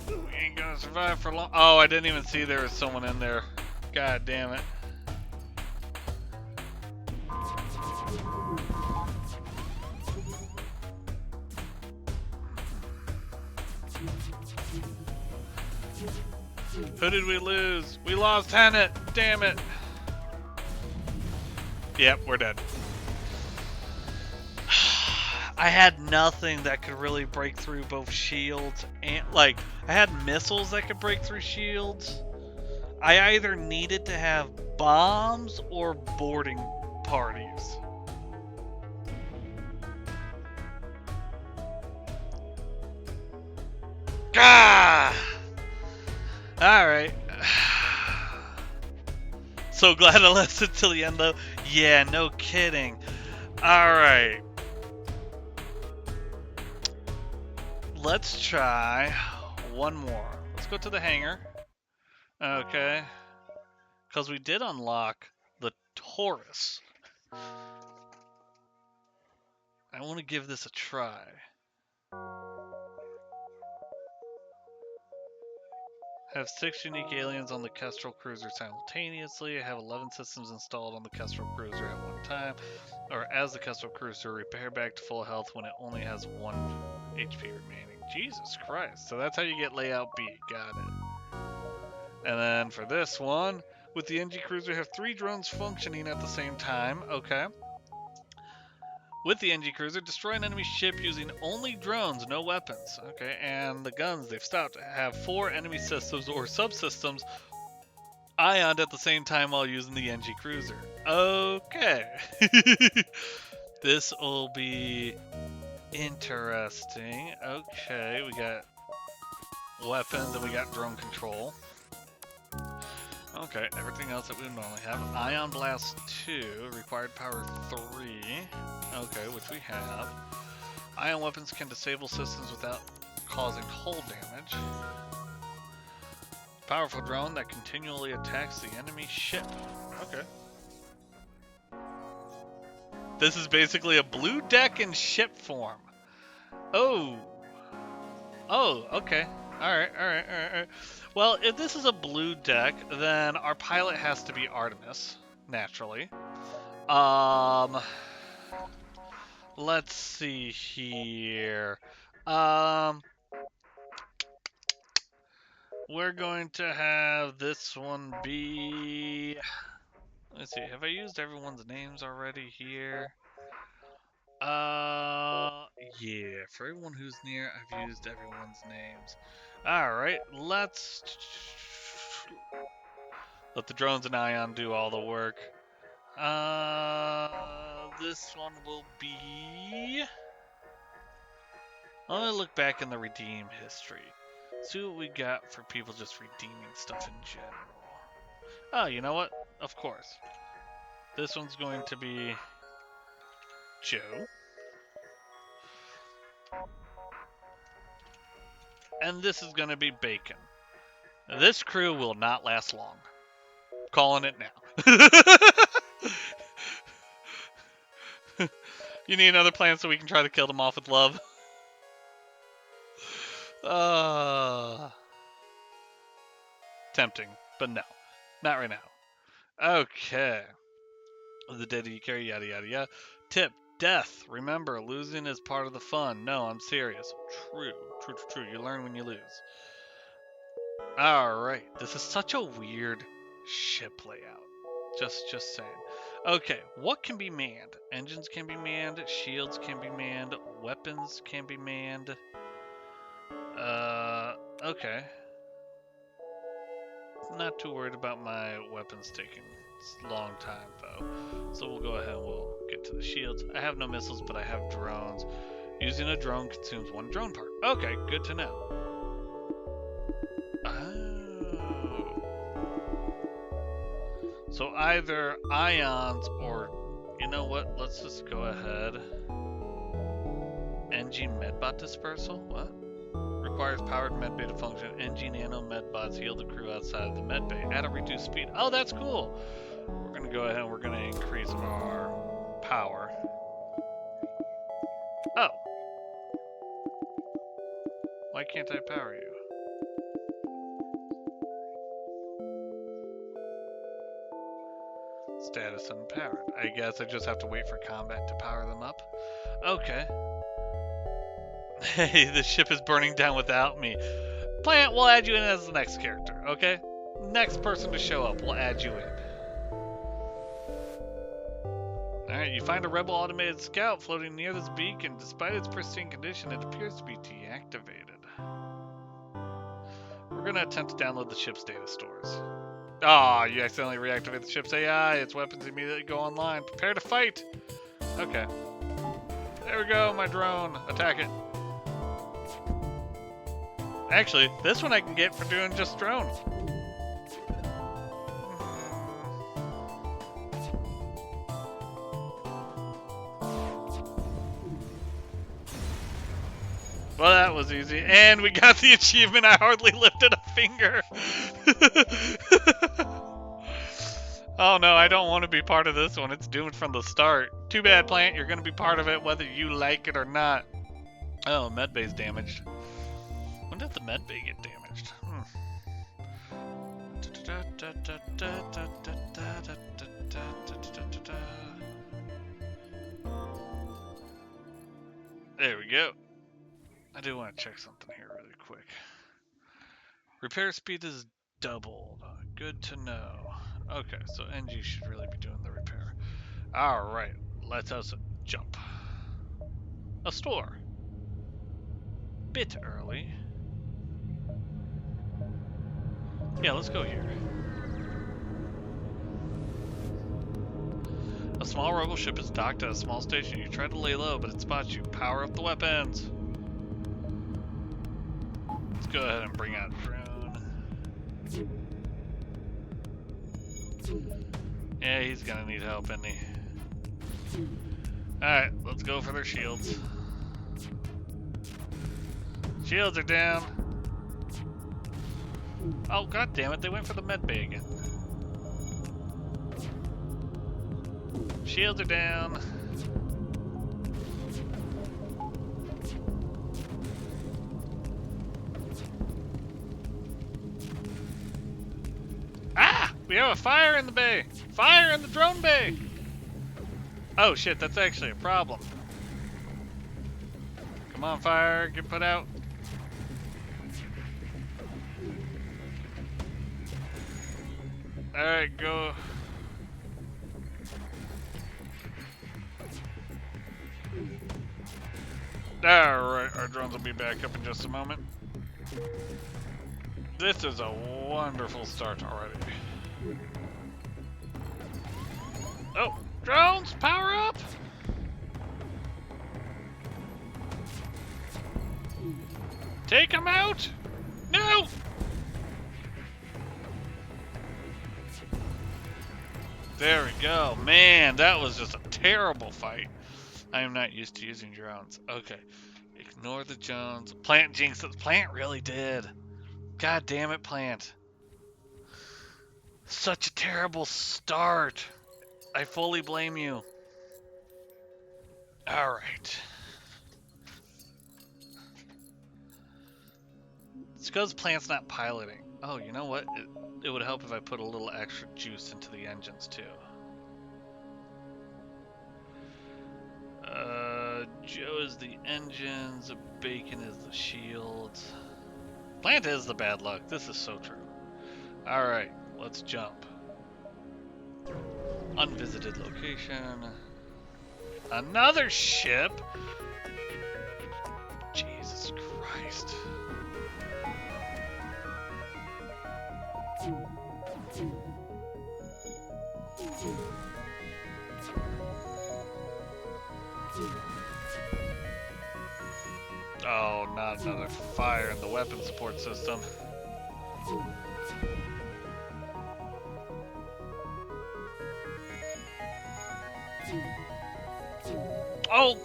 We Ain't gonna survive for long. Oh, I didn't even see there was someone in there. God damn it. Who did we lose? We lost Tenet. Damn it. Yep, we're dead. I had nothing that could really break through both shields and, like, I had missiles that could break through shields. I either needed to have bombs or boarding parties. Gah! Alright. So glad I left it till the end, though. Yeah, no kidding. Alright. Let's try one more. Let's go to the hangar. Okay. Because we did unlock the Taurus. I want to give this a try. Have 6 unique aliens on the Kestrel Cruiser simultaneously. Have 11 systems installed on the Kestrel Cruiser at one time. Or as the Kestrel Cruiser, repair back to full health when it only has 1 HP remaining. Jesus Christ. So that's how you get layout B. Got it. And then for this one, with the NG Cruiser, have 3 drones functioning at the same time. Okay. With the NG Cruiser, destroy an enemy ship using only drones, no weapons. Okay, and the guns, they've stopped. Have 4 enemy systems or subsystems ioned at the same time while using the NG Cruiser. Okay. This will be interesting. Okay, we got weapons and we got drone control. Okay, everything else that we would normally have. Ion Blast 2, required power 3. Okay, which we have. Ion weapons can disable systems without causing hull damage. Powerful drone that continually attacks the enemy ship. Okay. This is basically a blue deck in ship form. Oh. Oh, okay. Alright. Well, if this is a blue deck, then our pilot has to be Artemis, naturally. Let's see here. We're going to have this one be... Let's see, have I used everyone's names already here? Yeah, for everyone who's near, I've used everyone's names. Alright, let's let the drones and Ion do all the work. This one will be... Let me look back in the redeem history. See what we got for people just redeeming stuff in general. Oh, you know what? Of course. This one's going to be Joe. And this is going to be Bacon. This crew will not last long. Calling it now. You need another plan so we can try to kill them off with love. Tempting, but no. Not right now. Okay. The data you carry, yada yada yada. Tip, death. Remember, losing is part of the fun. No, I'm serious. True. You learn when you lose. Alright. This is such a weird ship layout. Just saying. Okay, what can be manned? Engines can be manned, shields can be manned, weapons can be manned. Okay. Not too worried about my weapons taking a long time, though. So we'll go ahead and we'll get to the shields. I have no missiles, but I have drones. Using a drone consumes 1 drone part. Okay, good to know. Oh. So either ions or... You know what? Let's just go ahead. NG Medbot Dispersal? What? Requires powered medbay to function. NG Nano Medbots heal the crew outside of the medbay at a reduced speed. Oh, that's cool! We're gonna go ahead and we're gonna increase our power. Oh! Why can't I power you? Status unpowered. I guess I just have to wait for combat to power them up. Okay. Hey, the ship is burning down without me. Plant, we'll add you in as the next character, okay? Next person to show up, we'll add you in. Alright, you find a rebel automated scout floating near this beacon. Despite its pristine condition, it appears to be deactivated. We're gonna attempt to download the ship's data stores. Ah, you accidentally reactivate the ship's AI. Its weapons immediately go online. Prepare to fight! Okay. There we go, my drone. Attack it. Actually, this one I can get for doing just drone. Well, that was easy. And we got the achievement. I hardly lifted a finger. Oh no, I don't want to be part of this one. It's doomed from the start. Too bad, Plant. You're going to be part of it whether you like it or not. Oh, medbay's damaged. When did the medbay get damaged? There we go. I do want to check something here really quick. Repair speed is doubled. Good to know. Okay, so NG should really be doing the repair. Alright, let us jump. A store. Bit early. Yeah, let's go here. A small rebel ship is docked at a small station. You try to lay low, but it spots you. Power up the weapons. Let's go ahead and bring out drone. Yeah, he's gonna need help, isn't he? Alright, let's go for their shields. Shields are down. Oh, god damn it, they went for the medbay again. Shields are down. Ah! We have a fire in the bay! Fire in the drone bay! Oh shit, that's actually a problem. Come on, fire, get put out. Alright, go. Alright, our drones will be back up in just a moment. This is a wonderful start already. Oh, drones, power up! Take them out! No! There we go. Man, that was just a terrible fight. I am not used to using drones. Okay. Ignore the drones. Plant jinxed it. Plant really did. God damn it, Plant. Such a terrible start. I fully blame you. Alright. It's because Plant's not piloting. Oh, you know what? It would help if I put a little extra juice into the engines, too. Joe is the engines, Bacon is the shields. Plant is the bad luck. This is so true. Alright, let's jump. Unvisited location. Another ship? Jesus Christ. Oh, not another fire in the weapon support system. Oh,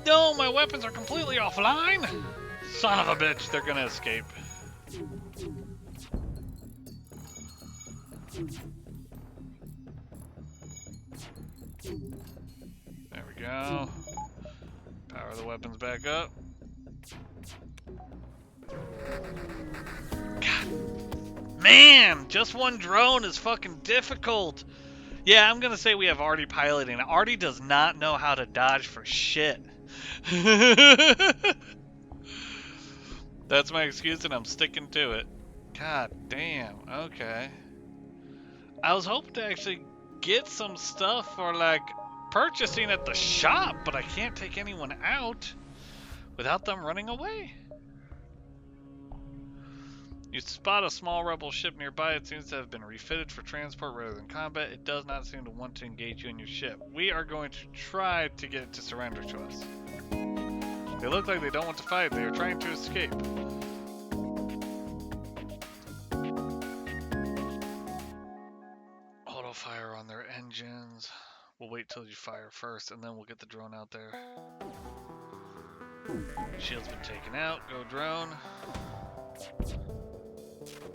no, my weapons are completely offline. Son of a bitch, they're gonna escape. There we go. Power the weapons back up. God. Man, just one drone is fucking difficult. Yeah, I'm gonna say we have Artie piloting. Artie does not know how to dodge for shit. That's my excuse, and I'm sticking to it. God damn. Okay. I was hoping to actually get some stuff for like purchasing at the shop, but I can't take anyone out without them running away. You spot a small rebel ship nearby. It seems to have been refitted for transport rather than combat. It does not seem to want to engage you in your ship. We are going to try to get it to surrender to us. They look like they don't want to fight. They are trying to escape. Auto fire on their engines. We'll wait till you fire first, and then we'll get the drone out there. Shield's been taken out. Go drone.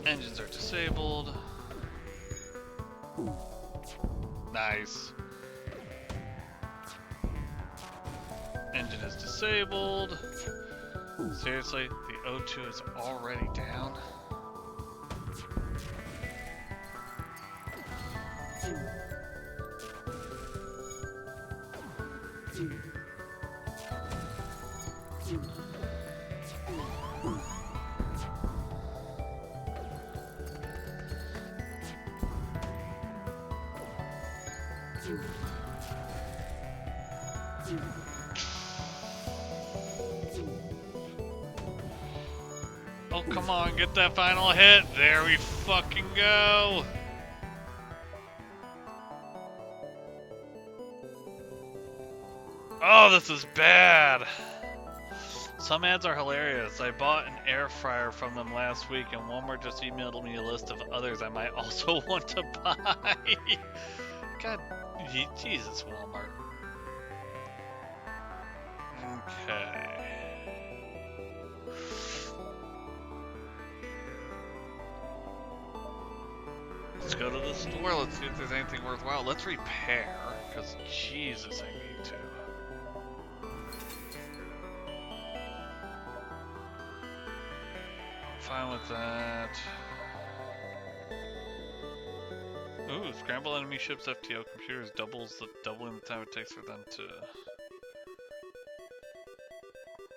Engines are disabled. Nice. Engine is disabled. Seriously, the O2 is already down. Oh, come on, get that final hit. There we fucking go. Oh, this is bad. Some ads are hilarious. I bought an air fryer from them last week, and Walmart just emailed me a list of others I might also want to buy. God, Jesus, Walmart. Okay. Let's go to the store. Let's see if there's anything worthwhile. Let's repair, because Jesus, I need to. Fine with that. Ooh, scramble enemy ships FTL computers doubling the time it takes for them to...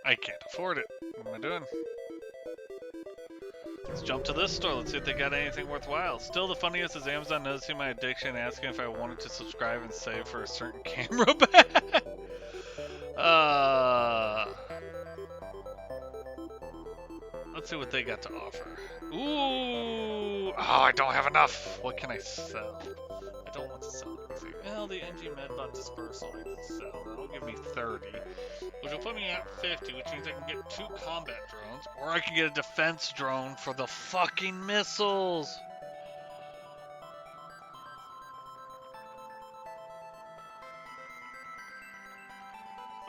I can't afford it. What am I doing? Let's jump to this store. Let's see if they got anything worthwhile. Still, the funniest is Amazon noticing my addiction and asking if I wanted to subscribe and save for a certain camera bag. Let's see what they got to offer. Ooh! Oh, I don't have enough. What can I sell? I don't want to sell anything. Well, the NG Medbot dispersal I can sell. That'll give me 30, which will put me at 50, which means I can get 2 combat drones, or I can get a defense drone for the fucking missiles.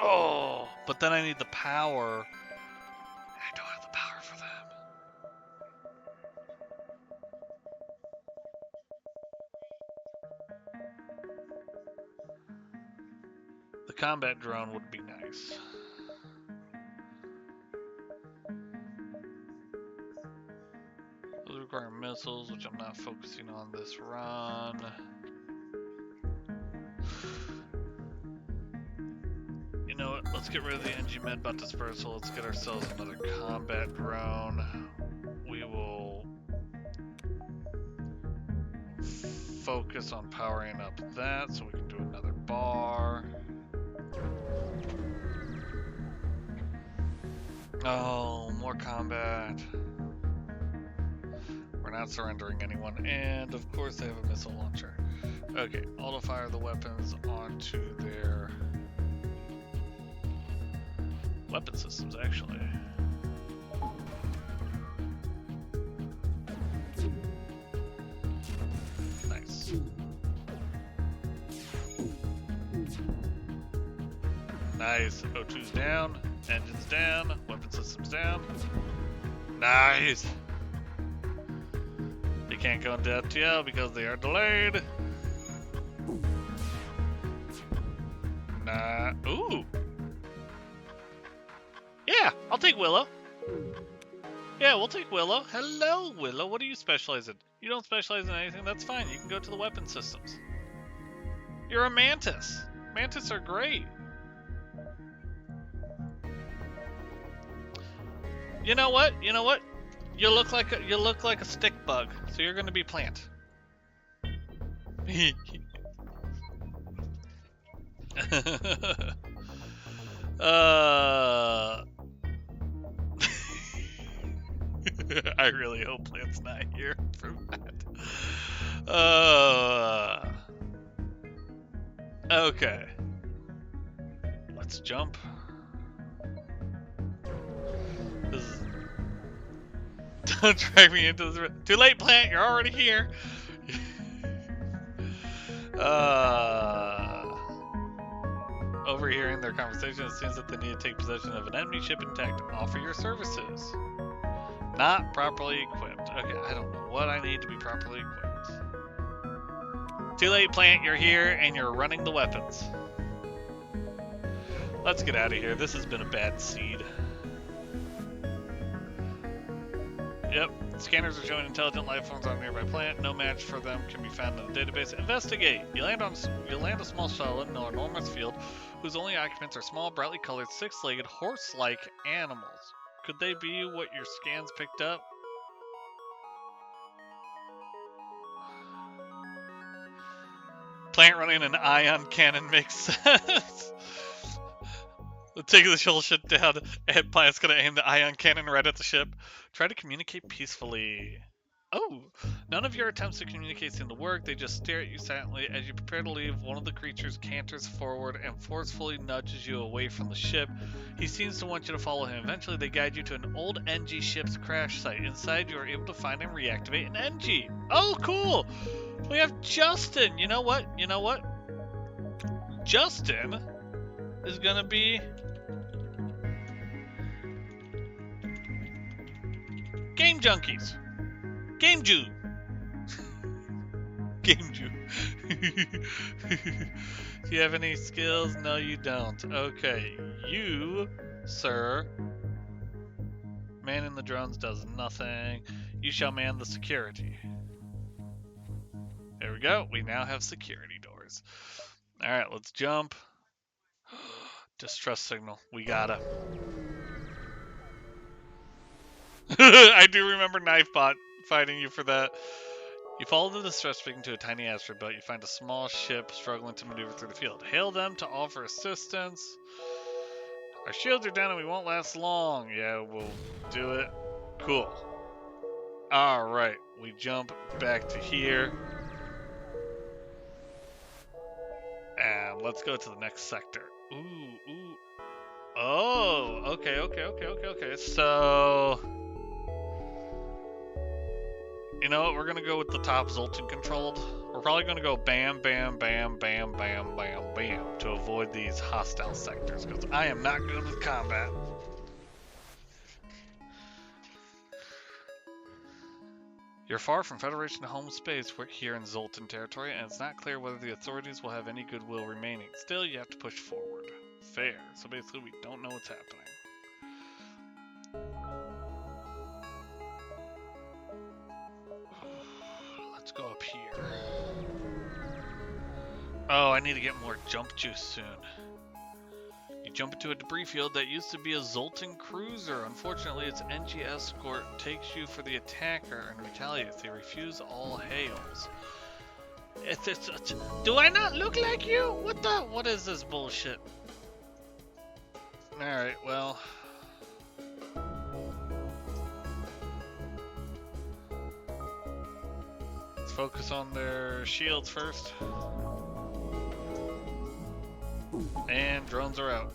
Oh, but then I need the power. I don't have the power for them. The combat drone would be nice. Those require missiles, which I'm not focusing on this run. You know what? Let's get rid of the NG Medbot dispersal. Let's get ourselves another combat drone. We will focus on powering up that so we can do another bar. Oh, more combat. We're not surrendering anyone, and of course they have a missile launcher. Okay, auto fire the weapons onto their weapon systems, actually. Nice. Nice. O2's down, engines down, weapon systems down. Nice. They can't go into FTL because they are delayed. Nah. Ooh. Yeah, I'll take Willow. Yeah, we'll take Willow. Hello, Willow. What do you specialize in? You don't specialize in anything? That's fine. You can go to the weapon systems. You're a mantis. Mantis are great. You know what? You know what? You look like a stick bug, so you're gonna be plant. uh, I really hope plant's not here for that. Okay. Let's jump. This is... Don't drag me into this. Too late, plant. You're already here. Overhearing their conversation, it seems that they need to take possession of an enemy ship intact. Offer your services. Not properly equipped. Okay, I don't know what I need to be properly equipped. Too late, plant. You're here, and you're running the weapons. Let's get out of here. This has been a bad seed. Yep. Scanners are showing intelligent life forms on a nearby planet. No match for them can be found in the database. Investigate. You land a small shuttle in an enormous field whose only occupants are small, brightly colored, six-legged, horse-like animals. Could they be what your scans picked up? Plant running an ion cannon makes sense. Taking the whole shit down, and Plant's gonna aim the ion cannon right at the ship. Try to communicate peacefully. Oh, none of your attempts to communicate seem to work. They just stare at you silently. As you prepare to leave, one of the creatures canters forward and forcefully nudges you away from the ship. He seems to want you to follow him. Eventually, they guide you to an old NG ship's crash site. Inside, you are able to find and reactivate an NG. Oh, cool! We have Justin. You know what? You know what? Justin is gonna be Game Junkies. Game Jew. Game Jew. Do you have any skills? No, you don't. Okay. You, sir. Manning the drones does nothing. You shall man the security. There we go. We now have security doors. Alright, let's jump. Distress signal. We gotta. I do remember Knifebot fighting you for that. You follow the distress beacon to a tiny asteroid belt. You find a small ship struggling to maneuver through the field. Hail them to offer assistance. Our shields are down and we won't last long. Yeah, we'll do it. Cool. Alright, we jump back to here. And let's go to the next sector. Ooh, ooh. Oh, okay. So... You know what? We're gonna go with the top Zoltan controlled. We're probably gonna go bam, bam, bam, bam, bam, bam, bam to avoid these hostile sectors because I am not good with combat. You're far from Federation home space. We're here in Zoltan territory, and it's not clear whether the authorities will have any goodwill remaining. Still, you have to push forward. Fair. So basically, we don't know what's happening. Let's go up here. Oh, I need to get more jump juice soon. You jump into a debris field that used to be a Zoltan cruiser. Unfortunately, its NG escort takes you for the attacker and retaliates. They refuse all hails. Do I not look like you? What is this bullshit? Alright, well... Let's focus on their shields first. And drones are out.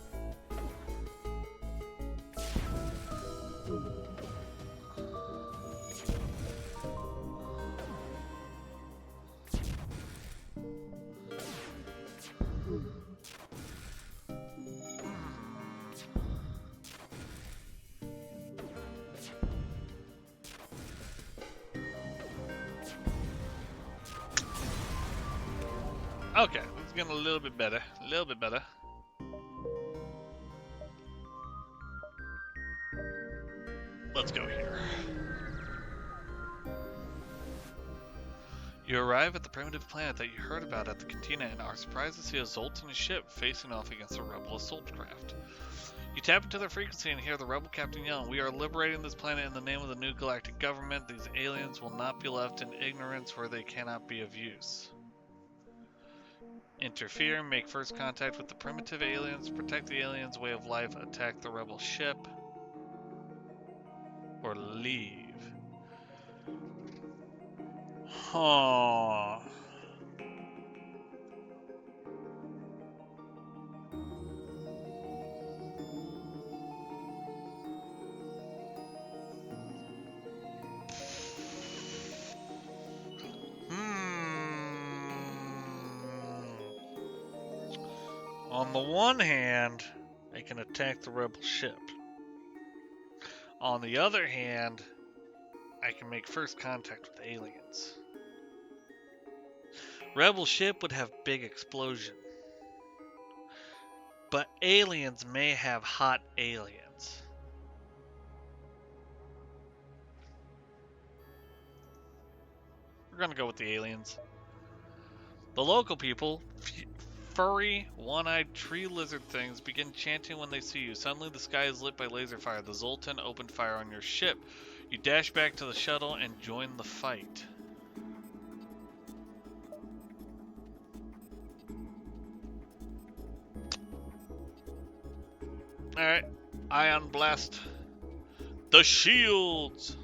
Okay, it's getting a little bit better. A little bit better. Let's go here. You arrive at the primitive planet that you heard about at the cantina and are surprised to see a Zoltan ship facing off against a rebel assault craft. You tap into their frequency and hear the rebel captain yell, "We are liberating this planet in the name of the new galactic government. These aliens will not be left in ignorance where they cannot be of use. Interfere, make first contact with the primitive aliens, protect the aliens' way of life, attack the rebel ship, or leave." Huh. On the one hand, I can attack the rebel ship. On the other hand, I can make first contact with aliens. Rebel ship would have big explosion. But aliens may have hot aliens. We're gonna go with the aliens. The local people, furry, one-eyed tree lizard things, begin chanting when they see you. Suddenly the sky is lit by laser fire. The Zoltan opened fire on your ship. You dash back to the shuttle and join the fight. Alright, Ion Blast. The shields!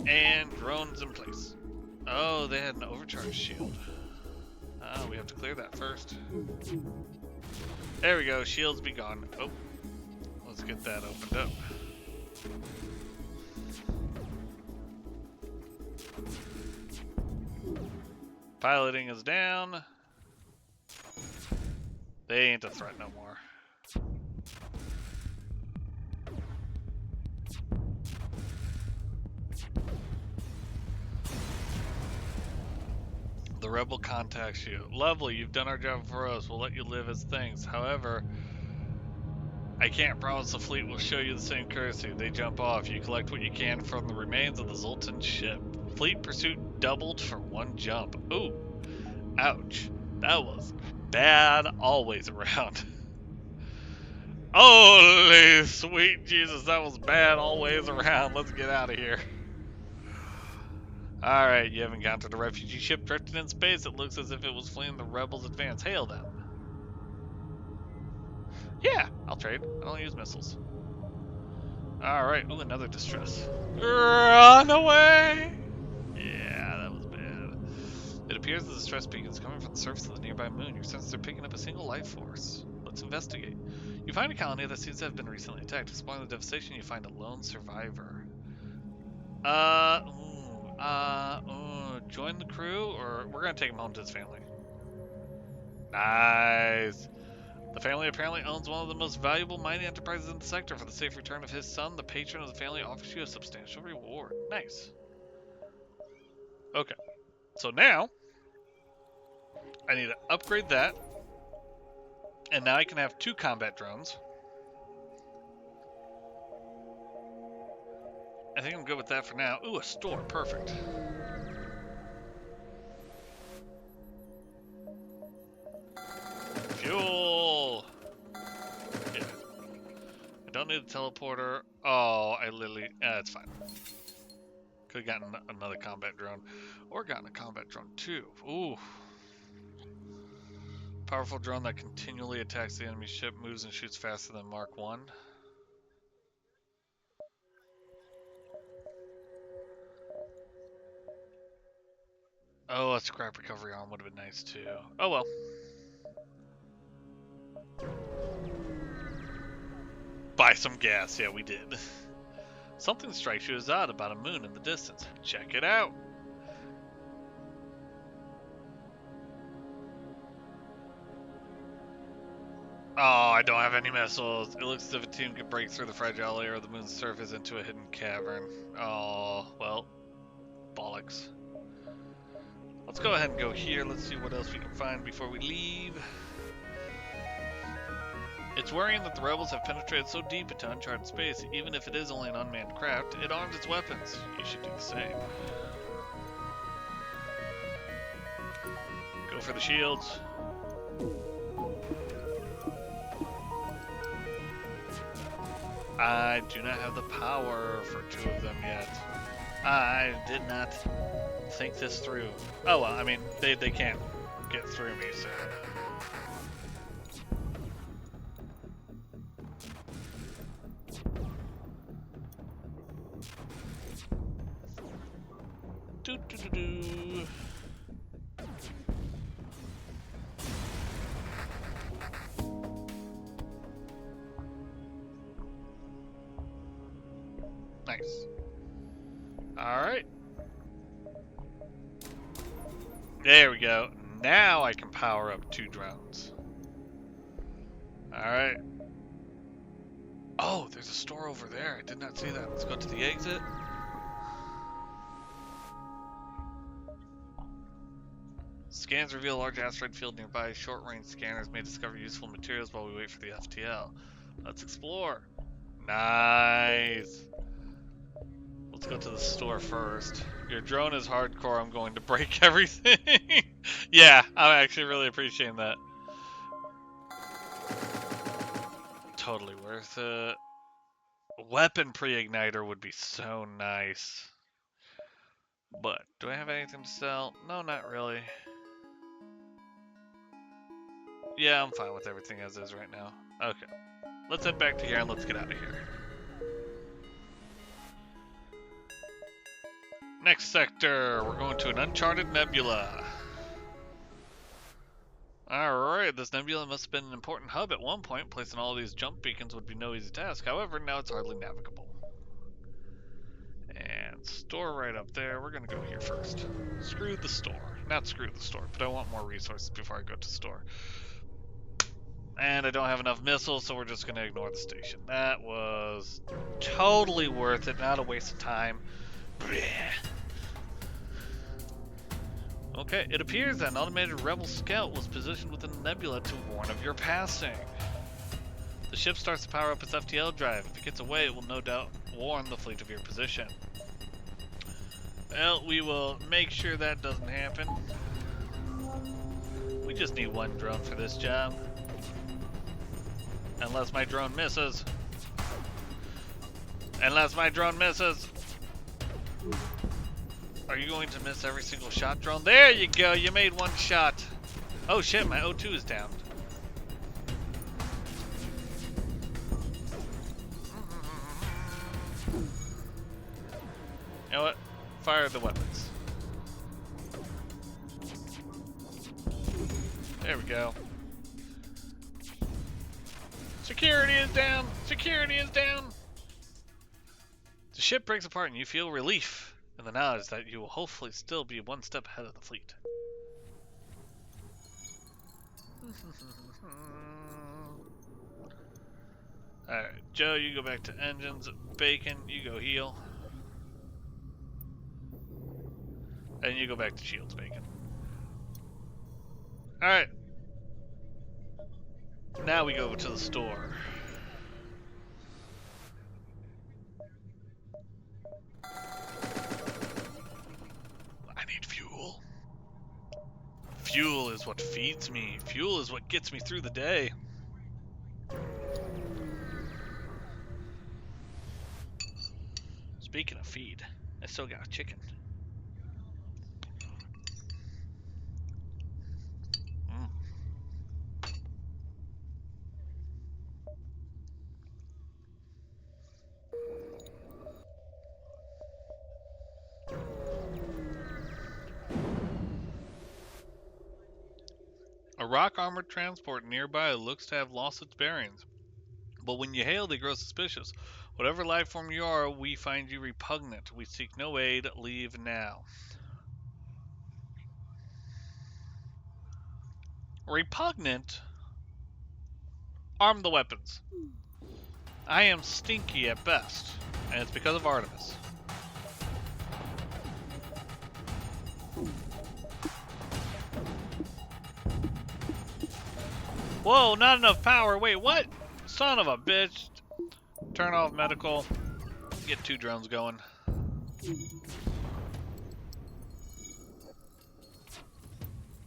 And drones in place. Oh, they had an overcharge shield. Oh, we have to clear that first. There we go, shields be gone. Oh, let's get that opened up. Piloting is down. They ain't a threat no more. The rebel contacts you. Lovely, you've done our job for us. We'll let you live as things. However, I can't promise the fleet will show you the same courtesy. They jump off. You collect what you can from the remains of the Zoltan ship. Fleet pursuit doubled for one jump. Ooh, ouch. That was bad all ways around. Holy sweet Jesus, that was bad all ways around. Let's get out of here. Alright, you have encountered a refugee ship drifting in space. It looks as if it was fleeing the rebels' advance. Hail them. Yeah, I'll trade. I don't use missiles. Alright, ooh, another distress. Run away! Yeah, that was bad. It appears the distress beacon is coming from the surface of the nearby moon. Your senses are picking up a single life force. Let's investigate. You find a colony that seems to have been recently attacked. Exploring the devastation, you find a lone survivor. Join the crew, or we're gonna take him home to his family. Nice. The family apparently owns one of the most valuable mining enterprises in the sector. For the safe return of his son, the patron of the family offers you a substantial reward. Nice. Okay. So now, I need to upgrade that. And now I can have 2 combat drones. I think I'm good with that for now. Ooh, a store. Perfect. Fuel! Yeah. I don't need a teleporter. Oh, I literally... it's fine. Could have gotten another combat drone. Or gotten a combat drone too. Ooh. Powerful drone that continually attacks the enemy ship, moves and shoots faster than Mark 1. Oh, a scrap recovery arm would have been nice too. Oh well. Buy some gas. Yeah, we did. Something strikes you as odd about a moon in the distance. Check it out. Oh, I don't have any missiles. It looks as if a team could break through the fragile layer of the moon's surface into a hidden cavern. Oh, well, bollocks. Let's go ahead and go here. Let's see what else we can find before we leave. It's worrying that the rebels have penetrated so deep into uncharted space, even if it is only an unmanned craft, it arms its weapons. You should do the same. Go for the shields. I do not have the power for 2 of them yet. I did not think this through. Oh well, I mean, they can't get through me, so... Do-do-do-do. Nice. Alright. There we go. Now I can power up 2 drones. Alright. Oh, there's a store over there. I did not see that. Let's go to the exit. Scans reveal a large asteroid field nearby. Short-range scanners may discover useful materials while we wait for the FTL. Let's explore. Nice. Let's go to the store first. Your drone is hardcore. I'm going to break everything. Yeah, I'm actually really appreciating that. Totally worth it. Weapon pre-igniter would be so nice. But, do I have anything to sell? No, not really. Yeah, I'm fine with everything as is right now. Okay. Let's head back to here and let's get out of here. Next sector, we're going to an uncharted nebula. Alright, this nebula must have been an important hub at one point. Placing all these jump beacons would be no easy task. However, now it's hardly navigable. And store right up there. We're gonna go here first. Screw the store. Not screw the store, but I want more resources before I go to the store. And I don't have enough missiles, so we're just gonna ignore the station. That was totally worth it, not a waste of time. Okay, it appears that an automated rebel scout was positioned within the nebula to warn of your passing. The ship starts to power up its FTL drive. If it gets away, it will no doubt warn the fleet of your position. Well, we will make sure that doesn't happen. We just need 1 drone for this job. Unless my drone misses. Unless my drone misses. Are you going to miss every single shot, drone? There you go, you made 1 shot. Oh shit, my O2 is down. You know what? Fire the weapons. There we go. Security is down! Security is down! The ship breaks apart and you feel relief in the knowledge that you will hopefully still be 1 step ahead of the fleet. Alright, Joe, you go back to engines. Bacon, you go heal. And you go back to shields, Bacon. Alright. Now we go to the store. I need fuel. Fuel is what feeds me. Fuel is what gets me through the day. Speaking of feed, I still got a chicken. A rock-armored transport nearby looks to have lost its bearings, but when you hail, they grow suspicious. Whatever life form you are, we find you repugnant. We seek no aid. Leave now. Repugnant? Arm the weapons. I am stinky at best, and it's because of Artemis. Whoa, not enough power. Wait, what? Son of a bitch. Turn off medical. Get 2 drones going.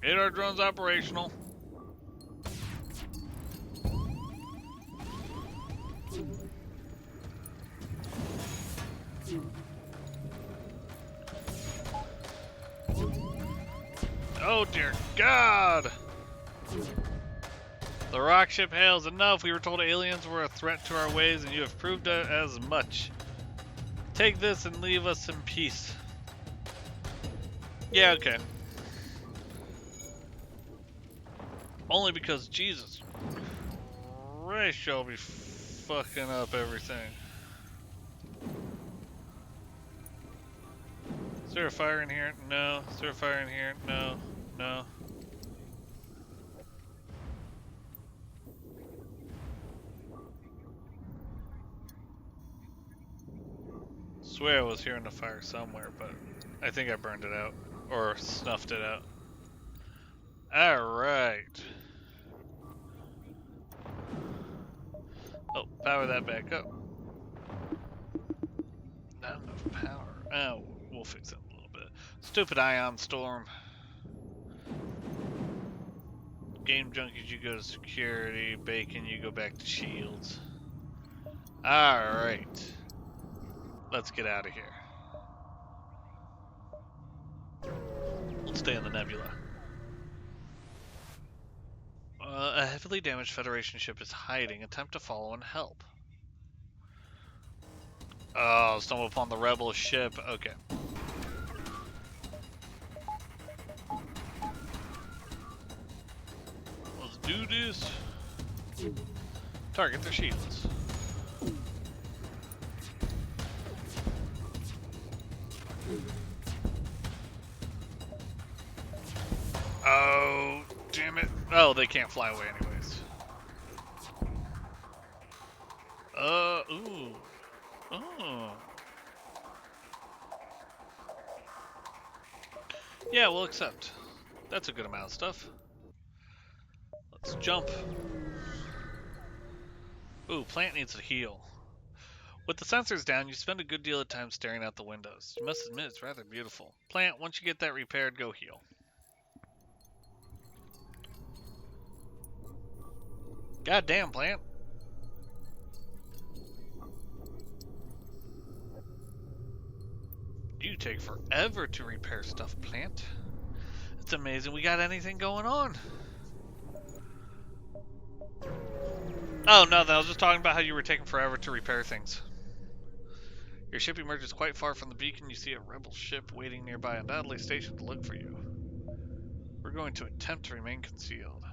Get our drones operational. Oh dear God! The rock ship hails. Enough. We were told aliens were a threat to our ways, and you have proved it as much. Take this and leave us in peace. Yeah, okay. Only because Jesus Christ shall be fucking up everything. Is there a fire in here? No. Is there a fire in here? No. No. Swear I was hearing a fire somewhere, but I think I burned it out. Or snuffed it out. Alright. Oh, power that back up. Not enough power. Oh, we'll fix it in a little bit. Stupid ion storm. Game junkies, you go to security. Bacon, you go back to shields. Alright. Let's get out of here. Let's stay in the nebula. A heavily damaged Federation ship is hiding. Attempt to follow and help. Oh, stumble upon the rebel ship. Okay. Let's do this. Target their shields. Oh, damn it. Oh, they can't fly away anyways. Ooh. Oh. Yeah, we'll accept. That's a good amount of stuff. Let's jump. Ooh, plant needs to heal. With the sensors down, you spend a good deal of time staring out the windows. You must admit it's rather beautiful. Plant, once you get that repaired, go heal. Goddamn, Plant. You take forever to repair stuff, Plant. It's amazing we got anything going on. Oh, no, I was just talking about how you were taking forever to repair things. Your ship emerges quite far from the beacon. You see a rebel ship waiting nearby, undoubtedly stationed to look for you. We're going to attempt to remain concealed.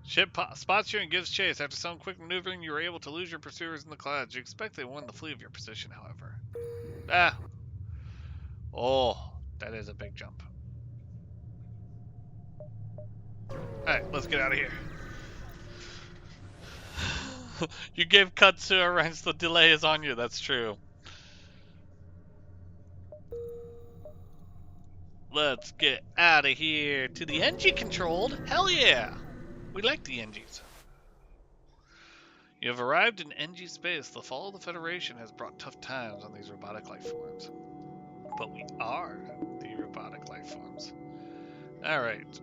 Ship spots you and gives chase. After some quick maneuvering, you are able to lose your pursuers in the clouds. You expect they won the flee of your position, however. Ah. Oh, that is a big jump. Alright, let's get out of here. You gave Katsu a wrench, the delay is on you. That's true. Let's get out of here to the NG controlled. Hell yeah. We like the NGs. You have arrived in NG space. The fall of the Federation has brought tough times on these robotic life forms. But we are the robotic life forms. Alright.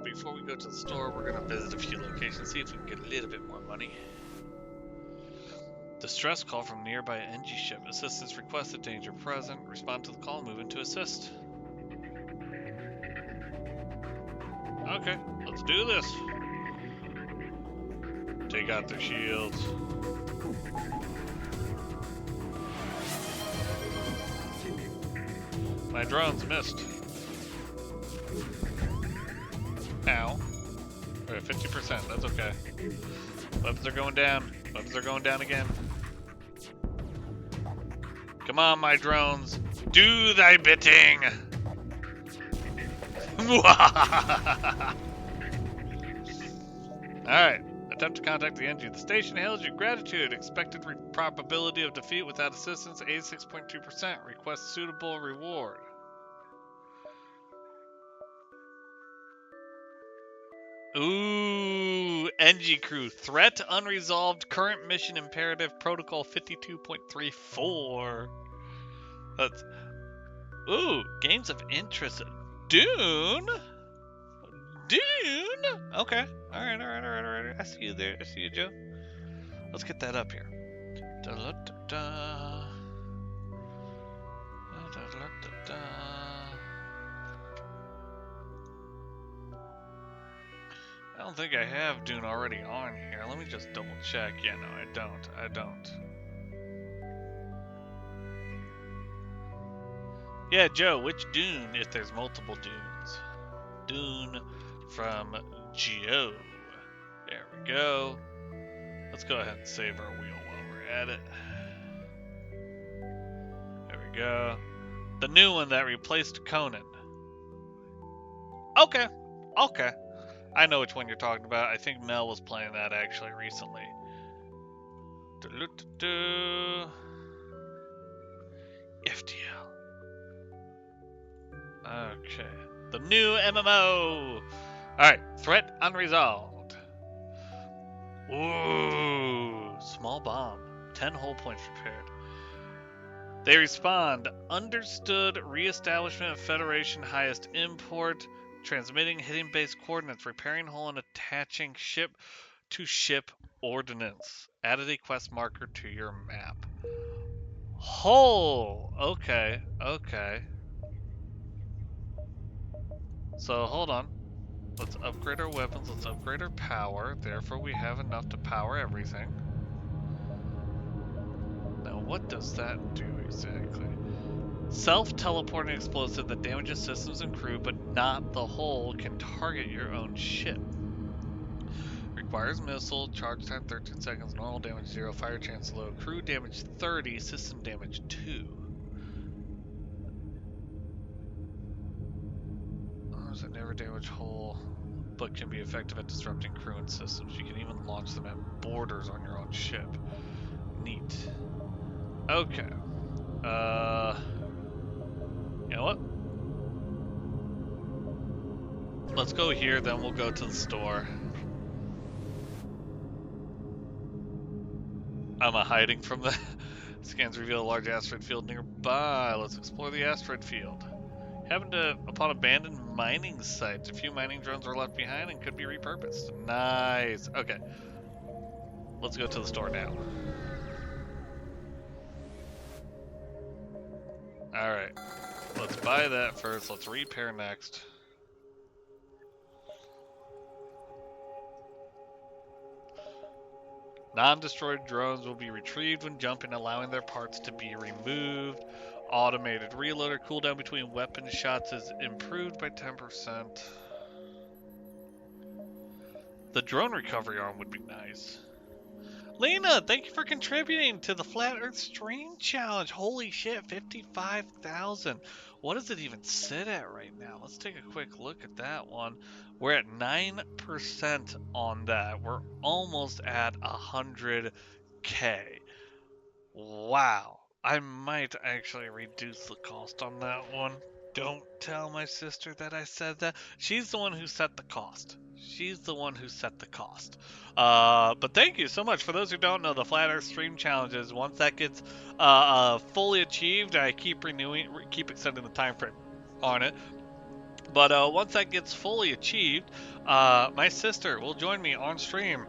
Before we go to the store, we're going to visit a few locations, see if we can get a little bit more money. Distress call from nearby NG ship. Assistance requested. Danger present. Respond to the call. Move in to assist. Okay, let's do this. Take out their shields. My drones missed. Ow. We're at 50%, that's okay. Weapons are going down. Weapons are going down again. Come on, my drones. Do thy bidding! Alright. Attempt to contact the NG. The station hails your gratitude. Expected probability of defeat without assistance, 86.2%. Request suitable reward. Ooh, NG Crew. Threat unresolved. Current mission imperative. Protocol 52.34. That's... Ooh, games of interest. Dune? Dune? Okay. Alright. I see you there. I see you, Joe. Let's get that up here. Da-da-da-da. Da-da-da-da-da. I don't think I have Dune already on here. Let me just double check. Yeah, no, I don't. Yeah, Joe, which Dune if there's multiple Dunes? Dune from Geo. There we go. Let's go ahead and save our wheel while we're at it. There we go. The new one that replaced Conan. Okay. I know which one you're talking about. I think Mel was playing that actually recently. FTL. Okay. The new MMO. Alright. Threat unresolved. Ooh. Small bomb. 10 hull points prepared. They respond. Understood. Reestablishment of Federation highest import. Transmitting hitting base coordinates. Repairing hull and attaching ship to ship ordnance. Added a quest marker to your map. Hull. Okay. So hold on. Let's upgrade our weapons. Let's upgrade our power. Therefore, we have enough to power everything. Now, what does that do exactly? Self-teleporting explosive that damages systems and crew, but not the hull, can target your own ship. Requires missile, charge time 13 seconds, normal damage 0, fire chance low, crew damage 30, system damage 2. Does it never damage hull, but can be effective at disrupting crew and systems. You can even launch them at borders on your own ship. Neat. Okay. You know what? Let's go here, then we'll go to the store. Am I hiding from the... Scans reveal a large asteroid field nearby. Let's explore the asteroid field. Happened upon abandoned mining sites. A few mining drones were left behind and could be repurposed. Nice. Okay. Let's go to the store now. Alright. Let's buy that first. Let's repair next. Non-destroyed drones will be retrieved when jumping, allowing their parts to be removed. Automated reloader cooldown between weapon shots is improved by 10%. The drone recovery arm would be nice. Lena, thank you for contributing to the Flat Earth Stream Challenge. Holy shit, 55,000. What does it even sit at right now? Let's take a quick look at that one. We're at 9% on that. We're almost at 100K. Wow. I might actually reduce the cost on that one. Don't tell my sister that I said that. She's the one who set the cost. But thank you so much. For those who don't know, the Flat Earth Stream Challenges, once that gets fully achieved, I keep extending the time frame on it. But once that gets fully achieved, my sister will join me on stream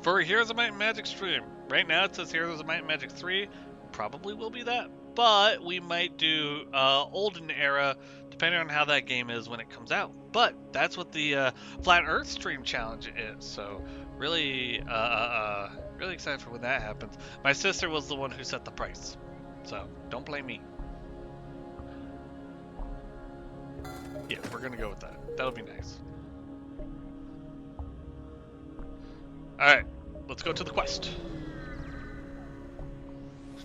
for Heroes of Might and Magic stream. Right now it says Heroes of Might and Magic 3. Probably will be that. But we might do Olden Era, depending on how that game is when it comes out. But that's what the Flat Earth Stream Challenge is. So really, really excited for when that happens. My sister was the one who set the price. So don't blame me. Yeah, we're going to go with that. That'll be nice. Alright, let's go to the quest.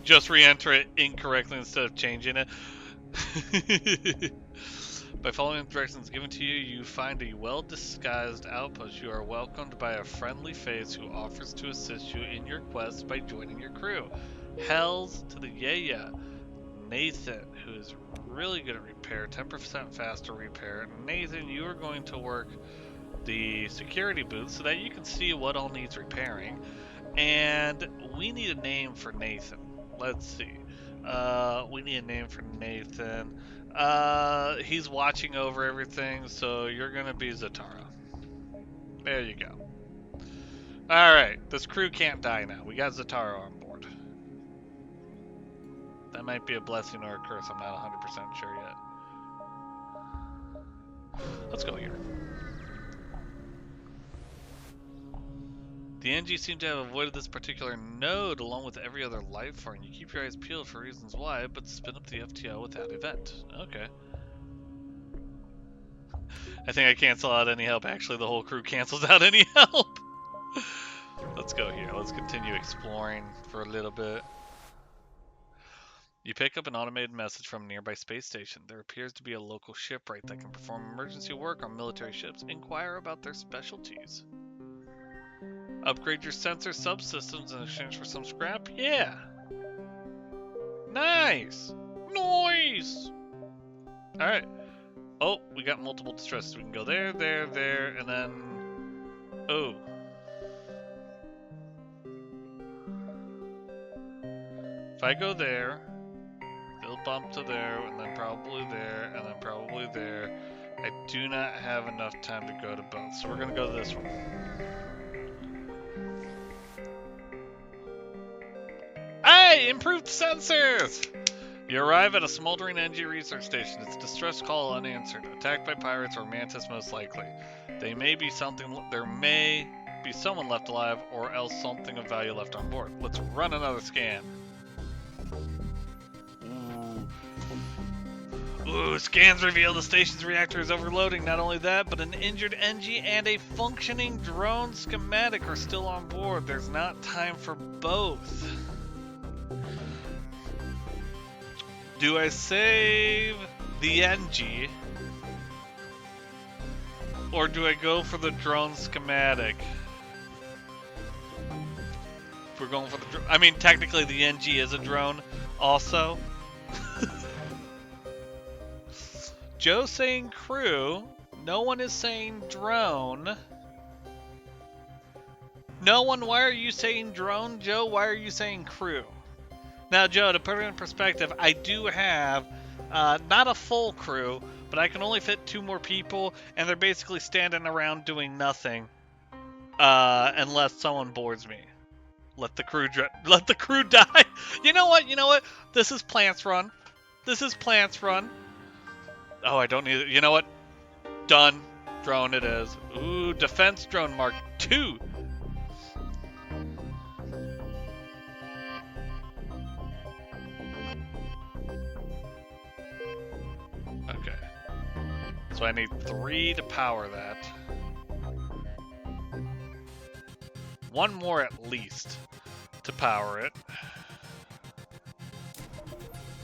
Just re-enter it incorrectly instead of changing it. By following the directions given to you, you find a well-disguised outpost. You are welcomed by a friendly face who offers to assist you in your quest by joining your crew. Hells to the yeah. Nathan, who is really good at repair, 10% faster repair. Nathan, you are going to work the security booth so that you can see what all needs repairing. And we need a name for Nathan. Let's see. We need a name for Nathan. He's watching over everything, so you're gonna be Zatara. There you go. Alright, this crew can't die now. We got Zatara on board. That might be a blessing or a curse, I'm not 100% sure yet. Let's go here. The NG seem to have avoided this particular node along with every other life form. You keep your eyes peeled for reasons why, but spin up the FTL without event. Okay. I think I cancel out any help. Actually, the whole crew cancels out any help. Let's go here. Let's continue exploring for a little bit. You pick up an automated message from a nearby space station. There appears to be a local shipwright that can perform emergency work on military ships. Inquire about their specialties. Upgrade your sensor subsystems in exchange for some scrap? Yeah. Nice. Nice. Alright. Oh, we got multiple distresses. We can go there, there, there, and then... Oh. If I go there, they'll bump to there, and then probably there, and then probably there. I do not have enough time to go to both, so we're going to go to this one. Hey! Improved sensors! You arrive at a smoldering NG research station. It's a distress call unanswered. Attacked by pirates or mantis most likely. There may be someone left alive or else something of value left on board. Let's run another scan. Ooh, scans reveal the station's reactor is overloading. Not only that, but an injured NG and a functioning drone schematic are still on board. There's not time for both. Do I save the NG? Or do I go for the drone schematic? If we're going for the drone... I mean, technically the NG is a drone also. Joe's saying crew. No one is saying drone. No one, why are you saying drone? Joe, why are you saying crew? Now, Joe, to put it in perspective, I do have not a full crew, but I can only fit 2 more people, and they're basically standing around doing nothing unless someone boards me. Let the crew die. You know what? You know what? This is Plants Run. This is Plants Run. Oh, I don't need it. You know what? Done. Drone it is. Ooh, defense drone Mark II. Okay. So I need 3 to power that. 1 more at least to power it.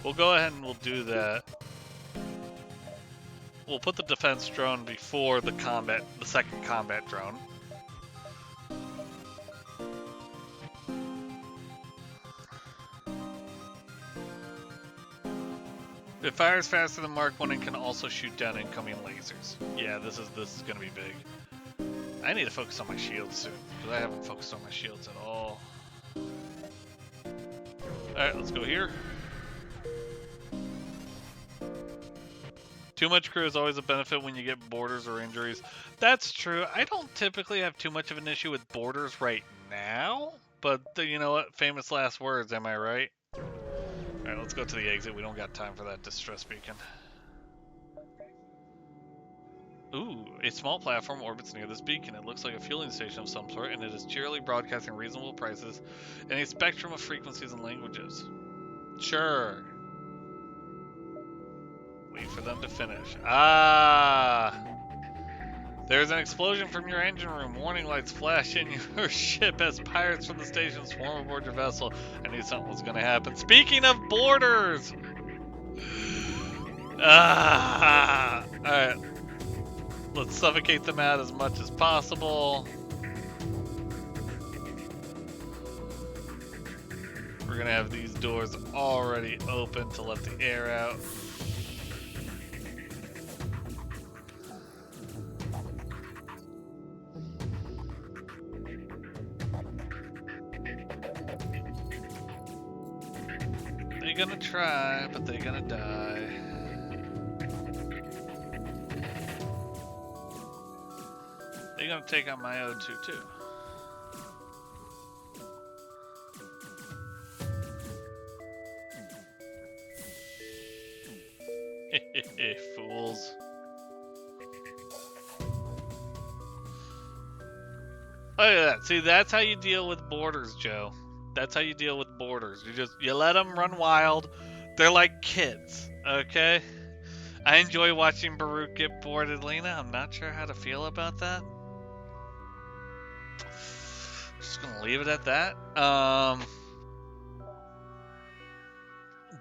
We'll go ahead and we'll do that. We'll put the defense drone before the second combat drone. It fires faster than Mark 1 and can also shoot down incoming lasers. Yeah, this is gonna be big. I need to focus on my shields soon, because I haven't focused on my shields at all. Alright, let's go here. Too much crew is always a benefit when you get boarders or injuries. That's true. I don't typically have too much of an issue with boarders right now, but you know what? Famous last words, am I right? Alright, let's go to the exit. We don't got time for that distress beacon. Ooh, a small platform orbits near this beacon. It looks like a fueling station of some sort, and it is cheerily broadcasting reasonable prices in a spectrum of frequencies and languages. Sure. Wait for them to finish. Ah! There's an explosion from your engine room. Warning lights flash in your ship as pirates from the station swarm aboard your vessel. I knew something was going to happen. Speaking of boarders! Ah! Alright. Let's suffocate them out as much as possible. We're going to have these doors already open to let the air out. gonna try, but they gonna die. They gonna take on my O2 too. Fools. Look at that. See, that's how you deal with borders, Joe. That's how you deal with borders. You let them run wild. They're like kids, okay? I enjoy watching Baruch get boarded, Lena. I'm not sure how to feel about that. Just gonna leave it at that.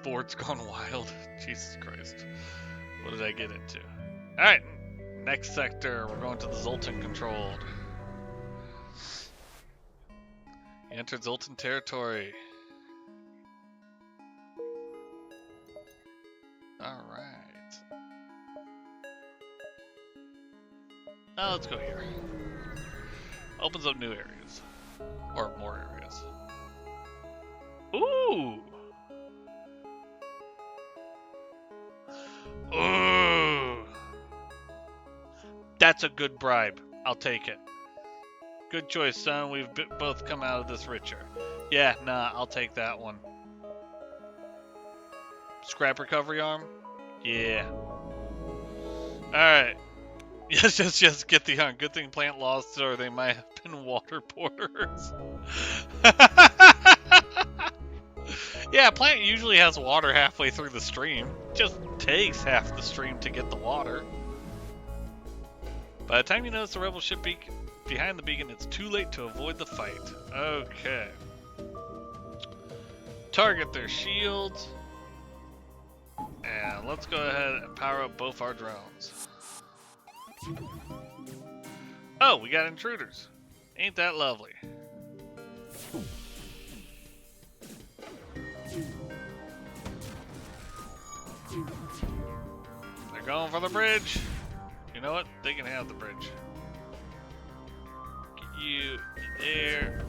Board's gone wild. Jesus Christ. What did I get into? Alright, next sector. We're going to the Zoltan controlled. You entered Zoltan territory. Alright. Oh, let's go here. Opens up new areas. Or more areas. Ooh! Ooh! That's a good bribe. I'll take it. Good choice, son. We've both come out of this richer. Yeah, nah, I'll take that one. Scrap recovery arm? Yeah. Alright. Yes, get the arm. Good thing plant lost, or they might have been water porters. Yeah, plant usually has water halfway through the stream. Just takes half the stream to get the water. By the time you notice the rebel ship behind the beacon, it's too late to avoid the fight. Okay. Target their shields. And let's go ahead and power up both our drones. Oh, we got intruders. Ain't that lovely? They're going for the bridge. You know what? They can have the bridge. Get you there.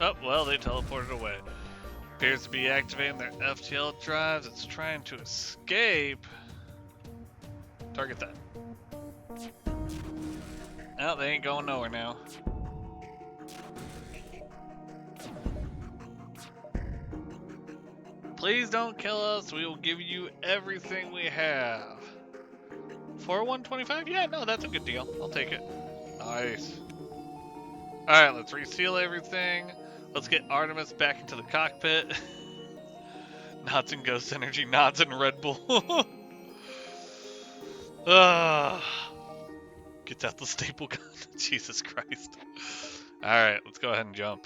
Oh, well, they teleported away. Appears to be activating their FTL drives. It's trying to escape. Target that. Oh, they ain't going nowhere now. Please don't kill us. We will give you everything we have. For 125? Yeah, no, that's a good deal. I'll take it. Nice. Alright, let's reseal everything. Let's get Artemis back into the cockpit. Nods and Ghost Energy, nods and Red Bull. Gets out the staple gun. Jesus Christ. Alright, let's go ahead and jump.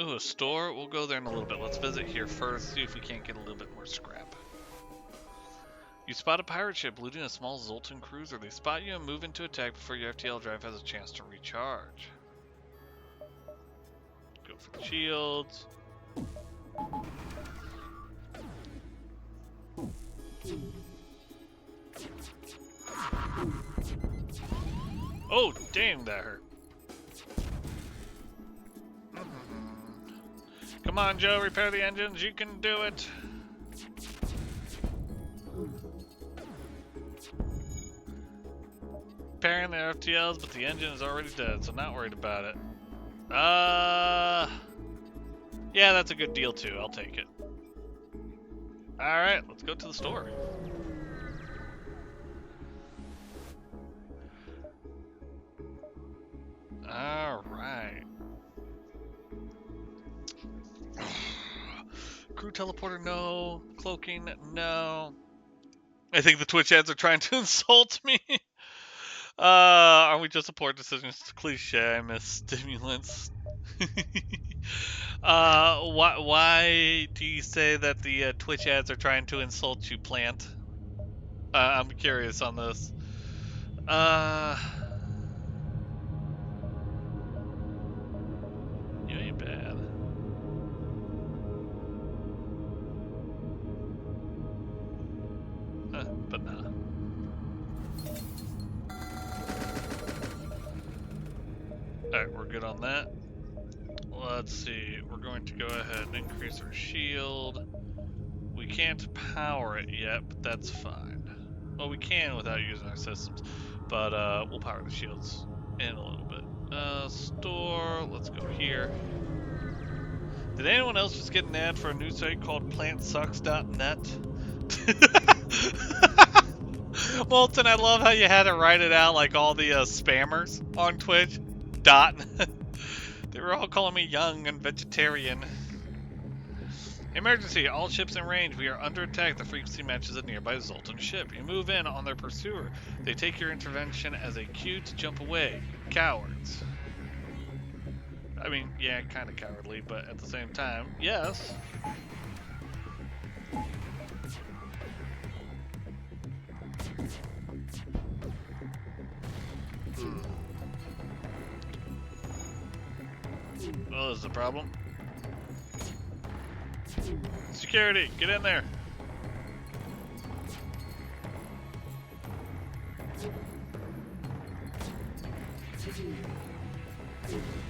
Ooh, a store? We'll go there in a little bit. Let's visit here first, see if we can't get a little bit more scrap. You spot a pirate ship looting a small Zoltan cruiser. They spot you and move into attack before your FTL drive has a chance to recharge. Go for the shields. Oh, damn, that hurt. Come on, Joe, repair the engines. You can do it. Repairing the FTLs, but the engine is already dead, so not worried about it. Yeah, that's a good deal too. I'll take it. Alright, let's go to the store. Alright. Crew teleporter, no. Cloaking, no. I think the Twitch ads are trying to insult me. Are we just a poor decision? It's a cliche. I miss stimulants. Why do you say that the Twitch ads are trying to insult you, Plant? I'm curious on this. You ain't bad. But nah. Alright, we're good on that. Let's see. We're going to go ahead and increase our shield. We can't power it yet, but that's fine. Well, we can without using our systems. But we'll power the shields in a little bit. Store. Let's go here. Did anyone else just get an ad for a new site called plantsucks.net? Molten, I love how you had to write it out like all the spammers on Twitch. Dot. They were all calling me young and vegetarian. Emergency! All ships in range. We are under attack. The frequency matches a nearby Zoltan ship. You move in on their pursuer. They take your intervention as a cue to jump away. Cowards. I mean, yeah, kind of cowardly, but at the same time, yes. Well, this is the problem. Security, get in there.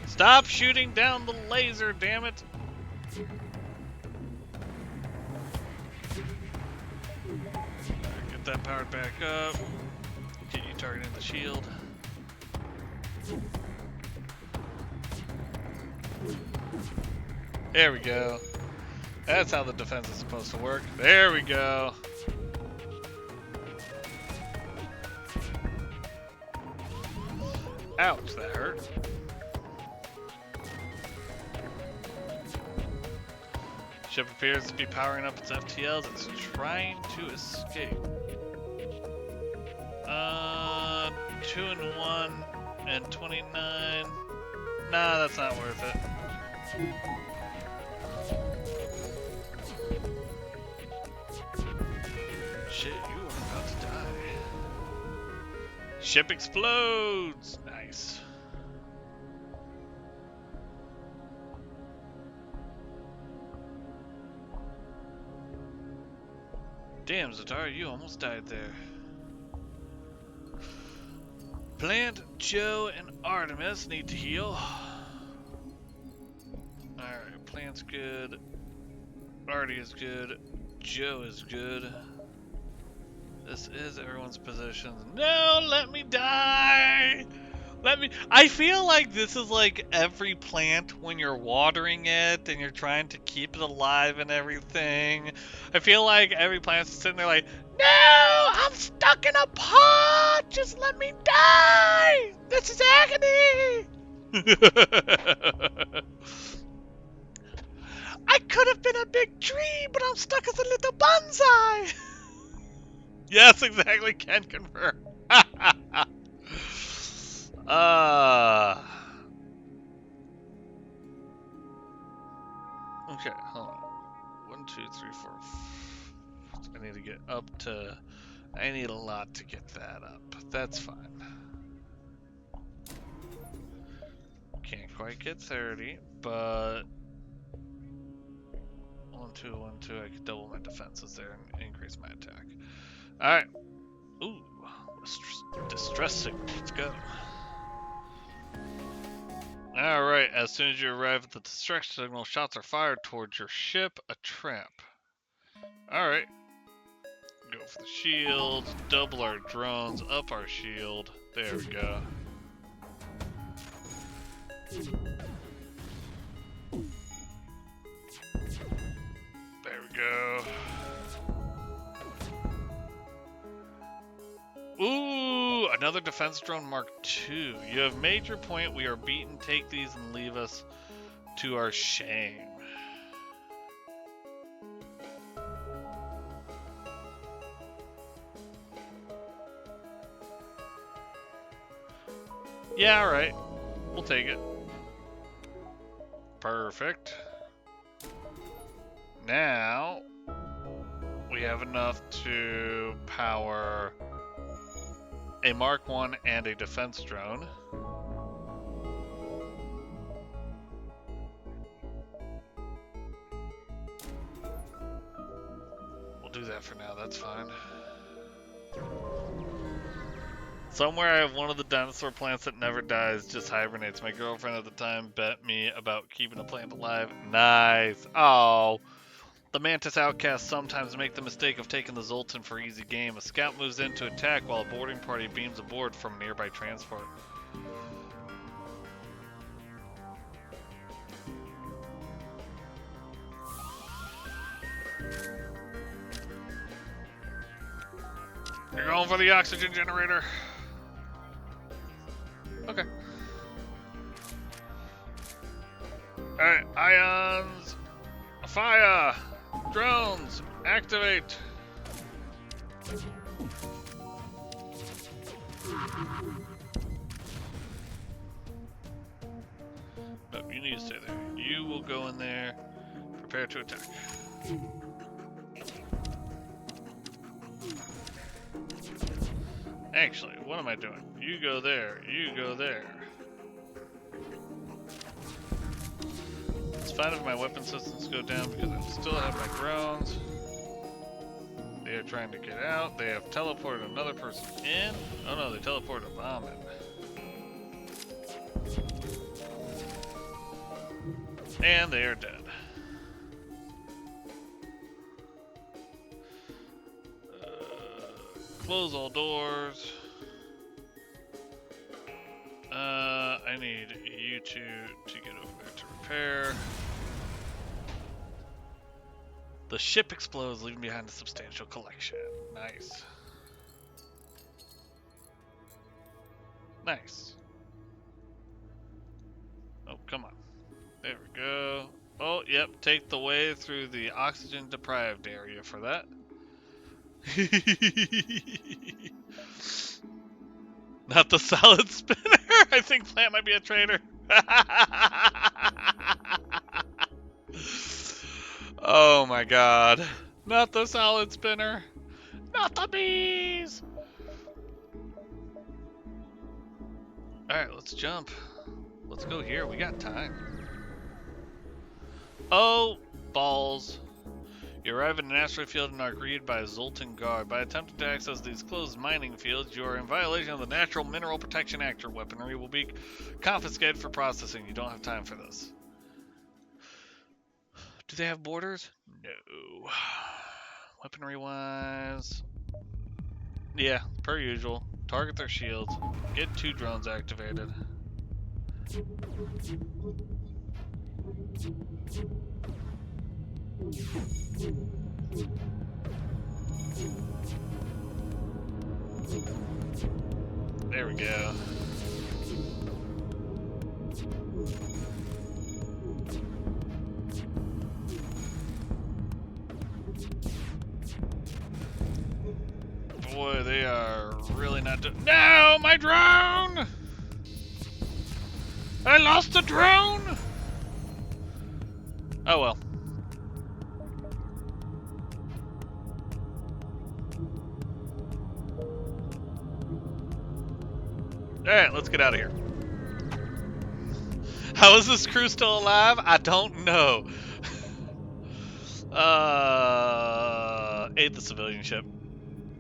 Stop shooting down the laser, damn it. Get that powered back up. Get you targeting the shield. There we go. That's how the defense is supposed to work. There we go. Ouch, that hurt. Ship appears to be powering up its FTLs. It's trying to escape. 2 and 1 and 29. Nah, that's not worth it. Shit, you are about to die. Ship explodes! Nice. Damn, Zatara, you almost died there. Plant, Joe, and Artemis need to heal. Alright, Plant's good. Artie is good. Joe is good. This is everyone's position. No, let me die! I feel like this is like every plant when you're watering it and you're trying to keep it alive and everything. I feel like every plant's sitting there like, no, I'm stuck in a pot! Just let me die! This is agony! I could have been a big tree, but I'm stuck as a little bonsai! Yes, exactly, can confirm. Okay, hold on. 1, 2, 3, 4. I need to get up to. I need a lot to get that up. That's fine. Can't quite get 30, but 1, 2, 1, 2. I could double my defenses there and increase my attack. All right. Ooh, distress signal. Let's go. Alright, as soon as you arrive at the distress signal, shots are fired towards your ship, a trap. Alright. Go for the shield, double our drones, up our shield. There we go. There we go. Ooh, another defense drone Mark II. You have made your point. We are beaten. Take these and leave us to our shame. Yeah, alright. We'll take it. Perfect. Now, we have enough to power a Mark I and a defense drone. We'll do that for now, that's fine. Somewhere I have one of the dinosaur plants that never dies, just hibernates. My girlfriend at the time bet me about keeping a plant alive. Nice. Oh. The Mantis outcasts sometimes make the mistake of taking the Zoltan for easy game. A scout moves in to attack while a boarding party beams aboard from nearby transport. You're going for the oxygen generator. Okay. Alright, ions. Fire. Drones. Activate. Nope, you need to stay there. You will go in there. Prepare to attack. Actually, what am I doing? You go there. You go there. It's fine if my weapon systems go down because I still have my drones. They are trying to get out. They have teleported another person in. Oh no, they teleported a bomb in. And they are dead. Close all doors. I need you two to get over there to repair. The ship explodes, leaving behind a substantial collection. Nice. Nice. Oh, come on. There we go. Oh, yep. Take the way through the oxygen deprived area for that. Not the solid spinner. I think Plant might be a traitor. Oh my god. Not the solid spinner. Not the bees. Alright, let's jump. Let's go here. We got time. Oh, balls. You arrive in an asteroid field and are greeted by a Zoltan guard. By attempting to access these closed mining fields, you are in violation of the Natural Mineral Protection Act. Your weaponry will be confiscated for processing. You don't have time for this. Do they have borders? No. Weaponry wise. Yeah, per usual. Target their shields. Get 2 drones activated. There we go. Boy, they are really not doing. No, my drone! I lost the drone! Oh well. Alright, let's get out of here. How is this crew still alive? I don't know. Aid the civilian ship.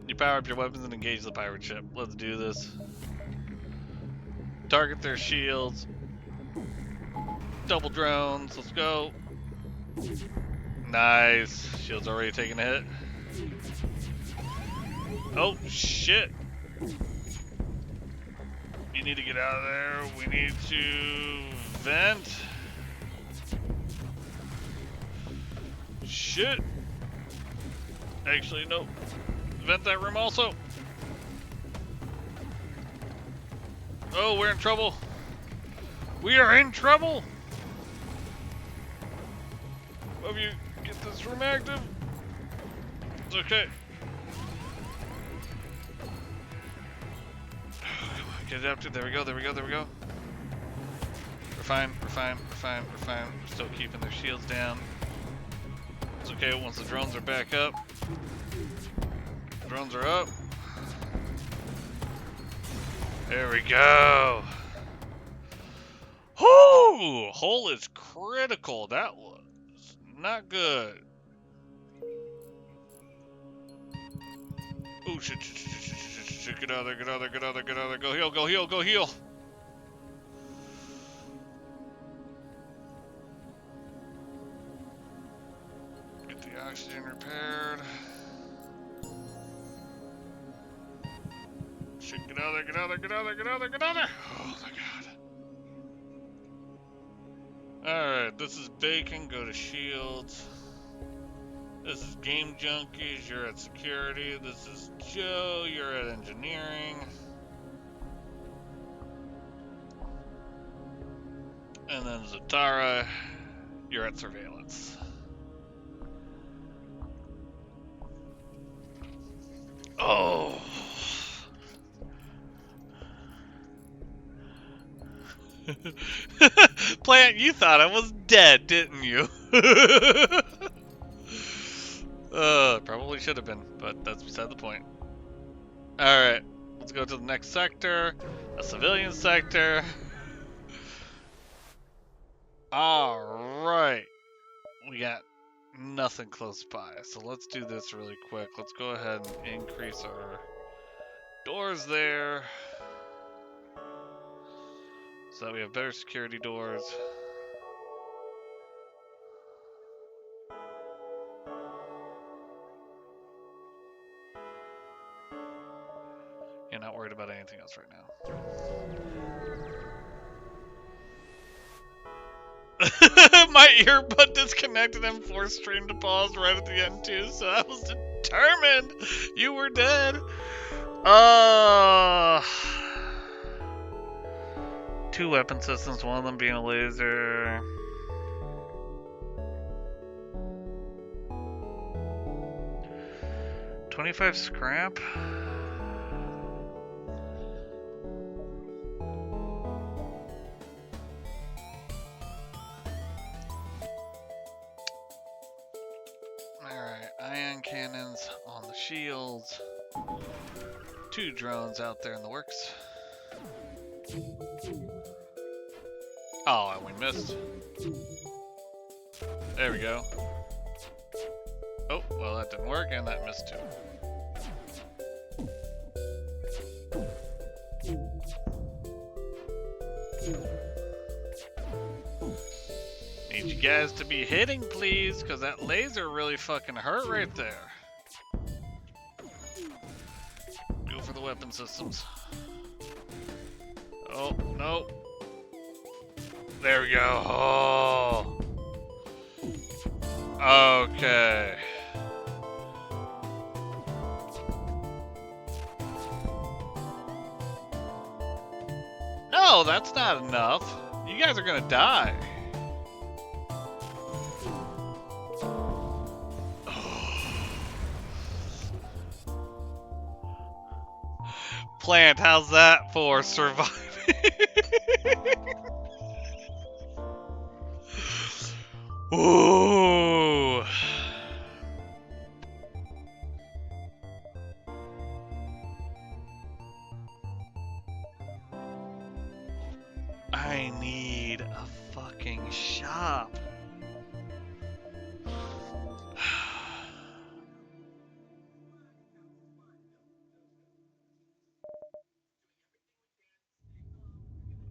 You power up your weapons and engage the pirate ship. Let's do this. Target their shields. Double drones. Let's go. Nice. Shield's already taking a hit. Oh, shit. You need to get out of there. We need to vent. Shit. Actually, nope. Vent that room also. Oh, we're in trouble. We are in trouble. Hope you get this room active. It's okay. Get it up to, there we go, there we go, there we go. We're fine, we're fine, we're fine, we're fine. We're still keeping their shields down. It's okay once the drones are back up. Drones are up. There we go. Whoo! Hole is critical. That was not good. Oh shit, shit, shit, shit, shit, shit. shit, get out of there, get out of there, get out of there, get out of there. Go heal, go heal, go heal. Get the oxygen repaired. Shit, get out of there, get out of there, get out of there, get out of there, get out of there. Oh my god. Alright, this is Bacon, go to Shields. This is Game Junkies, you're at Security. This is Joe, you're at Engineering. And then Zatara, you're at Surveillance. Oh! Plant, you thought I was dead, didn't you? Probably should have been, but that's beside the point. Alright, let's go to the next sector, a civilian sector. Alright, we got nothing close by, so let's do this really quick. Let's go ahead and increase our doors there, so that we have better security doors. You're not worried about anything else right now. My earbud disconnected and forced stream to pause right at the end too, so I was determined you were dead. Two weapon systems, one of them being a laser. $25 scrap? Alright, ion cannons on the shields. 2 drones out there in the works. Oh, and we missed. There we go. Oh, well that didn't work, and that missed too. Need you guys to be hitting, please, because that laser really fucking hurt right there. Go for the weapon systems. Oh, no. There we go. Oh. Okay. No, that's not enough. You guys are gonna die. Plant, how's that for surviving? Ooh. I need a fucking shop.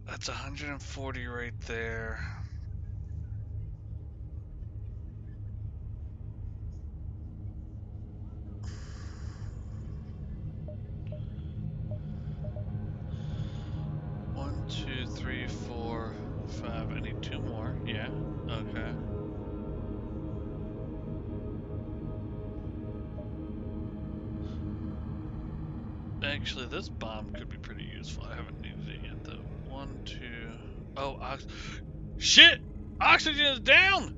That's 140 right there. One, two, three, 4, 5. I need 2 more. Yeah. Okay. Actually, this bomb could be pretty useful. I haven't needed it yet, though. 1, 2. Oh, shit! Oxygen is down!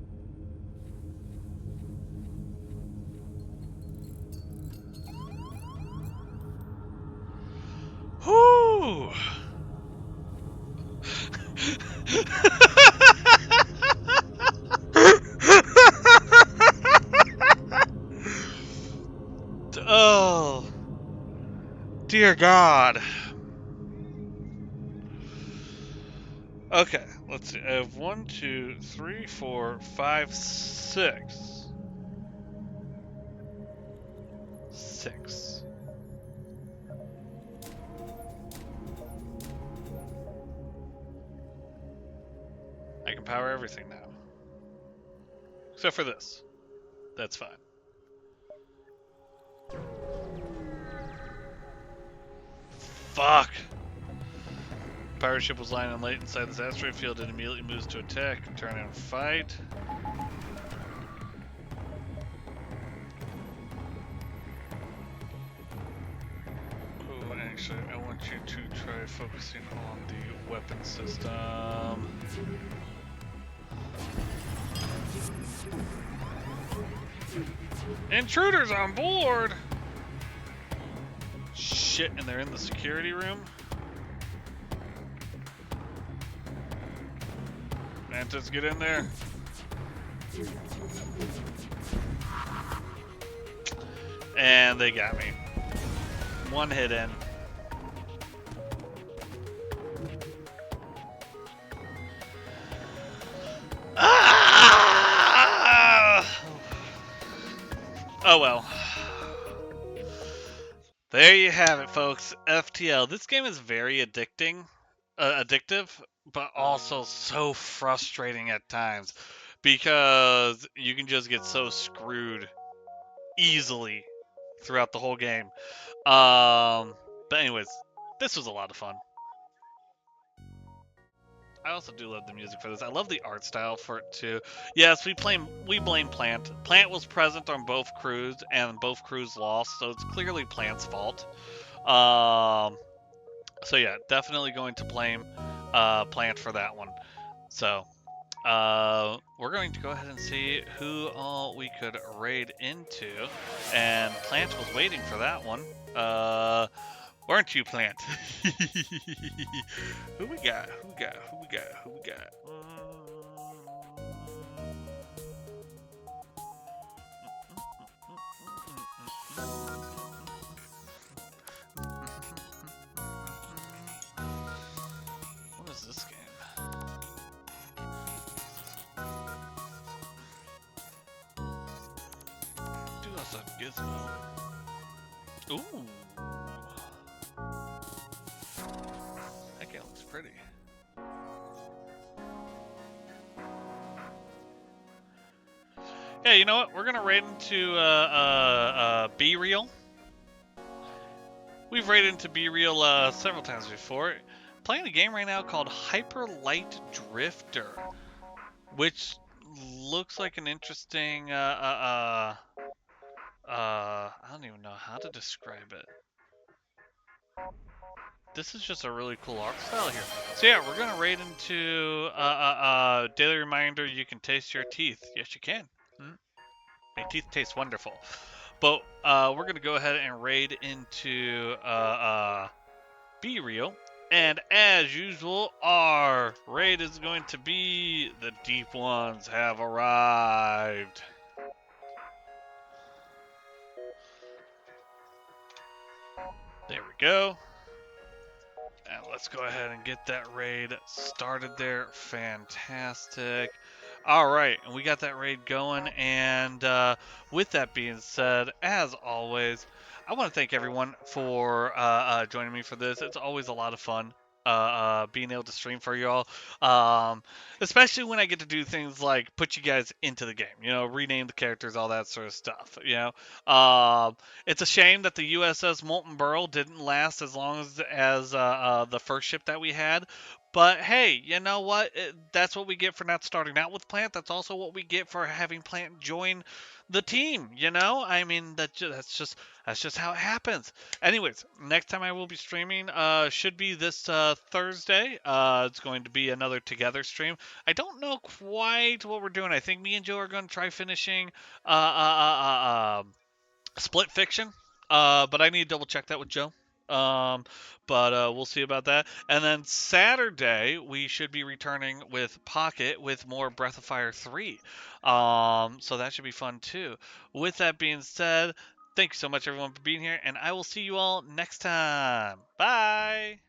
Whoo! Oh, dear God. Okay, let's see. I have 1, 2, 3, 4, 5, 6. 6. power everything now. Except for this. That's fine. Fuck! Pirate ship was lying in late inside this asteroid field and immediately moves to attack, turn and fight. Oh, actually, I want you to try focusing on the weapon system. Intruders on board! Shit, and they're in the security room? Mantis, get in there. And they got me. One hit in. Ah! Oh well. There you have it, folks. FTL. This game is very addictive, but also so frustrating at times because you can just get so screwed easily throughout the whole game. But anyways, this was a lot of fun. I also do love the music for this. I love the art style for it too. Yes, we blame Plant. Plant was present on both crews, and both crews lost, so it's clearly Plant's fault. So yeah, definitely going to blame Plant for that one. So we're going to go ahead and see who all we could raid into, and Plant was waiting for that one. Weren't you, Plant? Who we got? Who we got? Who we got? Who we got? What is this game? Do us a gizmo. Ooh. That guy looks pretty. Yeah, you know what? We're gonna raid into Be Real. We've raided into Be Real several times before. Playing a game right now called Hyper Light Drifter, which looks like an interesting I don't even know how to describe it. This is just a really cool art style here. So yeah, we're gonna raid into daily reminder. You can taste your teeth. Yes, you can. My teeth taste wonderful. But we're gonna go ahead and raid into Be Real. And as usual, our raid is going to be the Deep Ones have arrived. There we go. And let's go ahead and get that raid started there. Fantastic. All right, and we got that raid going. And with that being said, as always, I want to thank everyone for joining me for this. It's always a lot of fun being able to stream for y'all. Especially when I get to do things like put you guys into the game, you know, rename the characters, all that sort of stuff, you know. It's a shame that the USS Molten Burl didn't last as long as the first ship that we had. But hey, you know what? That's what we get for not starting out with Plant. That's also what we get for having Plant join the team. You know, I mean that's just how it happens. Anyways, next time I will be streaming should be this Thursday. It's going to be another Together stream. I don't know quite what we're doing. I think me and Joe are going to try finishing Split Fiction, but I need to double check that with Joe. But we'll see about that. And then Saturday we should be returning with Pocket with more Breath of Fire 3. So that should be fun too. With that being said, thank you so much everyone for being here, and I will see you all next time. Bye.